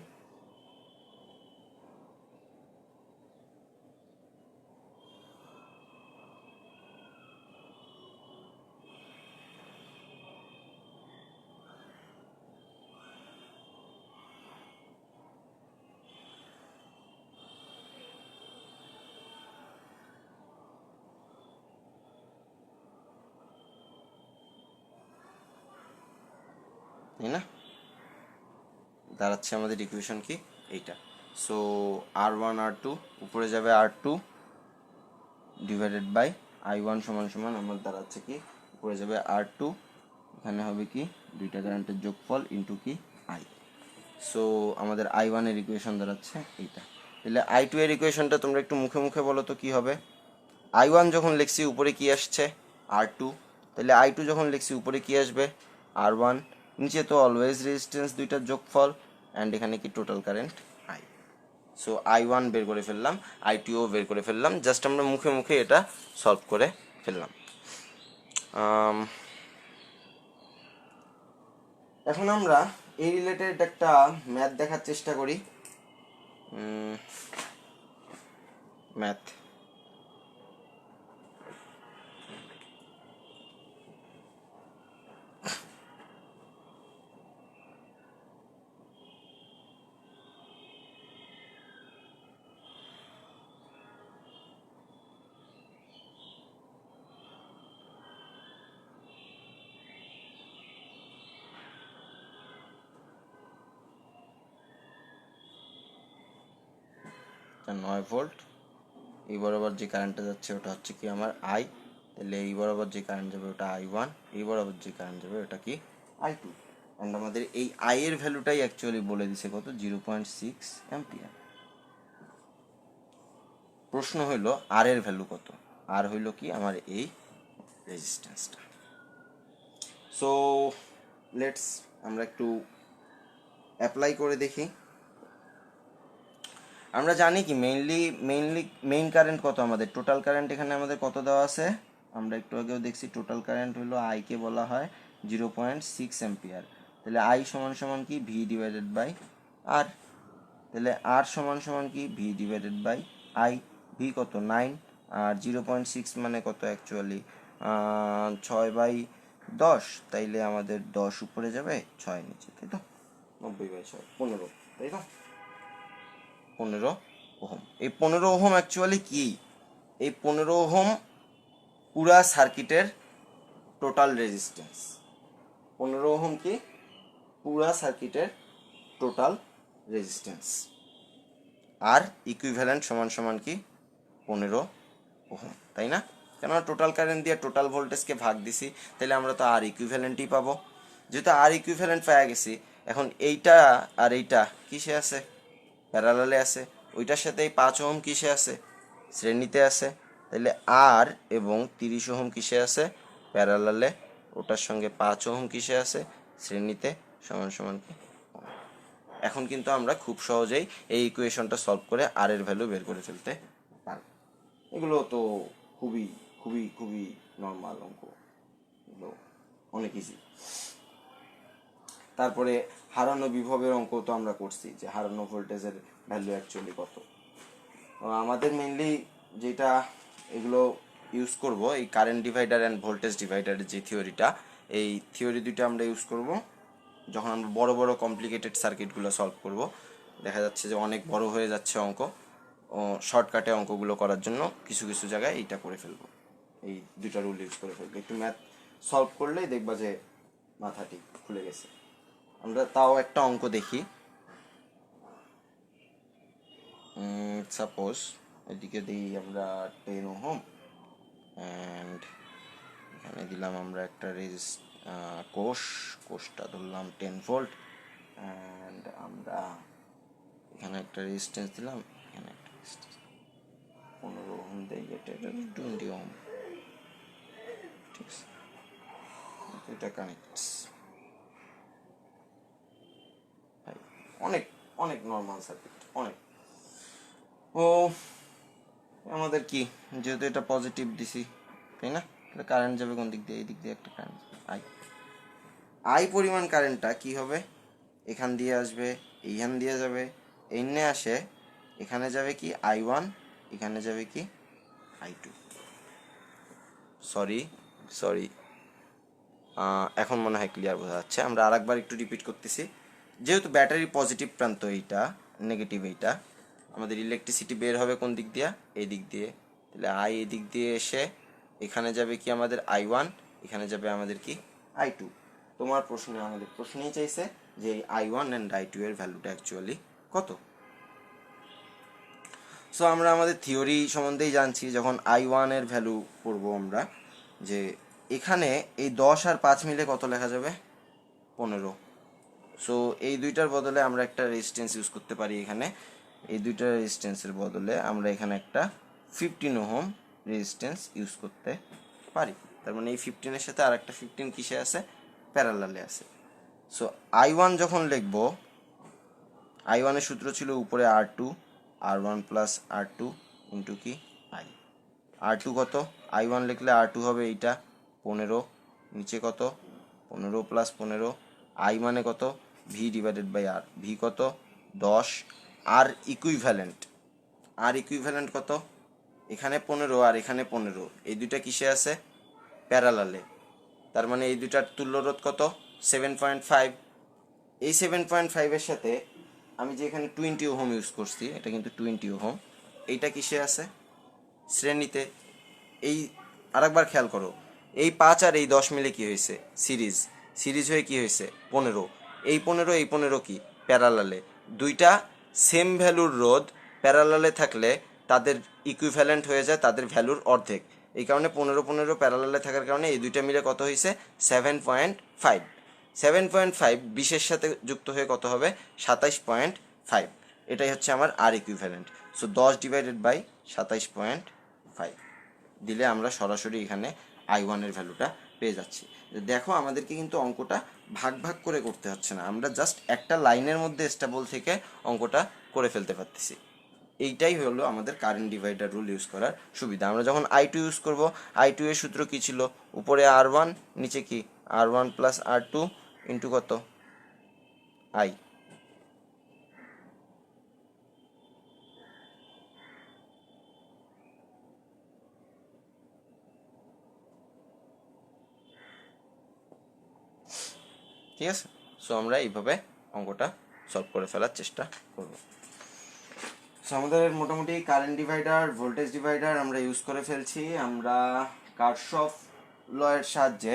তাই না, দাঁড়াচ্ছে আমাদের ইকুয়েশন কি এইটা। সো R1 R2 উপরে যাবে R2 ডিভাইডেড বাই I1 সমান সমান আমার দাঁড়াচ্ছে কি পড়ে যাবে R2, এখানে হবে কি দুইটা কারেন্টের যোগফল ইন্টু কি I। সো আমাদের I1 এর ইকুয়েশন দাঁড়াচ্ছে এইটা। তাহলে I2 এর ইকুয়েশনটা তোমরা একটু মুখে মুখে বলো তো কি হবে। I1 যখন লিখছি উপরে কি আসছে R2, তাহলে I2 যখন লিখছি উপরে কি আসবে R1, নিচে তো অলওয়েজ রেজিস্ট্যান্স দুইটার যোগফল, অ্যান্ড এখানে কি total current I। So I1 বের করে ফেললাম, I2ও বের করে ফেললাম, জাস্ট আমরা মুখে মুখে এটা সলভ করে ফেললাম। এখন আমরা এই রিলেটেড একটা ম্যাথ দেখার চেষ্টা করি। ম্যাথ নয় ভোল্ট, এই বরাবর যে কারেন্টটা যাচ্ছে ওটা হচ্ছে কি আমার I, তাহলে এই বরাবর যে কারেন্ট যাবে ওটা I1, এই বরাবর যে কারেন্ট যাবে ওটা কি I2, অ্যান্ড আমাদের এই I এর ভ্যালুটাই অ্যাকচুয়ালি বলে দিছে কত 0.6 অ্যাম্পিয়ার। প্রশ্ন হইল আর এর ভ্যালু কত, আর হইল কি আমার এই রেজিস্ট্যান্সটা। সো লেটস আমরা একটু অ্যাপ্লাই করে দেখি। আমরা জানি কি মেইন কারেন্ট কত, আমাদের টোটাল কারেন্ট এখানে আমাদের কত দেওয়া আছে, আমরা একটু আগেও দেখছি টোটাল কারেন্ট হলো I কে বলা হয় 0.6 অ্যাম্পিয়ার। তাহলে I সমান সমান কি V ডিভাইডেড বাই R, তাহলে R সমান সমান কি V divided by I। V কত 9, আর 0.6 মানে কত অ্যাকচুয়ালি 6/10, তাইলে আমাদের 10 উপরে যাবে 6 নিচে, তাই তো 90/6 15, তাই তো 15 ওহম। এই 15 ওহম অ্যাকচুয়ালি কি, এই 15 ওহম পুরা সার্কিটের টোটাল রেজিস্ট্যান্স। 15 ওহম কি পুরা সার্কিটের টোটাল রেজিস্ট্যান্স, আর ইকুইভ্যালেন্ট সমান সমান কি 15 ওহম, তাই না? কেননা টোটাল কারেন্ট দিয়ে টোটাল ভোল্টেজকে ভাগ দিছি, তাহলে আমরা তো আর ইকুইভ্যালেন্টই পাবো। যেহেতু আর ইকুইভ্যালেন্ট পাওয়া গেছি, এখন এইটা আর এইটা কিসে আছে, প্যারালালে আছে, ওইটার সাথে এই 5 ওহম কিসে আছে, শ্রেণীতে আছে, তাহলে আর এবং 30 ওহম কিসে আছে, প্যারালালে, ওটার সঙ্গে 5 ওহম কিসে আছে, শ্রেণীতে, সমান সমান কি। এখন কিন্তু আমরা খুব সহজেই এই ইকুয়েশনটা সলভ করে আর এর ভ্যালু বের করে ফেলতে পারব। এগুলো তো খুবই খুবই খুবই নর্মাল অঙ্ক, এগুলো অনেক ইজি। তারপরে হারানো বিভবের অঙ্ক তো আমরা করছি, যে হারানো ভোল্টেজের ভ্যালু অ্যাকচুয়ালি কত। আমাদের মেইনলি যেটা এগুলো ইউজ করব, এই কারেন্ট ডিভাইডার অ্যান্ড ভোল্টেজ ডিভাইডারের যে থিওরিটা, এই থিওরি দুইটা আমরা ইউজ করব যখন আমরা বড় বড় কমপ্লিকেটেড সার্কিটগুলো সলভ করব। দেখা যাচ্ছে যে অনেক বড় হয়ে যাচ্ছে অঙ্ক, শর্টকাটে অঙ্কগুলো করার জন্য কিছু কিছু জায়গায় এইটা করে ফেলবো, এই দুইটা রুল ইউজ করে ফেলবো। একটু ম্যাথ সলভ করলেই দেখবা যে মাথা ঠিক খুলে গেছে। আমরা তাও একটা অঙ্ক দেখি। সাপোজ এদিকে দিই আমরা 10 ওহম, অ্যান্ড এখানে দিলাম আমরা একটা কোষটা ধরলাম 10 ভোল্ট, অ্যান্ড আমরা এখানে একটা রেজিস্ট্যান্স দিলাম, এখানে একটা রেজিস্ট্যান্স 15 ওহম দেই, এটা 20 ওহম, ঠিক আছে, এটা কানেক্টস। অনেক অনেক নর্মাল সার্কিট, অনেক। ও আমাদের কি, যেহেতু এটা পজিটিভ দিছি, তাই না, তাহলে কারেন্ট যাবে কোন দিক দিয়ে, এই দিক দিয়ে একটা কারেন্ট আই পরিমাণ কারেন্টটা কি হবে, এখান দিয়ে আসবে, এইখান দিয়ে যাবে, এনে আসে, এখানে যাবে কি I1, এখানে যাবে কি I2। সরি সরি এখন মনে হয় ক্লিয়ার বোঝা যাচ্ছে। আমরা আরেকবার একটু রিপিট করতেছি। যেহেতু ব্যাটারি পজিটিভ প্রান্ত এইটা, নেগেটিভ এইটা, আমাদের ইলেকট্রিসিটি বের হবে কোন দিক দিয়ে, এই দিক দিয়ে, তাহলে I এই দিক দিয়ে এসে এখানে যাবে কি আমাদের I1, এখানে যাবে আমাদের কি I2। তোমার প্রশ্নে, আমাদের প্রশ্নেই চাইছে যে এই I1 অ্যান্ড I2 এর ভ্যালুটা অ্যাকচুয়ালি কত। সো আমরা আমাদের থিওরি সম্বন্ধেই জানছি, যখন I1 এর ভ্যালু করবো আমরা, যে এখানে এই 10 আর 5 মিলে কত লেখা যাবে? 15। সো এই দুইটার বদলে আমরা একটা রেজিস্ট্যান্স ইউজ করতে পারি এখানে। এই দুইটা রেজিস্ট্যান্সের বদলে আমরা এখানে একটা 15 ওহম রেজিস্ট্যান্স ইউজ করতে পারি। তার মানে এই 15-এর সাথে আর একটা 15 কিসে আছে? প্যারালালে আছে। সো I1 যখন লিখব, I1 এর সূত্র ছিল উপরে R2, R1 plus R2 into কি I। R2 কত? I1 লিখলে R2 হবে এইটা 15, নিচে কত? 15 প্লাস 15, I মানে কত? V divided by R। V কত? 10। R ইকুইভ্যালেন্ট কত? এখানে 15 আর এখানে 15, এই দুইটা কিসে আছে? প্যারালালে। তার মানে এই দুইটার তুল্য রোধ কত? 7.5। এই 7.5 এর সাথে আমি যে এখানে 20 ওহম ইউজ করছি, এটা কিন্তু 20 ওহম, এইটা কিসে আছে? শ্রেণীতে। এই আরেকবার খেয়াল করো, এই 5 আর এই 10 মিলে কি হয়েছে? সিরিজ হয়ে কি হয়েছে? 15। এই 15 কি? প্যারালালে। দুইটা সেম ভ্যালুর রোধ প্যারালালে থাকলে তাদের ইকুইভ্যালেন্ট হয়ে যায় তাদের ভ্যালুর অর্ধেক। এই কারণে 15 প্যারালালে থাকার কারণে এই দুইটা মিলে কত হয়েছে? 7.5। 7.5 20-এর সাথে যুক্ত হয়ে কত হবে? 27.5। এটাই হচ্ছে আমার আর ইকুইভ্যালেন্ট। সো 10 ডিভাইডেড বাই 27.5 দিলে আমরা সরাসরি এখানে I1 এর ভ্যালুটা পেয়ে যাচ্ছি। দেখো আমাদেরকে কিন্তু অঙ্কটা ভাগ ভাগ করে করতে হচ্ছে না, আমরা জাস্ট একটা লাইনের মধ্যে স্টেবল থেকে অঙ্কটা করে ফেলতে পারতেছি। এইটাই হলো আমাদের কারেন্ট ডিভাইডার রুল ইউজ করার সুবিধা। আমরা যখন I2 ইউজ করব, I2 এর সূত্র কি ছিল? উপরে R1, নিচে কি? R1 প্লাস R2 ইন্টু কত? I। ঠিক আছে? সো আমরা এইভাবে অঙ্কটা সলভ করে ফেলার চেষ্টা করব। সো আমাদের মোটামুটি কারেন্ট ডিভাইডার, ভোল্টেজ ডিভাইডার আমরা ইউজ করে ফেলছি। আমরা কারশফ ল এর সাহায্যে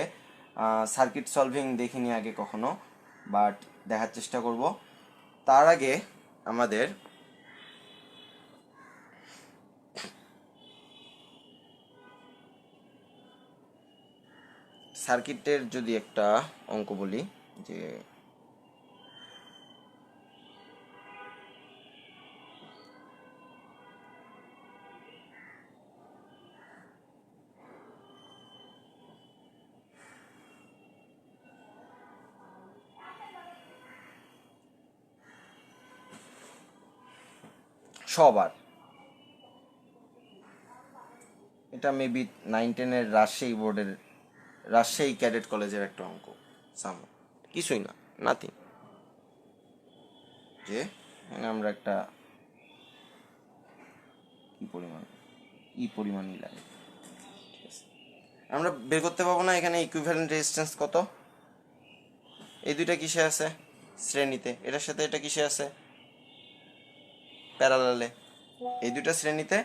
সার্কিট সলভিং দেখিনি আগে কখনো, বাট দেখার চেষ্টা করব। তার আগে আমাদের সার্কিটের যদি একটা অঙ্ক বলি, যে সবার, এটা মেবি 9-10-এর রাজশাহী ক্যাডেট কলেজের একটা অঙ্ক, কিছুই না, নাথিং। যে এখানে আমরা একটা পরিমাণই লাগে, ঠিক আছে, আমরা বের করতে পারবো না এখানে ইকুইভ্যালেন্ট রেজিস্ট্যান্স কত। এই দুইটা কিসে আছে? শ্রেণীতে। এটার সাথে এটা কিসে আছে? প্যারালালে। এই দুইটা শ্রেণীতে,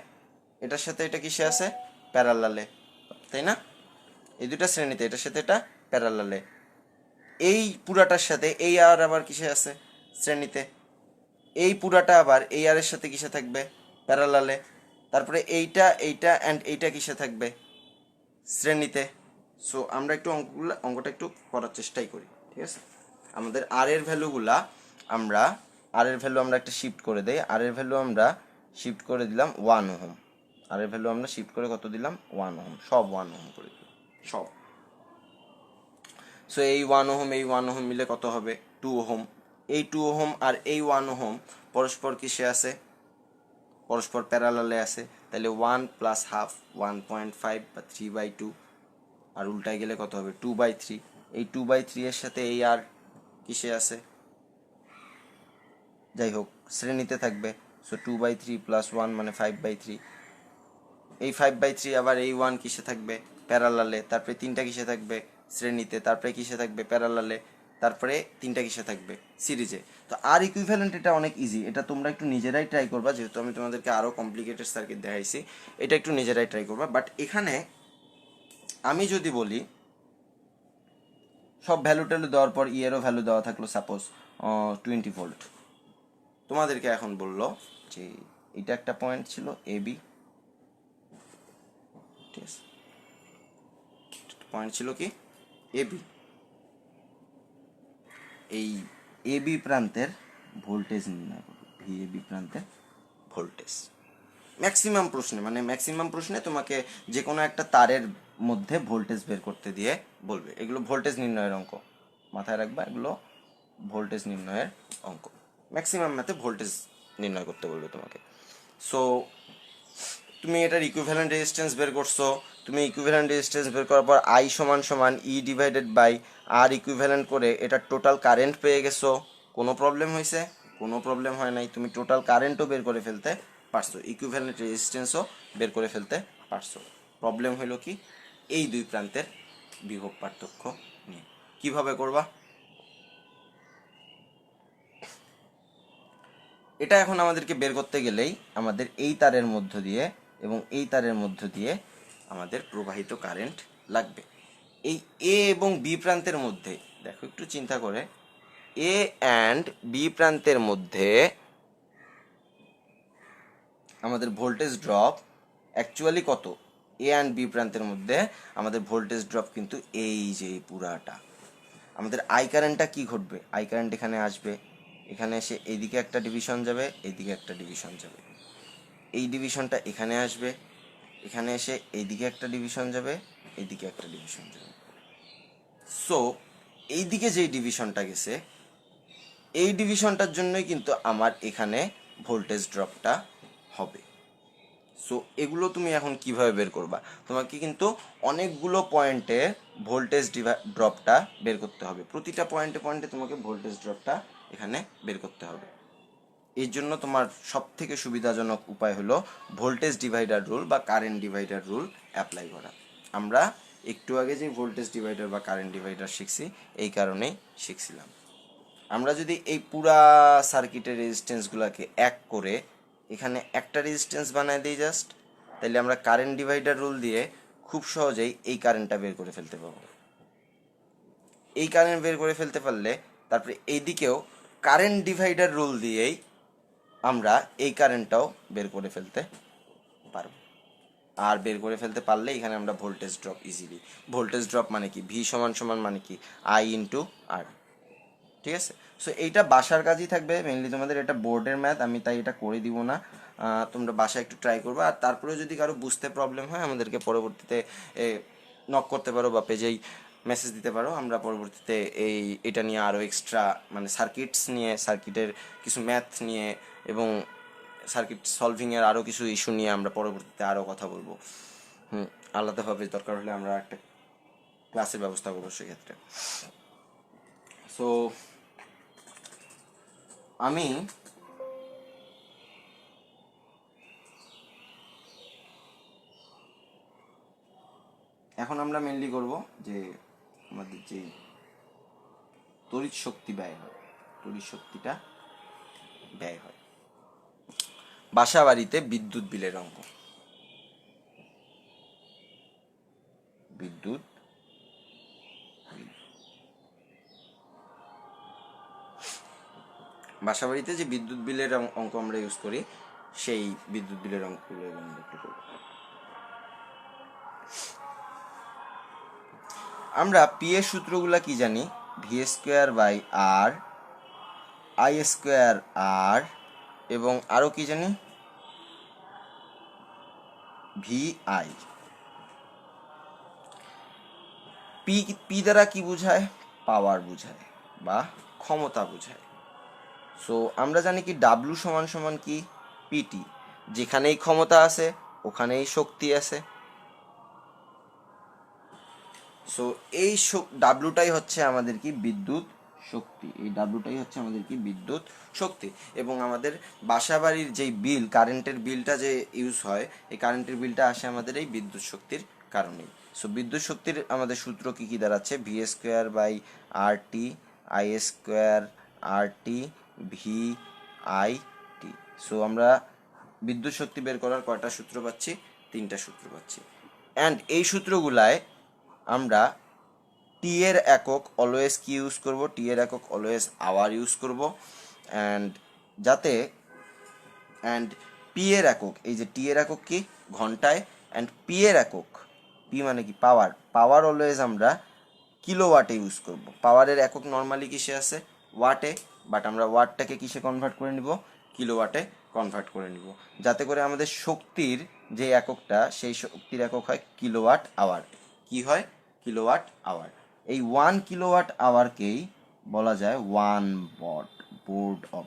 এটার সাথে এটা কিসে আছে? প্যারালালে, তাই না? এই দুইটা শ্রেণীতে, এটার সাথে এটা প্যারালালে। এই পুরাটার সাথে এই আর আবার কিসে আছে? শ্রেণীতে। এই পুরাটা আবার এই আর এর সাথে কিসে থাকবে? প্যারালালে। তারপরে এইটা অ্যান্ড এইটা কিসে থাকবে? শ্রেণীতে। সো আমরা একটু অঙ্কটা একটু করার চেষ্টাই করি, ঠিক আছে? আমাদের আর এর ভ্যালুগুলা আমরা একটা শিফট করে দেই। আর এর ভ্যালু আমরা শিফট করে দিলাম 1 ওহম। আর এর ভ্যালু আমরা শিফট করে কত দিলাম? 1 ওহম। সব 1 ওহম করে দিলাম, সব। সো এই 1 ওহম এই 1 ওহম মিলে কত হবে? 2 ওহম। এই 2 ওহম আর এই 1 ওহম পরস্পর কিসে আছে? পরস্পর প্যারালালে আছে। তাহলে 1 প্লাস হাফ 1.5 বা 3/2, আর উল্টায় গেলে কত হবে? 2/3। এই 2/3 এর সাথে এই আর কিসে আছে? যাই হোক, শ্রেণীতে থাকবে। সো 2/3 প্লাস 1 মানে 5/3। এই 5/3 আবার এই 1 কিসে থাকবে? প্যারালালে। তারপরে 3টা কিসে থাকবে? শ্রেণীতে। তারপরে কিসে থাকবে? প্যারালালে। তারপরে 3টা কিসে থাকবে? সিরিজে। তো আর ইকুইভ্যালেন্ট এটা অনেক ইজি, এটা তোমরা একটু নিজেরাই ট্রাই করবা, যেহেতু আমি তোমাদেরকে আরো কমপ্লিকেটেড সার্কিট দেখাইছি, এটা একটু নিজেরাই ট্রাই করবা। বাট এখানে আমি যদি বলি সব ভ্যালু ট্যালু দেওয়ার পর এরও ভ্যালু দেওয়া থাকলো সাপোজ 20 ভোল্ট, তোমাদেরকে এখন বললো যে এটা একটা পয়েন্ট ছিল AB, ঠিক আছে, পয়েন্ট ছিল কি এবি, এই এবি প্রান্তের ভোল্টেজ নির্ণয় করবে, ভিএবি প্রান্তের ভোল্টেজ। ম্যাক্সিমাম প্রশ্নে তোমাকে যে কোনো একটা তারের মধ্যে ভোল্টেজ বের করতে দিয়ে বলবে, এগুলো ভোল্টেজ নির্ণয়ের অঙ্ক, মাথায় রাখবা, এগুলো ভোল্টেজ নির্ণয়ের অঙ্ক। ম্যাক্সিমাম ম্যাথে ভোল্টেজ নির্ণয় করতে বলবে তোমাকে। সো তুমি এটার ইকুইভ্যালেন্ট রেজিস্ট্যান্স বের করছো, তুমি ইকুইভ্যালেন্ট রেজিস্ট্যান্স বের করার পর আই সমান সমান E divided by R equivalent করে এটার টোটাল কারেন্ট পেয়ে গেছো। কোনো প্রবলেম হয়েছে? কোনো প্রবলেম হয় নাই, তুমি টোটাল কারেন্টও বের করে ফেলতে পারছো, ইকুইভ্যালেন্ট রেজিস্ট্যান্সও বের করে ফেলতে পারছো। প্রবলেম হলো কি এই দুই প্রান্তের বিভব পার্থক্য নিয়ে। কিভাবে করবা এটা এখন আমাদেরকে বের করতে গেলেই আমাদের এই তারের মধ্য দিয়ে এবং এই তারের মধ্য দিয়ে আমাদের প্রবাহিত কারেন্ট লাগবে। এই এ এবং বি প্রান্তের মধ্যে দেখো একটু চিন্তা করে, এ অ্যান্ড বি প্রান্তের মধ্যে আমাদের ভোল্টেজ ড্রপ অ্যাকচুয়ালি কত? এ অ্যান্ড বি প্রান্তের মধ্যে আমাদের ভোল্টেজ ড্রপ কিন্তু এই যে পুরাটা। আমাদের আই কারেন্টটা কি ঘটবে? আই কারেন্ট এখানে আসবে, এখানে এসে এইদিকে একটা ডিভিশন যাবে, এইদিকে একটা ডিভিশন যাবে, এই ডিভিশনটা এখানে আসবে, এখানে এসে এইদিকে একটা ডিভিশন যাবে, এইদিকে একটা ডিভিশন যাবে। সো এইদিকে যেই ডিভিশনটা গেছে এই ডিভিশনটার জন্যই কিন্তু আমার এখানে ভোল্টেজ ড্রপটা হবে। সো এগুলো তুমি এখন কিভাবে বের করবা? তোমাকে কিন্তু অনেকগুলো পয়েন্টে ভোল্টেজ ড্রপটা বের করতে হবে, প্রতিটা পয়েন্টে পয়েন্টে তোমাকে ভোল্টেজ ড্রপটা এখানে বের করতে হবে। এর জন্য তোমার সব থেকে সুবিধাজনক উপায় হলো ভোল্টেজ ডিভাইডার রুল বা কারেন্ট ডিভাইডার রুল অ্যাপ্লাই করা। আমরা একটু আগে যে ভোল্টেজ ডিভাইডার বা কারেন্ট ডিভাইডার শিখছি এই কারণেই শিখছিলাম। আমরা যদি এই পুরা সার্কিটের রেজিস্ট্যান্সগুলোকে এক করে এখানে একটা রেজিস্ট্যান্স বানায় দিই জাস্ট, তাহলে আমরা কারেন্ট ডিভাইডার রুল দিয়ে খুব সহজেই এই কারেন্টটা বের করে ফেলতে পারবো। এই কারেন্ট বের করে ফেলতে পারলে তারপরে এইদিকেও কারেন্ট ডিভাইডার রুল দিয়েই আমরা এই কারেন্টটাও বের করে ফেলতে পারবো। আর বের করে ফেলতে পারলে এখানে আমরা voltage drop easily, voltage drop মানে কি ভি সমান সমান মানে কি আই ইন্টু আর, ঠিক আছে? সো এইটা বাসার কাজই থাকবে মেইনলি, তোমাদের এটা বোর্ডের ম্যাথ, আমি তাই এটা করে দিব না, তোমরা বাসায় একটু ট্রাই করবে। আর তারপরেও যদি কারো বুঝতে প্রবলেম হয় আমাদেরকে পরবর্তীতে নক করতে পারো বা পেজেই মেসেজ দিতে পারো, আমরা পরবর্তীতে এটা নিয়ে আরও এক্সট্রা মানে সার্কিটস নিয়ে, সার্কিটের কিছু ম্যাথ নিয়ে এবং সার্কিট সলভিংয়ের আরও কিছু ইস্যু নিয়ে আমরা পরবর্তীতে আরও কথা বলবো। আলাদাভাবে দরকার হলে আমরা একটা ক্লাসের ব্যবস্থা করবো সেক্ষেত্রে। সো আমি এখন আমরা মেনলি করব যে আমাদের যে তড়িৎ শক্তি ব্যয় হয়, তড়িৎ শক্তিটা ব্যয় হয় বাসা বাড়িতে বিদ্যুৎ বিলের অঙ্ক। বিদ্যুৎ বাসা বাড়িতে যে বিদ্যুৎ বিলের অঙ্ক আমরা ইউজ করি সেই বিদ্যুৎ বিলের অঙ্কগুলো আমরা একটু করব। আমরা পি এর সূত্রগুলা কি জানি? V square by R, I square R, এবং আরও কি জানি ভি আই। পি পি দ্বারা কি বোঝায়? পাওয়ার বোঝায় বা ক্ষমতা বোঝায়। সো আমরা জানি কি ডাব্লু সমান সমান কি পিটি, যেখানেই ক্ষমতা আছে ওখানেই শক্তি আছে। সো এই ডাব্লুটাই হচ্ছে আমাদের কি বিদ্যুৎ শক্তি, এই ডাব্লুটাই হচ্ছে আমাদের কি বিদ্যুৎ শক্তি। এবং আমাদের বাসাবাড়ির যেই বিল, কারেন্টের বিলটা যে ইউজ হয়, এই কারেন্টের বিলটা আসে আমাদের এই বিদ্যুৎ শক্তির কারণেই। সো বিদ্যুৎ শক্তির আমাদের সূত্র কি কি দাঁড়াচ্ছে? V square by R T, I square R T, V I T. So আমরা বিদ্যুৎ শক্তি বের করার কয়টা সূত্র পাচ্ছি? 3টা সূত্র পাচ্ছি। অ্যান্ড এই সূত্রগুলায় আমরা টি এর একক অলওয়েজ কি ইউজ করব? টি এর একক অলওয়েজ আওয়ার ইউজ করব। অ্যান্ড পি এর একক, এই যে টি এর একক কি ঘন্টায়, অ্যান্ড পি এর একক পি মানে কি পাওয়ার, পাওয়ার অলওয়েজ আমরা কিলোওয়াটে ইউজ করব। পাওয়ারের একক নর্মালি কিসে আছে, ওয়াটে, বাট আমরা ওয়াটটাকে কিসে কনভার্ট করে নিব, কিলোওয়াটে কনভার্ট করে নিব, যাতে করে আমাদের শক্তির যে এককটা সেই শক্তির একক হয় কিলোওয়াট আওয়ার। কি হয়, কিলোওয়াট আওয়ার। এই 1 কিলোওয়াট আওয়ারকেই বলা যায় 1 ওয়াট, বোর্ড অফ,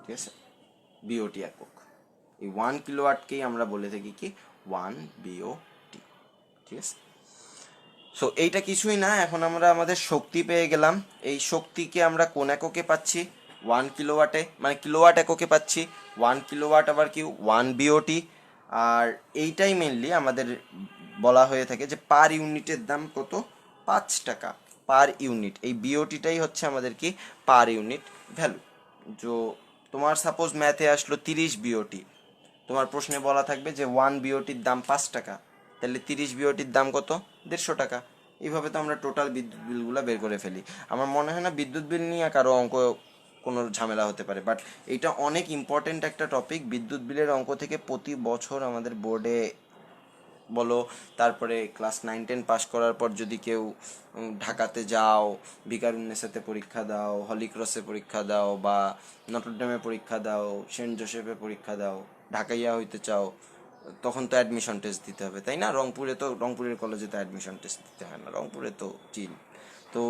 ঠিক আছে, বিওটি একক। এই 1 কিলোওয়াটকেই আমরা বলে থাকি কি 1 বিওটি, ঠিক আছে। সো এইটা কিছুই না, এখন আমরা আমাদের শক্তি পেয়ে গেলাম। এই শক্তিকে আমরা কোন এককে পাচ্ছি, 1 কিলোওয়াটে, মানে কিলোওয়াট এককে পাচ্ছি। 1 কিলোওয়াট আবার কি 1 বিওটি। আর এইটাই মেনলি আমাদের বলা হয়ে থাকে যে পার ইউনিটের দাম কত, 5 টাকা পার ইউনিট। এই বিওটিটাই হচ্ছে আমাদের কি পার ইউনিট ভ্যালু। যে তোমার সাপোজ ম্যাথে আসলো 30 বিওটি, তোমার প্রশ্নে বলা থাকবে যে 1 বিওটির দাম 5 টাকা, তাহলে 30 বিওটির দাম কত, 150 টাকা। এইভাবে তো আমরা টোটাল বিদ্যুৎ বিলগুলো বের করে ফেলি। আমার মনে হয় না বিদ্যুৎ বিল নিয়ে কারো অঙ্ক কোনো ঝামেলা হতে পারে, বাট এইটা অনেক ইম্পর্টেন্ট একটা টপিক। বিদ্যুৎ বিলের অঙ্ক থেকে প্রতি বছর আমাদের বোর্ডে বলো, তারপরে ক্লাস 9-10 পাস করার পর যদি কেউ ঢাকাতে যাও, ভিকারুন্নেসাতে পরীক্ষা দাও, হলিক্রসে পরীক্ষা দাও, বা নটরডেমে পরীক্ষা দাও, সেন্ট জোসেফে পরীক্ষা দাও, ঢাকাইয়া হইতে চাও, তখন তো অ্যাডমিশন টেস্ট দিতে হবে, তাই না? রংপুরের কলেজে তো অ্যাডমিশন টেস্ট দিতে হয় না, রংপুরে তো চিল। তো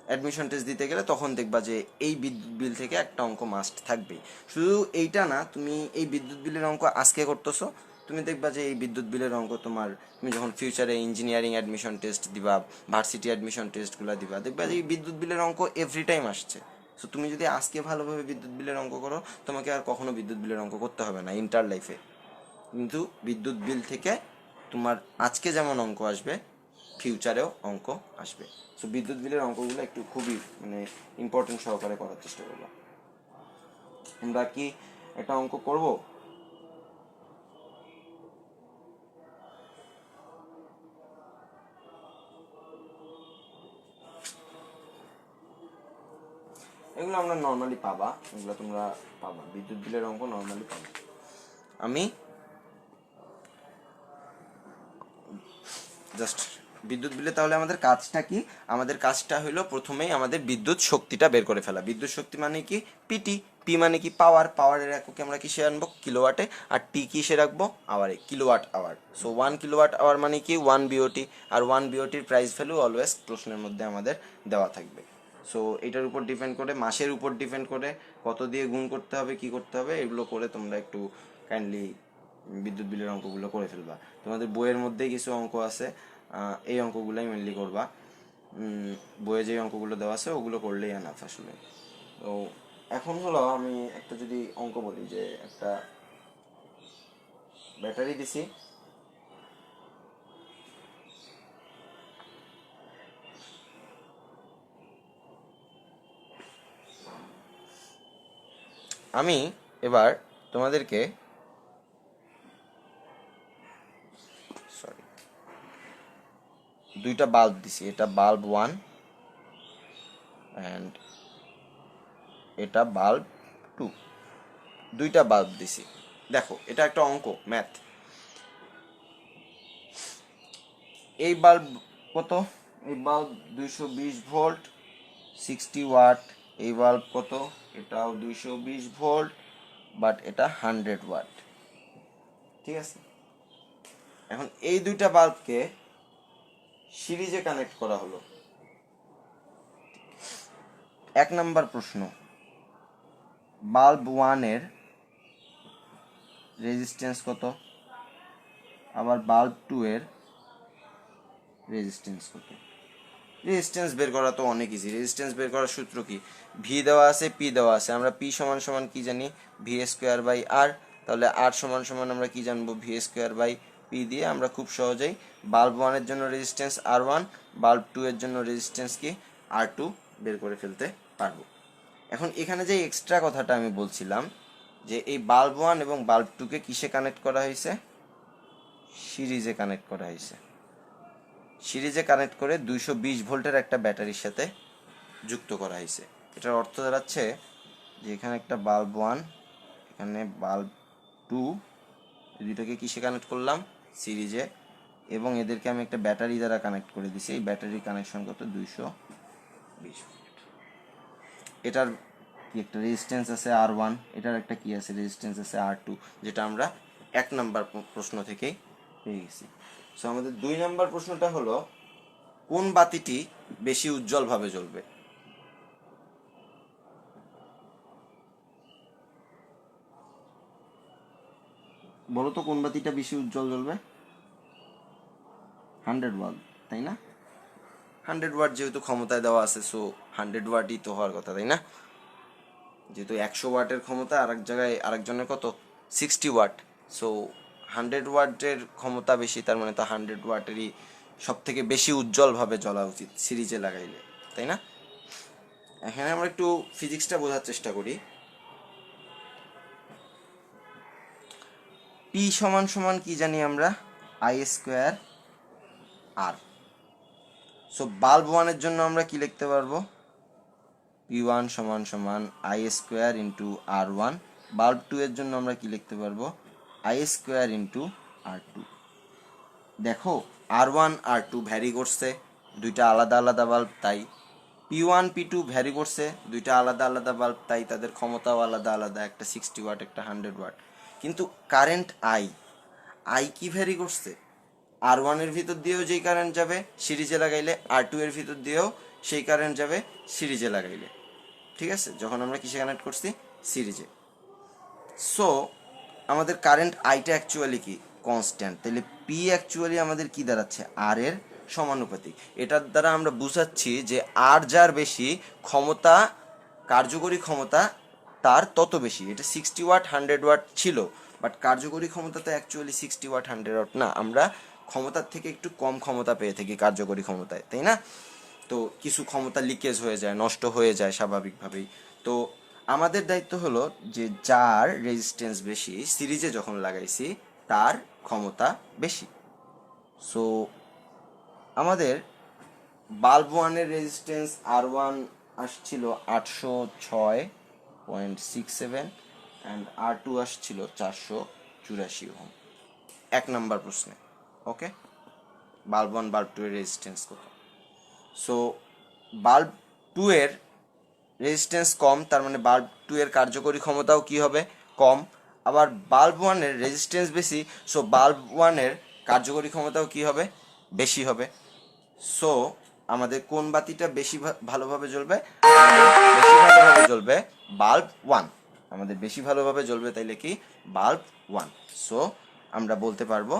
অ্যাডমিশন টেস্ট দিতে গেলে তখন দেখবা যে এই বিদ্যুৎ বিল থেকে একটা অঙ্ক মাস্ট থাকবেই। শুধু এইটা না, তুমি এই বিদ্যুৎ বিলের অঙ্ক আজকে করতেছো, তুমি দেখবা যে এই বিদ্যুৎ বিলের অঙ্ক তোমার, তুমি যখন ফিউচারে ইঞ্জিনিয়ারিং অ্যাডমিশন টেস্ট দিবা, ভার্সিটি অ্যাডমিশন টেস্টগুলো দিবা, দেখবা যে এই বিদ্যুৎ বিলের অঙ্ক এভরি টাইম আসছে। সো তুমি যদি আজকে ভালোভাবে বিদ্যুৎ বিলের অঙ্ক করো, তোমাকে আর কখনো বিদ্যুৎ বিলের অঙ্ক করতে হবে না ইন্টার লাইফে। কিন্তু বিদ্যুৎ বিল থেকে তোমার আজকে যেমন অঙ্ক আসবে, ফিউচারেও অঙ্ক আসবে। সো বিদ্যুৎ বিলের অঙ্কগুলো একটু খুবই মানে ইম্পর্টেন্ট সহকারে করার চেষ্টা করবো। আমরা কি একটা অঙ্ক করব? এগুলো আমরা নর্মালি পাবা, এগুলো তোমরা পাবা, বিদ্যুৎ বিলের অঙ্ক নর্মালি পাবা। আমি জাস্ট বিদ্যুৎ বিলে তাহলে আমাদের কাজটা কি, আমাদের কাজটা হলো প্রথমেই আমাদের বিদ্যুৎ শক্তিটা বের করে ফেলা। বিদ্যুৎ শক্তি মানে কি, পিটি। পি মানে কি পাওয়ার, পাওয়ারের এককে আমরা কিসে আনবো, কিলোওয়াটে। আর টি কিসে রাখবো, আওয়ারে, kilowatt hour. So 1 kilowatt hour মানে কি 1 বিওটি। আর 1 বিওটির প্রাইস ভ্যালু অলওয়েজ প্রশ্নের মধ্যে আমাদের দেওয়া থাকবে। সো এটার উপর ডিপেন্ড করে, মাসের উপর ডিপেন্ড করে কত দিয়ে গুণ করতে হবে, কি করতে হবে, এগুলো করে তোমরা একটু কাইন্ডলি বিদ্যুৎ বিলের অঙ্কগুলো করে ফেলবা। তোমাদের বইয়ের মধ্যেই কিছু অঙ্ক আছে, এই অঙ্কগুলোই মেনলি করবা। বইয়ে যে অঙ্কগুলো দেওয়া আছে ওগুলো করলেই এনাফ আসলে। তো এখন হলো আমি একটা যদি অঙ্ক বলি, যে একটা ব্যাটারি দিছি, আমি এবার তোমাদেরকে দুইটা বাল্ব দিছি, এটা বাল্ব 1 অ্যান্ড এটা বাল্ব 2, দুইটা বাল্ব দিছি। দেখো এটা একটা অঙ্ক, ম্যাথ। এই বাল্ব কত, এই বাল্ব 220 ভোল্ট 60 ওয়াট। এই বাল্ব কত, এটাও 220 ভোল্ট, বাট এটা 100 ওয়াট, ঠিক আছে। এখন এই দুইটা বাল্বকে সিরিজে কানেক্ট করা হলো। 1 নাম্বার প্রশ্ন, বাল্ব 1 এর রেজিস্ট্যান্স কত, আবার বাল্ব 2 এর রেজিস্ট্যান্স কত। রেজিস্ট্যান্স বের করা তো অনেক ইজি। রেজিস্ট্যান্স বের করার সূত্র কি, ভি দেওয়া আছে, পি দেওয়া আছে, আমরা পি সমান সমান কি জানি, ভি স্কোয়ার বাই আর। তাহলে আর সমান সমান আমরা কি জানবো, ভি স্কোয়ার বাই পি দিয়ে আমরা খুব সহজেই বাল্ব 1 এর জন্য রেজিস্ট্যান্স R1, বাল্ব 2 এর জন্য রেজিস্ট্যান্স কি R2 বের করে ফেলতে পারবো। এখন এখানে যে এক্সট্রা কথাটা আমি বলছিলাম, যে এই বাল্ব 1 এবং বাল্ব 2 কে কিসে কানেক্ট করা হয়েছে, সিরিজে কানেক্ট করা হয়েছে। সিরিজে কানেক্ট করে 220 ভোল্টের একটা ব্যাটারির সাথে যুক্ত করা হয়েছে। এটার অর্থ দাঁড়াচ্ছে যে এখানে একটা বাল্ব 1, এখানে বাল্ব 2 এই দুটোকে কিসে কানেক্ট করলাম, সিরিজে, এবং এদেরকে আমি একটা ব্যাটারি দ্বারা কানেক্ট করে দিছি। এই ব্যাটারির কানেকশন কত, 220 ভোল্ট। এটার কি একটা রেজিস্ট্যান্স আছে R1, এটার একটা কি আছে রেজিস্ট্যান্স আছে R2, যেটা আমরা 1 নাম্বার প্রশ্ন থেকেই পেয়ে গেছি। সো আমাদের 2 নাম্বার প্রশ্নটা হলো কোন বাতিটি বেশি উজ্জ্বলভাবে জ্বলবে। বলো তো কোন বাতিটা বেশি উজ্জ্বল জ্বলবে? 100 ওয়াট, তাই না? 100 ওয়াট যেহেতু ক্ষমতায় দেওয়া আছে, সো 100 ওয়াটই তো হওয়ার কথা, তাই না? যেহেতু 100 ওয়াটের ক্ষমতা, আরেক জায়গায় আরেকজনের কত 60 ওয়াট, সো 100 ওয়াটের ক্ষমতা বেশি, তার মানে তো 100 ওয়াটেরই সব থেকে বেশি উজ্জ্বলভাবে জ্বলা উচিত সিরিজে লাগাইলে, তাই না? এখানে আমরা একটু ফিজিক্সটা বোঝার চেষ্টা করি। পি সমান সমান কি জানি আমরা, I² R। সো বাল্ব 1 এর জন্য আমরা কি লিখতে পারবো, P1 সমান সমান I² ইন্টু R1। বাল্ব 2 এর জন্য আমরা কি লিখতে পারবো, I² ইন্টু R2। দেখো R1 R2 ভ্যারি করছে, দুইটা আলাদা আলাদা বাল্ব, তাই P1 P2 ভ্যারি করছে, দুইটা আলাদা আলাদা বাল্ব, তাই তাদের ক্ষমতাও আলাদা আলাদা, একটা 60 ওয়াট একটা 100 ওয়াট। কিন্তু কারেন্ট I কি ভ্যারি করছে, R1 এর ভিতর দিয়েও যেই কারেন্ট যাবে সিরিজে লাগাইলে, R2 এর ভিতর দিয়েও সেই কারেন্ট যাবে সিরিজে লাগাইলে, ঠিক আছে? যখন আমরা কিসে কানেক্ট করছি, সিরিজে। সো আমাদের কারেন্ট আইটা অ্যাকচুয়ালি কি কনস্ট্যান্ট, তাহলে পি অ্যাকচুয়ালি আমাদের কি দাঁড়াচ্ছে, আর এর সমানুপাতিক। এটার দ্বারা আমরা বুঝাচ্ছি যে আর যার বেশি ক্ষমতা, কার্যকরী ক্ষমতা তার তত বেশি। এটা 60 ওয়াট 100 ওয়াট ছিল, বাট কার্যকরী ক্ষমতা তো অ্যাকচুয়ালি 60 ওয়াট 100 ওয়াট না, আমরা ক্ষমতার থেকে একটু কম ক্ষমতা পেয়ে থাকি কার্যকরী ক্ষমতায়, তাই না? তো কিছু ক্ষমতা লিকেজ হয়ে যায়, নষ্ট হয়ে যায় স্বাভাবিকভাবেই। তো আমাদের দায়িত্ব হলো যে যার রেজিস্ট্যান্স বেশি সিরিজে যখন লাগাইছি তার ক্ষমতা বেশি। সো আমাদের বাল্ব 1-এর রেজিস্ট্যান্স R1 আসছিল 806.67 অ্যান্ড R2 আসছিল 484 ওহম। 1 নাম্বার প্রশ্নে, ওকে? বাল্ব 1 বাল্ব 2 এর রেজিস্ট্যান্স কত? সো বাল্ব 2 এর রেজিস্ট্যান্স কম, তার মানে বাল্ব 2 এর কার্যকরী ক্ষমতাও কি হবে, কম। আবার বাল্ব 1 এর রেজিস্ট্যান্স বেশি, সো বাল্ব 1 এর কার্যকরী ক্ষমতাও কি হবে, বেশি হবে। সো আমাদের কোন বাতিটা বেশি ভালোভাবে জ্বলবে, বেশি ভালোভাবে জ্বলবে বাল্ব 1। আমাদের বেশি ভালোভাবে জ্বলবে তাইলে কি, বাল্ব 1। সো আমরা বলতে পারবো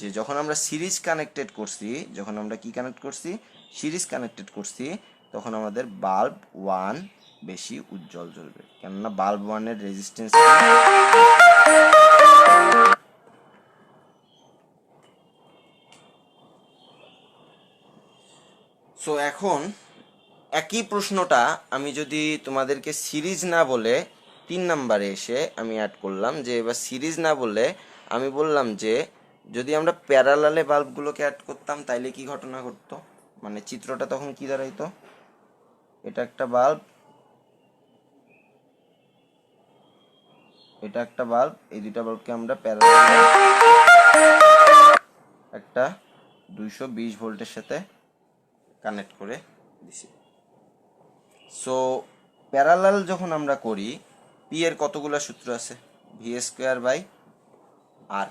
যে যখন আমরা সিরিজ কানেক্টেড করছি, যখন আমরা কি কানেক্ট করছি, সিরিজ কানেক্টেড করছি, তখন আমাদের বাল্ব 1 বেশি উজ্জ্বল জ্বলবে, কেননা বাল্ব 1 এর রেজিস্ট্যান্স। সো এখন একই প্রশ্নটা আমি যদি তোমাদেরকে সিরিজ না বলে 3 নাম্বারে এসে আমি অ্যাড করলাম, যে এবার সিরিজ না বলে আমি বললাম যে যদি আমরা প্যারালালে বাল্বগুলোকে অ্যাড করতাম তাইলে কি ঘটনা ঘটতো, মানে চিত্রটা তখন কি দাঁড়াইতো, এটা একটা বাল্ব, এটা একটা বাল্ব, এই দুইটা বাল্বকে আমরা প্যারালালে একটা 220 ভোল্টের সাথে কানেক্ট করে দিছি। সো প্যারালাল যখন আমরা করি, পি এর কতগুলো সূত্র আছে, V²/R।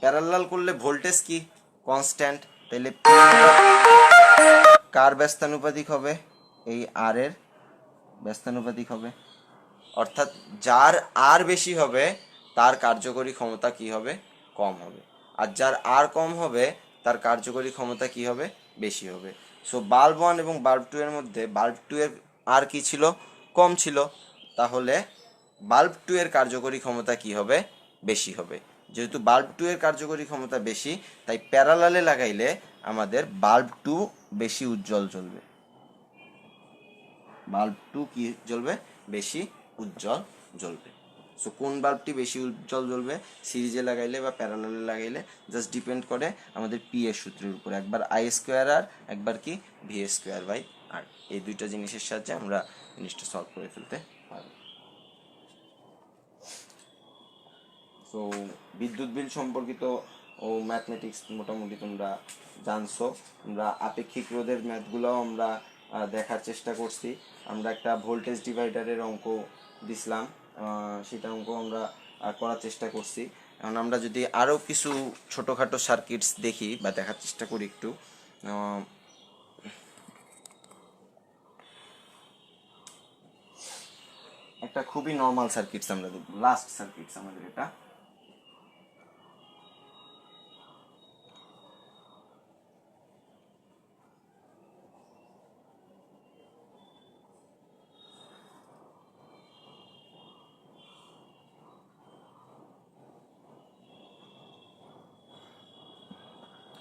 প্যারালাল করলে ভোল্টেজ কি কনস্ট্যান্ট, তাহলে পি কার ব্যস্তানুপাতিক হবে, এই আর এর ব্যস্তানুপাতিক হবে। অর্থাৎ যার আর বেশি হবে তার কার্যকরী ক্ষমতা কি হবে, কম হবে, আর যার আর কম হবে তার কার্যকরী ক্ষমতা কি হবে, বেশি হবে। সো বাল্ব 1 এবং বাল্ব 2 এর মধ্যে বাল্ব 2 এর আর কি ছিল, কম ছিল, তাহলে বাল্ব 2 এর কার্যকরী ক্ষমতা কি হবে, বেশি হবে। যেহেতু বাল্ব 2 এর কার্যকরী ক্ষমতা বেশি, তাই প্যারালালে লাগাইলে আমাদের বাল্ব 2 বেশি উজ্জ্বল জ্বলবে, বাল্ব 2 কি জ্বলবে, বেশি উজ্জ্বল জ্বলবে। সো কোন বাল্বটি বেশি উজ্জ্বল জ্বলবে সিরিজে লাগাইলে বা প্যারালালে লাগাইলে, জাস্ট ডিপেন্ড করে আমাদের পি এর সূত্রের উপর, একবার I²R, একবার কি V²/R। এই দুইটা জিনিসের সাহায্যে আমরা জিনিসটা সলভ করে ফেলতে পারবো। সো বিদ্যুৎ বিল সম্পর্কিত ও ম্যাথমেটিক্স মোটামুটি তোমরা জানছো। আমরা আপেক্ষিক রোধের ম্যাথগুলোও আমরা দেখার চেষ্টা করছি। আমরা একটা ভোল্টেজ ডিভাইডারের অঙ্ক দিছিলাম, সেটা অঙ্ক আমরা করার চেষ্টা করছি। এখন আমরা যদি আরও কিছু ছোটোখাটো সার্কিটস দেখি বা দেখার চেষ্টা করি একটু, একটা খুবই নর্মাল সার্কিটস আমরা দেখব, লাস্ট সার্কিটস আমাদের এটা।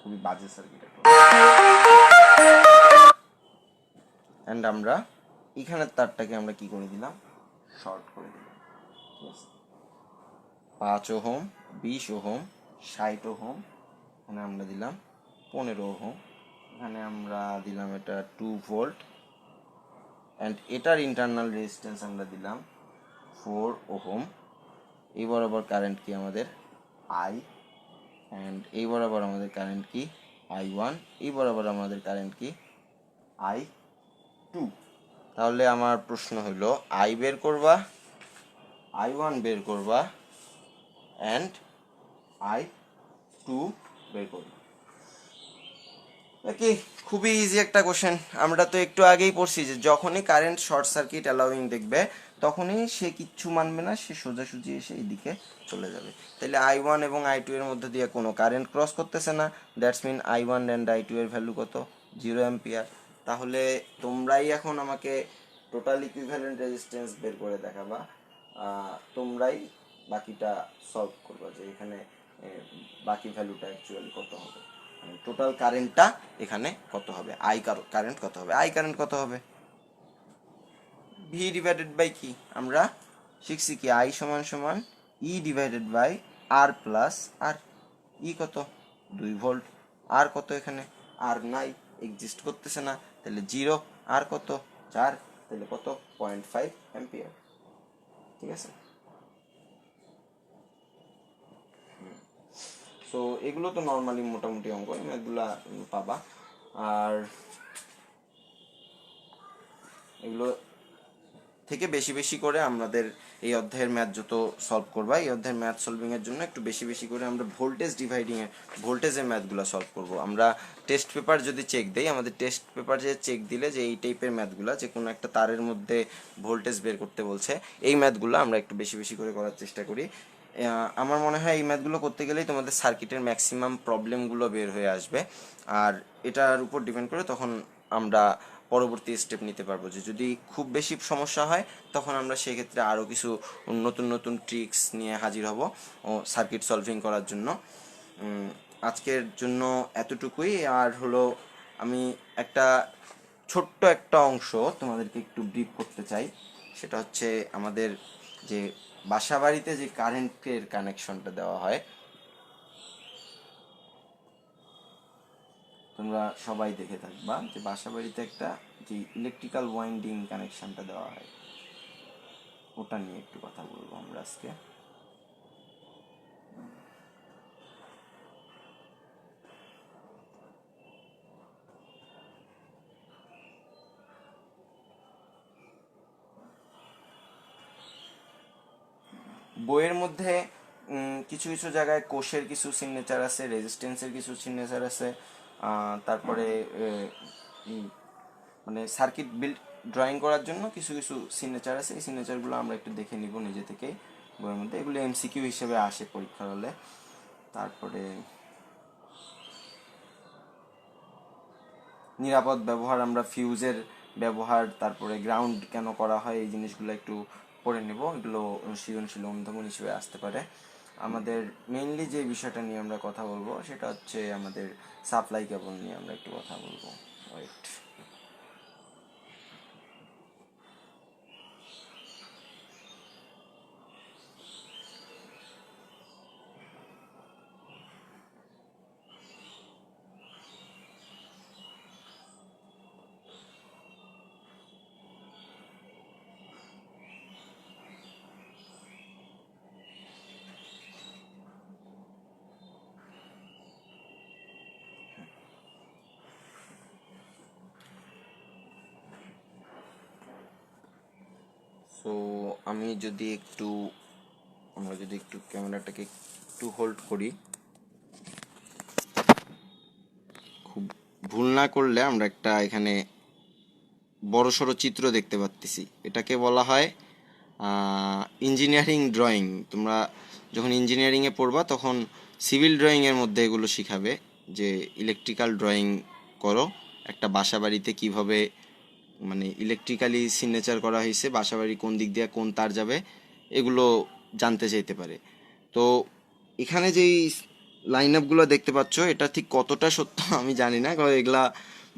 খুবই বাজে সার্কিট অ্যান্ড আমরা এখানের তারটাকে আমরা কি করে দিলাম, শর্ট করে দিলাম। ঠিক আছে, 5 ওহম, 20 ওহম, 60 ওহম, এখানে আমরা দিলাম 15 ওহম, এখানে আমরা দিলাম এটা 2 ভোল্ট, অ্যান্ড এটার ইন্টারনাল রেজিস্ট্যান্স আমরা দিলাম 4 ওহম। এই বরাবর কারেন্ট কি আমাদের I, অ্যান্ড এই বরাবর আমাদের কারেন্ট কি I1, এই বরাবর আমাদের কারেন্ট কি I2। তাহলে আমার প্রশ্ন হলো I বের করবা, I1 বের করবা, অ্যান্ড I2 বের করবা। কি খুবই ইজি একটা কোশ্চেন। আমরা তো একটু আগেই পড়ছি যে যখনই কারেন্ট শর্ট সার্কিট অ্যালাউইং দেখবে তখনই সে কিচ্ছু মানবে না, সে সোজাসুজি এসে এইদিকে চলে যাবে। তাহলে I1 এবং I2 এর মধ্যে দিয়ে কোনো কারেন্ট ক্রস করতেছে না, that's mean I1 and I2 এর ভ্যালু কত, 0 অ্যাম্পিয়ার। তাহলে তোমরাই এখন আমাকে টোটাল ইকুইভ্যালেন্ট রেজিস্ট্যান্স বের করে দেখাবা, তোমরাই বাকিটা সলভ করবা যে এখানে বাকি ভ্যালুটা অ্যাকচুয়ালি কত হবে, টোটাল কারেন্টটা এখানে কত হবে, কারেন্ট কত হবে। কারেন্ট কত হবে, ভি ডিভাইডেড বাই কি আমরা শিখছি কি, সমান সমান E divided by R plus R. কত, 2 ভোল্ট। আর কত, এখানে আর নাই, এক্সিস্ট করতেছে না, তাহলে 0। আর কত, 4, তাহলে কত, 0.5 অ্যাম্পিয়ার। ঠিক আছে, সো এগুলো তো নর্মালি মোটামুটি অঙ্ক, এগুলো পাবা। আর এগুলো থেকে বেশি বেশি করে আমাদের এই অধ্যায়ের ম্যাথ যত সলভ করবা, এই অধ্যায়ের ম্যাথ সলভিংয়ের জন্য একটু বেশি বেশি করে আমরা ভোল্টেজ ডিভাইডিংয়ের ভোল্টেজের ম্যাথগুলো সলভ করব। আমরা টেস্ট পেপার যদি চেক দিই, আমাদের টেস্ট পেপার যে চেক দিলে যে এই টাইপের ম্যাথগুলো, যে কোনো একটা তারের মধ্যে ভোল্টেজ বের করতে বলছে, এই ম্যাথগুলো আমরা একটু বেশি বেশি করে করার চেষ্টা করি। আমার মনে হয় এই ম্যাথগুলো করতে গেলেই তোমাদের সার্কিটের ম্যাক্সিমাম প্রবলেমগুলো বের হয়ে আসবে, আর এটার উপর ডিপেন্ড করে তখন আমরা পরবর্তী স্টেপ নিতে পারবো। যে যদি খুব বেশি সমস্যা হয় তখন আমরা সেক্ষেত্রে আরও কিছু নতুন নতুন ট্রিক্স নিয়ে হাজির হব সার্কিট সলভিং করার জন্য। আজকের জন্য এতটুকুই। আর হলো আমি একটা ছোট্ট একটা অংশ তোমাদেরকে একটু ব্রিফ করতে চাই, সেটা হচ্ছে আমাদের যে বাসা বাড়িতে যে কারেন্টের কানেকশনটা দেওয়া হয়, তোমরা সবাই দেখে থাকবা যে বাসা বাড়িতে একটা যে ইলেকট্রিক্যাল ওয়াইন্ডিং কানেকশনটা দেওয়া হয়, ওটা নিয়ে একটু কথা বলবো আমরা আজকে। বইয়ের মধ্যে কিছু কিছু জায়গায় কোষের কিছু সিগনেচার আছে, রেজিস্ট্যান্সের কিছু সিগনেচার আছে, তারপরে মানে সার্কিট বিল্ড ড্রয়িং করার জন্য কিছু কিছু সিগনেচার আছে। এই সিগনেচারগুলো আমরা একটু দেখে নিব নিজে থেকেই বইয়ের মধ্যে, এগুলো এমসিকিউ হিসেবে আসে পরীক্ষার হলে। তারপরে নিরাপদ ব্যবহার, আমরা ফিউজের ব্যবহার, তারপরে গ্রাউন্ড কেন করা হয়, এই জিনিসগুলো একটু পড়ে নেব, এগুলো সৃজনশীল অনুধাবন হিসেবে আসতে পারে। আমাদের মেইনলি যে বিষয়টা নিয়ে আমরা কথা বলবো সেটা হচ্ছে আমাদের সাপ্লাই কেবল নিয়ে আমরা একটু কথা বলবো। ওয়েট, আমরা যদি একটু ক্যামেরাটাকে একটু হোল্ড করি, খুব ভুল না করলে আমরা একটা এখানে বড়সড় চিত্র দেখতে পাচ্ছি। এটাকে বলা হয় ইঞ্জিনিয়ারিং ড্রয়িং। তোমরা যখন ইঞ্জিনিয়ারিংয়ে পড়বা তখন সিভিল ড্রয়িংয়ের মধ্যে এগুলো শিখাবে, যে ইলেকট্রিক্যাল ড্রয়িং করো, একটা বাসা বাড়িতে কীভাবে মানে ইলেকট্রিক্যালি সিগনেচার করা হয়েছে, বাসা বাড়ি কোন দিক দিয়ে কোন তার যাবে, এগুলো জানতে চাইতে পারে। তো এখানে যেই লাইন আপগুলো দেখতে পাচ্ছ, এটা ঠিক কতটা সত্য আমি জানি না, কারণ এগুলা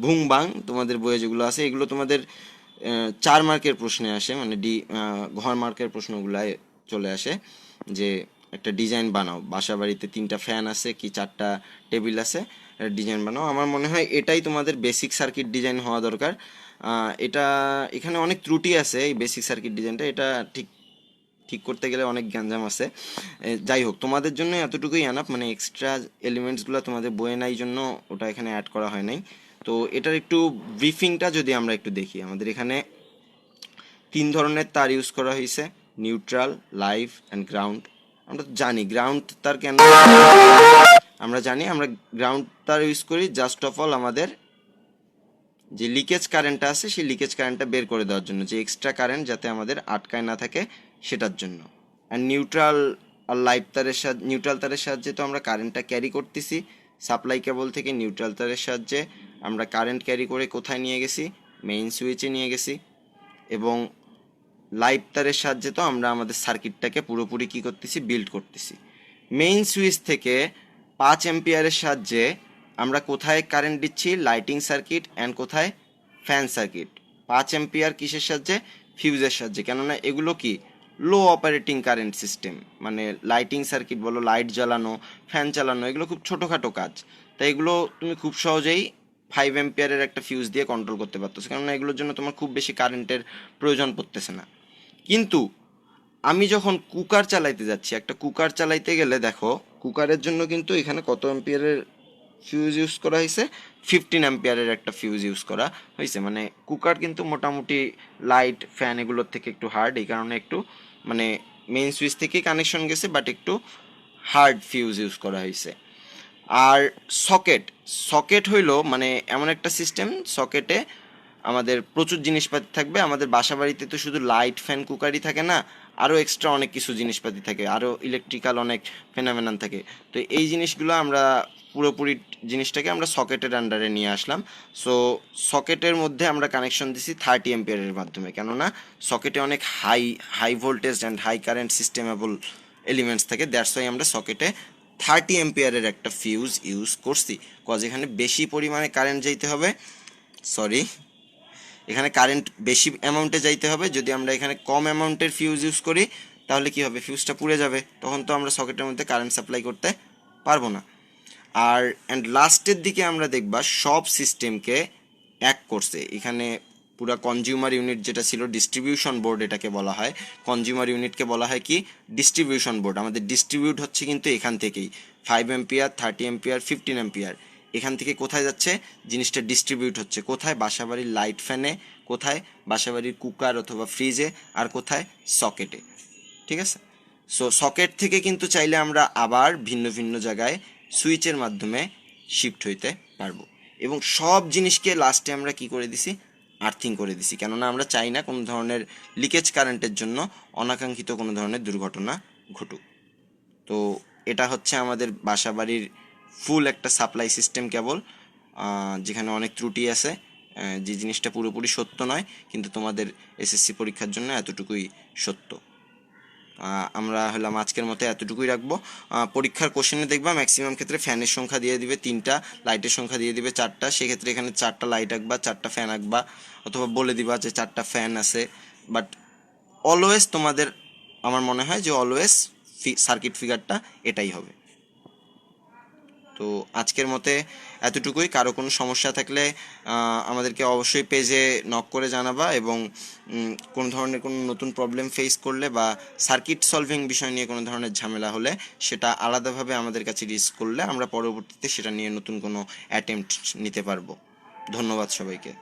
ভুং বাং তোমাদের বইয়ে যেগুলো আছে এগুলো তোমাদের 4 মার্কের প্রশ্নে আসে, মানে ঘর মার্কের প্রশ্নগুলায় চলে আসে, যে একটা ডিজাইন বানাও, বাসা বাড়িতে 3টা ফ্যান আছে কি 4টা টেবিল আছে, ডিজাইন বানাও। আমার মনে হয় এটাই তোমাদের বেসিক সার্কিট ডিজাইন হওয়া দরকার। এটা এখানে অনেক ত্রুটি আছে এই বেসিক সার্কিট ডিজাইনটা, এটা ঠিক করতে গেলে অনেক গ্যাঞ্জাম আছে। যাই হোক, তোমাদের জন্য এতটুকুই আনাপ, মানে এক্সট্রা এলিমেন্টসগুলো তোমাদের বইয়ে নাই জন্য ওটা এখানে অ্যাড করা হয় নাই। তো এটার একটু ব্রিফিংটা যদি আমরা একটু দেখি, আমাদের এখানে 3 ধরনের তার ইউজ করা হয়েছে, নিউট্রাল, লাইভ অ্যান্ড গ্রাউন্ড। আমরা জানি গ্রাউন্ড তার কেন, আমরা গ্রাউন্ড তার ইউজ করি জাস্ট অফ অল আমাদের যে লিকেজ কারেন্টটা আছে সেই লিকেজ কারেন্টটা বের করে দেওয়ার জন্য, যে এক্সট্রা কারেন্ট যাতে আমাদের আটকায় না থাকে সেটার জন্য। আর নিউট্রাল আর লাইভ তারের সাহায্যে, নিউট্রাল তারের সাহায্যে তো আমরা কারেন্টটা ক্যারি করতেছি সাপ্লাই কেবল থেকে, নিউট্রাল তারের সাহায্যে আমরা কারেন্ট ক্যারি করে কোথায় নিয়ে গেছি, মেইন সুইচে নিয়ে গেছি। এবং লাইভ তারের সাহায্যে তো আমরা আমাদের সার্কিটটাকে পুরোপুরি কী করতেছি, বিল্ড করতেছি। মেইন সুইচ থেকে 5 অ্যাম্পিয়ারের সাহায্যে আমরা কোথায় কারেন্ট দিচ্ছি, লাইটিং সার্কিট অ্যান্ড কোথায় ফ্যান সার্কিট। 5 অ্যাম্পিয়ার কিসের সাহায্যে, ফিউজের সাহায্যে, কেননা এগুলো কি লো অপারেটিং কারেন্ট সিস্টেম, মানে লাইটিং সার্কিট বলো, লাইট জ্বালানো, ফ্যান চালানো, এগুলো খুব ছোটোখাটো কাজ, তাই এগুলো তুমি খুব সহজেই 5 অ্যাম্পিয়ারের একটা ফিউজ দিয়ে কন্ট্রোল করতে পারতেছো, কেননা এগুলোর জন্য তোমার খুব বেশি কারেন্টের প্রয়োজন পড়তেছে না। কিন্তু আমি যখন কুকার চালাইতে যাচ্ছি, একটা কুকার চালাইতে গেলে দেখো কুকারের জন্য কিন্তু এখানে কত অ্যাম্পিয়ারের ফিউজ ইউজ করা হয়েছে, 15 অ্যাম্পিয়ারের একটা ফিউজ ইউজ করা হয়েছে। মানে কুকার কিন্তু মোটামুটি লাইট ফ্যান এগুলোর থেকে একটু হার্ড, এই কারণে একটু মানে মেইন সুইচ থেকেই কানেকশন গেছে, বাট একটু হার্ড ফিউজ ইউজ করা হয়েছে। আর সকেট হইলো মানে এমন একটা সিস্টেম, সকেটে আমাদের প্রচুর জিনিসপাতি থাকবে। আমাদের বাসা বাড়িতে তো শুধু লাইট ফ্যান কুকারই থাকে না, আরও এক্সট্রা অনেক কিছু জিনিসপাতি থাকে, আরও ইলেকট্রিক্যাল অনেক ফেনামেনান থাকে। তো এই জিনিসগুলো আমরা পুরোপুরি জিনিসটাকে আমরা সকেটের আন্ডারে নিয়ে আসলাম। সো সকেটের মধ্যে আমরা কানেকশন দিছি 30 অ্যাম্পিয়ারের মাধ্যমে, কেননা সকেটে অনেক high voltage and high current সিস্টেমেবল এলিমেন্টস থাকে, দ্যাটস ওয়াই আমরা সকেটে 30 অ্যাম্পিয়ারের একটা ফিউজ ইউজ করছি, কজ এখানে বেশি পরিমাণে কারেন্ট যাইতে হবে, এখানে কারেন্ট বেশি অ্যামাউন্টে যাইতে হবে। যদি আমরা এখানে কম অ্যামাউন্টের ফিউজ ইউজ করি তাহলে কি হবে, ফিউজটা পুড়ে যাবে, তখন তো আমরা সকেটের মধ্যে কারেন্ট সাপ্লাই করতে পারবো না। আর অ্যান্ড লাস্টের দিকে আমরা দেখবা সব সিস্টেমকে এক করছে এখানে পুরো কনজিউমার ইউনিট যেটা ছিল ডিস্ট্রিবিউশন বোর্ড, এটাকে বলা হয় কনজিউমার ইউনিটকে বলা হয় কি ডিস্ট্রিবিউশন বোর্ড। আমাদের ডিস্ট্রিবিউট হচ্ছে কিন্তু এখান থেকেই 5 অ্যাম্পিয়ার, 30 অ্যাম্পিয়ার, 15 অ্যাম্পিয়ার, এখান থেকে কোথায় যাচ্ছে জিনিসটা ডিস্ট্রিবিউট হচ্ছে, কোথায় বাসাবাড়ির লাইট ফ্যানে, কোথায় বাসাবাড়ির কুকার অথবা ফ্রিজে, আর কোথায় সকেটে। ঠিক আছে, সো সকেট থেকে কিন্তু চাইলে আমরা আবার ভিন্ন ভিন্ন জায়গায় সুইচের মাধ্যমে শিফট হইতে পারবো। এবং সব জিনিসকে লাস্টে আমরা কি করে দিছি, আর্থিং করে দিছি, কেননা আমরা চাই না কোনো ধরনের লিকেজ কারেন্টের জন্য অনাকাঙ্ক্ষিত কোনো ধরনের দুর্ঘটনা ঘটুক। তো এটা হচ্ছে আমাদের বাসাবাড়ির ফুল একটা সাপ্লাই সিস্টেম কেবল, যেখানে অনেক ত্রুটি আছে, যে জিনিসটা পুরোপুরি সত্য নয়, কিন্তু তোমাদের এসএসসি পরীক্ষার জন্য এতটুকুই সত্য। আমরা হলাম আজকের মতো এতটুকুই রাখবো। পরীক্ষার কোশ্চেনে দেখবা ম্যাক্সিমাম ক্ষেত্রে ফ্যানের সংখ্যা দিয়ে দিবে 3টা, লাইটের সংখ্যা দিয়ে দিবে 4টা, সেক্ষেত্রে এখানে 4টা লাইট আঁকবা, 4টা ফ্যান আঁকবা, অথবা বলে দিবা যে 4টা ফ্যান আছে। বাট অলওয়েজ তোমাদের, আমার মনে হয় যে অলওয়েজ সার্কিট ফিগারটা এটাই হবে। তো আজকের মতে এতটুকুই। কারো কোনো সমস্যা থাকলে আমাদেরকে অবশ্যই পেজে নক করে জানাবা, এবং কোনো ধরনের কোনো নতুন প্রবলেম ফেস করলে বা সার্কিট সলভিং বিষয় নিয়ে কোনো ধরনের ঝামেলা হলে সেটা আলাদাভাবে আমাদের কাছে রিস করলে আমরা পরবর্তীতে সেটা নিয়ে নতুন কোনো অ্যাটেম্পট নিতে পারবো। ধন্যবাদ সবাইকে।